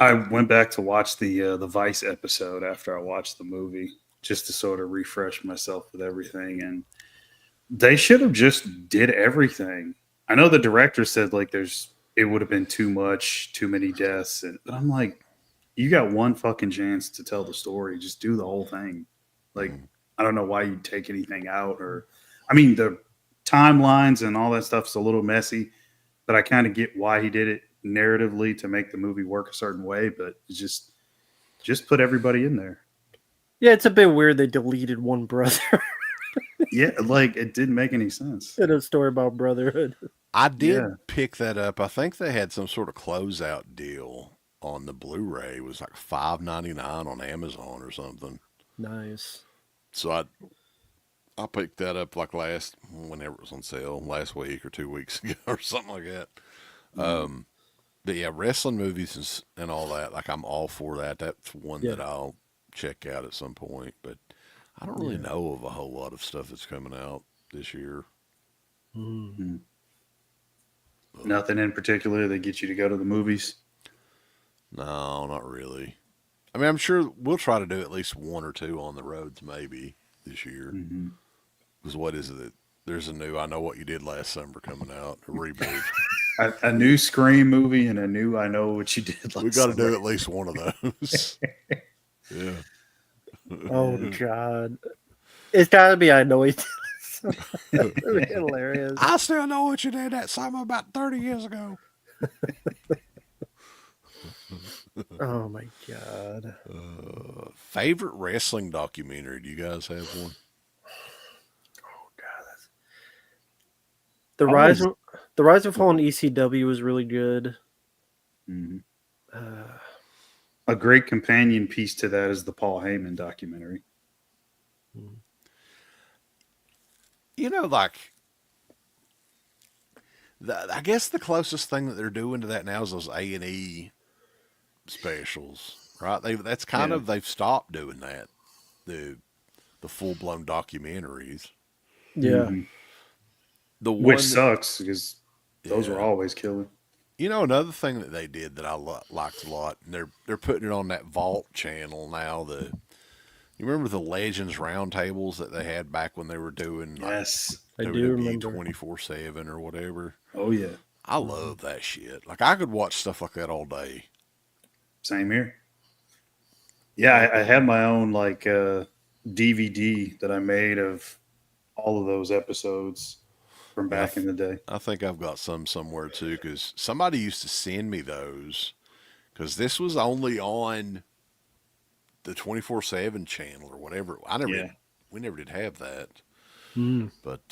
I went back to watch the Vice episode after I watched the movie just to sort of refresh myself with everything, and they should have just did everything. I know the director said like it would have been too much, too many deaths, but I'm like, you got one fucking chance to tell the story, just do the whole thing. Like, I don't know why you'd take anything out, or I mean the timelines and all that stuff's a little messy, but I kind of get why he did it narratively to make the movie work a certain way, but it's just put everybody in there. Yeah, it's a bit weird they deleted one brother Yeah, like it didn't make any sense. in a story about brotherhood. I did Yeah. pick that up. I think they had some sort of closeout deal on the Blu-ray. It was like $5.99 on Amazon or something. Nice. So I picked that up like whenever it was on sale, last week or 2 weeks ago or something like that. But yeah, wrestling movies and all that, like I'm all for that. That's one that I'll check out at some point. But I don't really know of a whole lot of stuff that's coming out this year. Nothing in particular that gets you to go to the movies. No, not really. I mean, I'm sure we'll try to do at least one or two on the roads maybe this year. Because what is it? There's a new I Know What You Did Last Summer coming out, a reboot. A new Scream movie and a new I Know What You Did Last We got to Summer. do at least one of those. Yeah. Oh God. It's gotta be I Know It. That'd be hilarious. I still know what you did that summer about 30 years ago. Oh my God. Favorite wrestling documentary? Do you guys have one? The Rise and Fall in ECW was really good. Mhm. a great companion piece to that is the Paul Heyman documentary. You know, like, I guess the closest thing that they're doing to that now is those A&E specials, right? That's kind Yeah. of, they've stopped doing that, the full blown documentaries. Yeah. Mhm. The Which one that, sucks because those were yeah. always killer. You know, another thing that they did that I liked a lot, and they're putting it on that Vault channel now. You remember the Legends roundtables that they had back when they were doing like Yes. I do WWE remember. 24/7 or whatever. Oh yeah. I love that shit. Like I could watch stuff like that all day. Same here. Yeah, I had my own like DVD that I made of all of those episodes from Yeah, back in the day. I think I've got some somewhere too because somebody used to send me those because this was only on the 24/7 channel or whatever. Yeah. We never did have that, Mm. but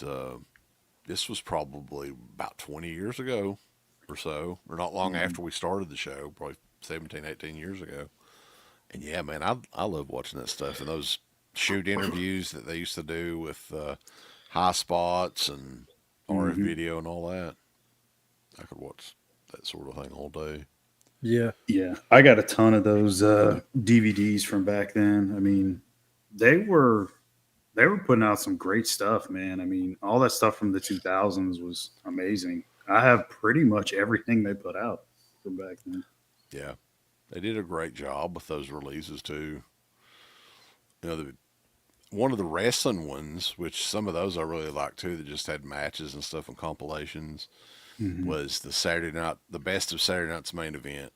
this was probably about 20 years ago or so, or not long after we started the show, probably 17, 18 years ago. And yeah, man, I love watching that stuff and those shoot interviews that they used to do with High Spots and RF Mhm. Video and all that. I could watch that sort of thing all day. Yeah. Yeah, I got a ton of those DVDs from back then. I mean, they were putting out some great stuff, man. I mean, all that stuff from the 2000s was amazing. I have pretty much everything they put out from back then. Yeah, they did a great job with those releases too. You know, one of the wrestling ones, which some of those I really like too, that just had matches and stuff and compilations, Mhm. was the best of Saturday Night's Main Event,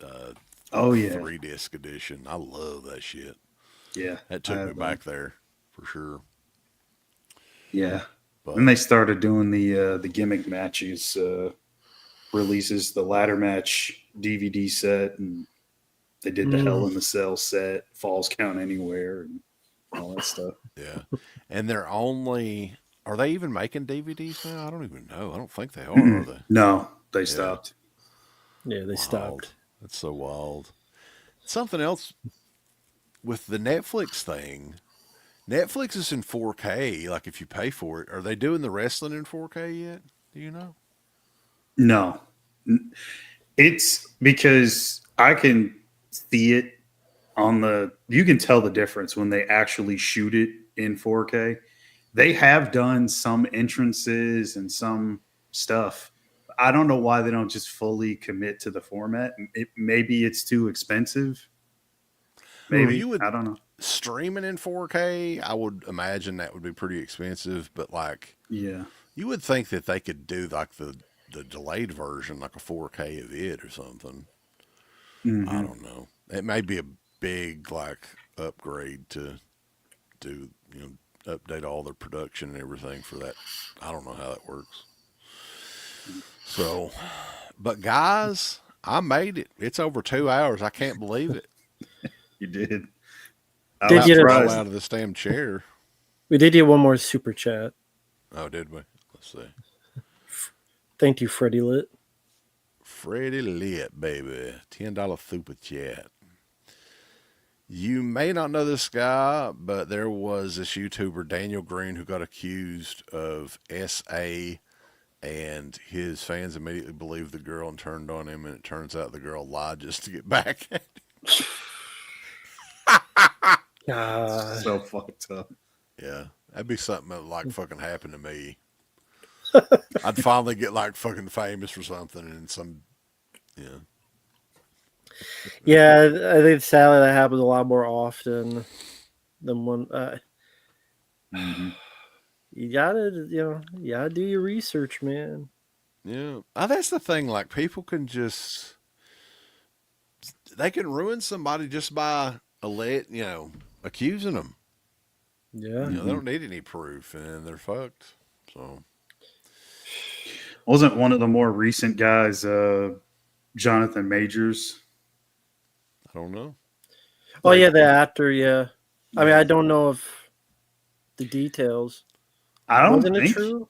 uh, Oh yeah, 3-disc edition. I love that shit. yeah. That I took me have back there for sure. Yeah. Then But they started doing the gimmick matches releases, the ladder match DVD set, and they did the Hell in the Cell set, Falls Count Anywhere, and all that stuff. yeah, and are they even making DVDs now? I don't even know. I don't think they are they? No, they Yeah, stopped. Yeah, they wild. stopped. That's so wild. Something else with the Netflix thing. Netflix is in 4K. Like if you pay for it, are they doing the wrestling in 4K yet? Do you know? No, it's because I can see it on you can tell the difference when they actually shoot it in 4K. They have done some entrances and some stuff. I don't know why they don't just fully commit to the format. Maybe it's too expensive. Well, Maybe. you would I don't know. streaming in 4K. I would imagine that would be pretty expensive, but like Yeah. you would think that they could do like the delayed version, like a 4K of it or something. I Hmm. don't know. It may be a big like upgrade to do update all their production and everything for that. I don't know how that works. So, but guys, I made it. It's over 2 hours. I can't believe it. You did. I Did was you- Roll surprised. out of this damn chair. We did get one more super chat. Oh, did we? Let's see. Thank you, Freddie Lit. Freddie Lit, baby. $10 super chat. You may not know this guy, but there was this YouTuber, Daniel Green, who got accused of SA, and his fans immediately believed the girl and turned on him, and it turns out the girl lied just to get back at him. God. So fucked up. Yeah, that'd be something that like fucking happened to me. I'd finally get like fucking famous or something, and yeah. Yeah, I think sadly that happens a lot more often than one. Hmm. You gotta do your research, man. Yeah, that's the thing. Like people can they can ruin somebody just by accusing them. Yeah. They don't need any proof, and they're fucked. So Wasn't one of the more recent guys, Jonathan Majors? I don't know. Oh Like- yeah, the actor. Yeah. I mean, I don't know if the details. I don't Wasn't it think true?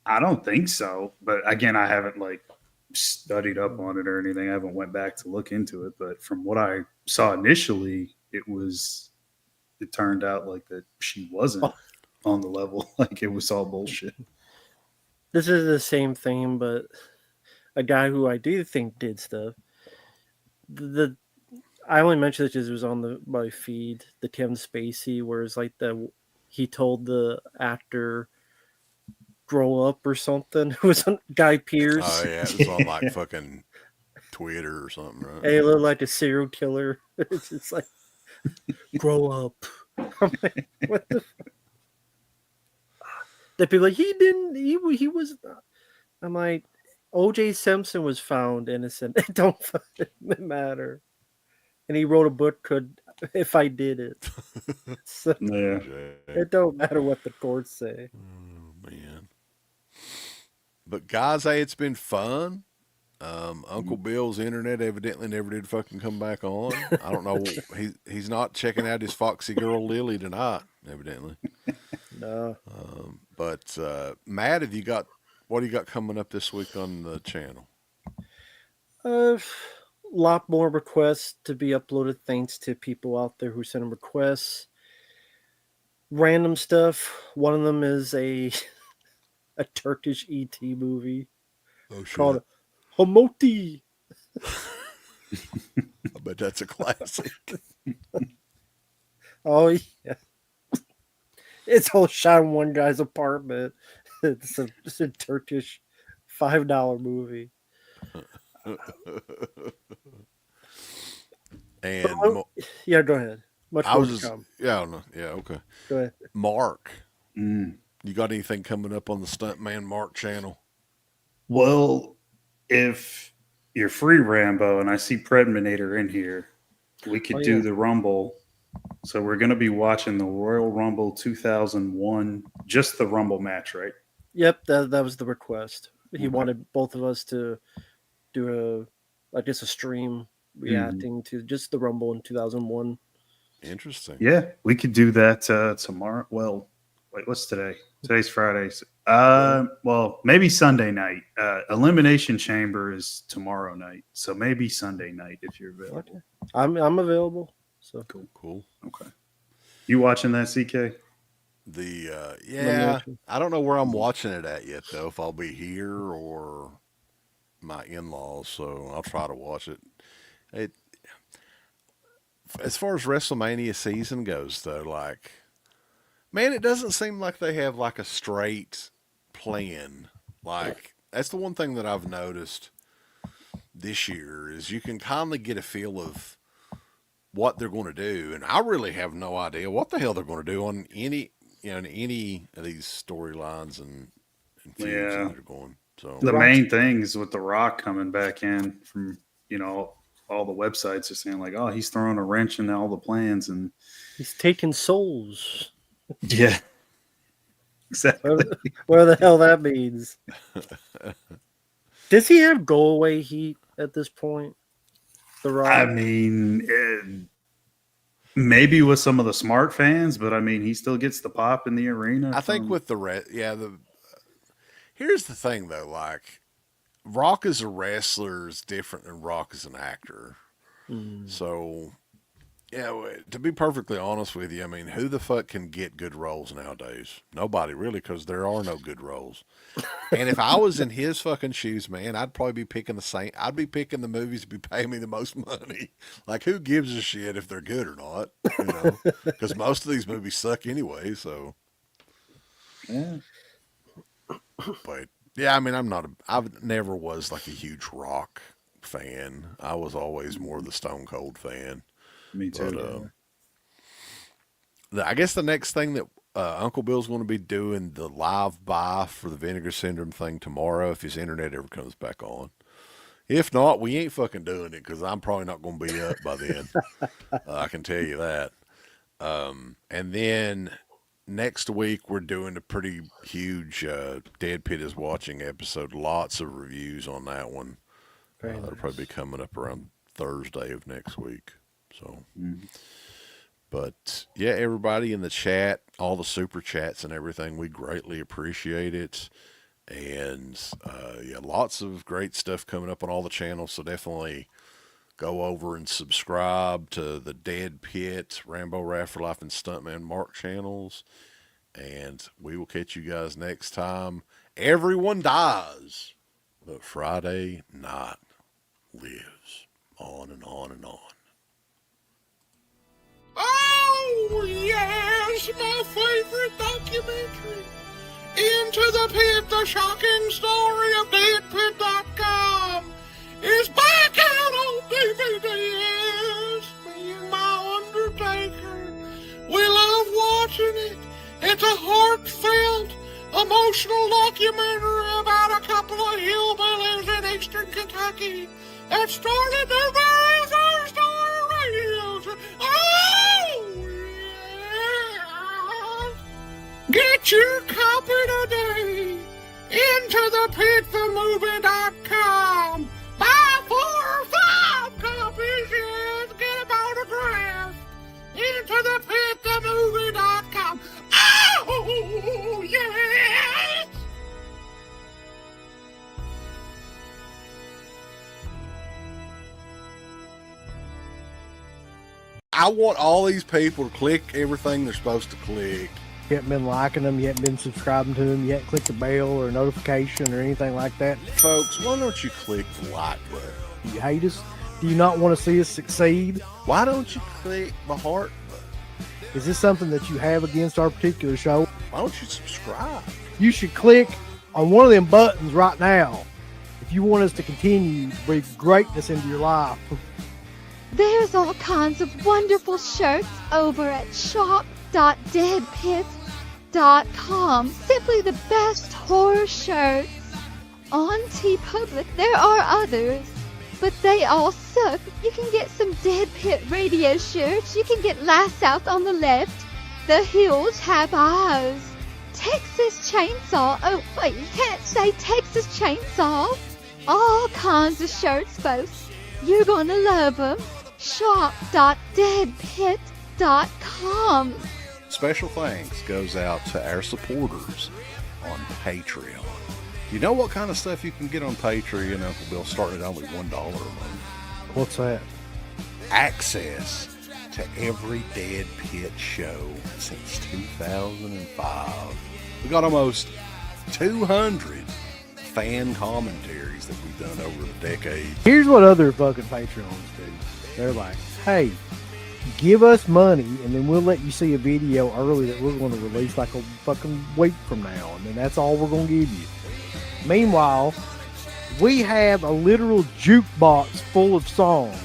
I don't think so. But again, I haven't like studied up on it or anything. I haven't went back to look into it, but from what I saw initially, it turned out like that she wasn't on the level. Like it was all bullshit. This is the same thing, but a guy who I do think did stuff. The I only mentioned it because it was on my feed. The Kevin Spacey, where it's like he told the actor grow up or something. It was on Guy Pearce. Oh yeah, it was on like fucking Twitter or something, right? And he looked like a serial killer. It's just like grow up. I'm like, what the? They'd be like, he didn't. He was. I'm like, O.J. Simpson was found innocent. It don't matter. And he wrote a book. If I did it, so Yeah. it don't matter what the courts say. Oh, man. But guys, hey, it's been fun. Uncle Bill's internet evidently never did fucking come back on. I don't know. He's not checking out his foxy girl Lily tonight, evidently. No. But Matt, what do you got coming up this week on the channel? A lot more requests to be uploaded. Thanks to people out there who sent in requests. Random stuff. One of them is a Turkish ET movie called Hamoti. I bet that's a classic. Oh yeah, it's all shot in one guy's apartment. It's a Turkish $5 movie. And Yeah, go ahead. Much I more was to just, come. yeah, I don't know. Yeah, okay. Go ahead. Mark, Mm. you got anything coming up on the Stuntman Mark channel? Well, if you're free, Rambo, and I see Predminator in here, we could do the Rumble. So we're going to be watching the Royal Rumble 2001, just the Rumble match, right? Yep, that was the request. He wanted both of us to do a stream reacting to just the Rumble in 2001. Interesting. Yeah, we could do that tomorrow. Well, wait, what's today? Today's Friday. Well, maybe Sunday night. Elimination Chamber is tomorrow night, so maybe Sunday night if you're available. Okay. I'm available. So Cool. Okay. You watching that, CK? Yeah, I don't know where I'm watching it at yet though. If I'll be here or my in-laws, so I'll try to watch it. As far as WrestleMania season goes, though, like, man, it doesn't seem like they have like a straight plan. Like, that's the one thing that I've noticed this year is you can kind of get a feel of what they're going to do, and I really have no idea what the hell they're going to do on any of these storylines and feuds that are going. So the main thing is with The Rock coming back in from all the websites are saying like, oh, he's throwing a wrench in all the plans and he's taking souls. Yeah, exactly. Where the hell that means? Does he have go away heat at this point? The Rock. I mean, maybe with some of the smart fans, but I mean, he still gets the pop in the arena. I think with here's the thing though, like Rock as a wrestler is different than Rock as an actor. So, yeah, to be perfectly honest with you, I mean, who the fuck can get good roles nowadays? Nobody really, because there are no good roles. And if I was in his fucking shoes, man, I'd probably be picking the same. I'd be picking the movies to be paying me the most money. Like, who gives a shit if they're good or not? Because most of these movies suck anyway. So, yeah. But yeah, I mean, I've never was like a huge Rock fan. I was always more the Stone Cold fan. Me too. But, I guess the next thing that Uncle Bill's going to be doing the live buy for the Vinegar Syndrome thing tomorrow if his internet ever comes back on. If not, we ain't fucking doing it because I'm probably not going to be up by then. I can tell you that. And then next week we're doing a pretty huge Dead Pit is Watching episode. Lots of reviews on that one. That'll probably be coming up around Thursday of next week. So, but yeah, everybody in the chat, all the super chats and everything, we greatly appreciate it. And yeah, lots of great stuff coming up on all the channels. So definitely go over and subscribe to the Dead Pit, Rambo Rafterlife, and Stuntman Mark channels. And we will catch you guys next time. Everyone dies, but Friday night lives on and on and on. Oh, yes, my favorite documentary. Into the Pit, the shocking story of DeadPit.com is back out on DVD. Yes, me and my Undertaker. We love watching it. It's a heartfelt, emotional documentary about a couple of hillbillies in eastern Kentucky that started their very first radio show. Oh, yeah. Get your copy today. IntoThePitTheMovie.com. Buy 4 or 5 copies, yes. Get them autographed. IntoThePitTheMovie.com. Oh, yes. I want all these people to click everything they're supposed to click. You haven't been liking them, you haven't been subscribing to them, you haven't clicked the bell or notification or anything like that. Folks, why don't you click the like button? Do you hate us? Do you not want to see us succeed? Why don't you click the heart button? Is this something that you have against our particular show? Why don't you subscribe? You should click on one of them buttons right now if you want us to continue to breathe greatness into your life. There's all kinds of wonderful shirts over at shop.deadpit.com. Simply the best horror shirts. On TeePublic, there are others, but they all suck. You can get some Dead Pit radio shirts. You can get Last South on the Left. The Hills Have Eyes. Texas Chainsaw. Oh, wait, you can't say Texas Chainsaw. All kinds of shirts, folks. You're gonna love them. Shop.deadpit.com. Special thanks goes out to our supporters on Patreon. You know what kind of stuff you can get on Patreon, Uncle Bill, starting at only $1 a month? What's that? Access to every Dead Pit show since 2005. We got almost 200 fan commentaries that we've done over the decades. Here's what other fucking Patreons do. They're like, hey, give us money and then we'll let you see a video early that we're going to release like a fucking week from now, and then that's all we're going to give you. Meanwhile, we have a literal jukebox full of songs,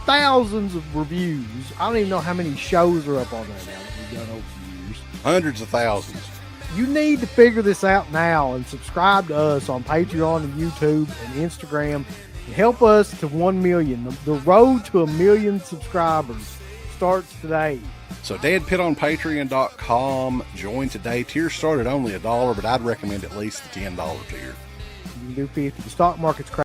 thousands of reviews. I don't even know how many shows are up on there now that we've done over the years. Hundreds of thousands. You need to figure this out now and subscribe to us on Patreon and YouTube and Instagram. Help us to 1 million. The road to 1 million subscribers starts today. So deadpitonpatreon.com. Join today. Tiers start at only $1, but I'd recommend at least the $10 tier. You can do 50. The stock market's crazy.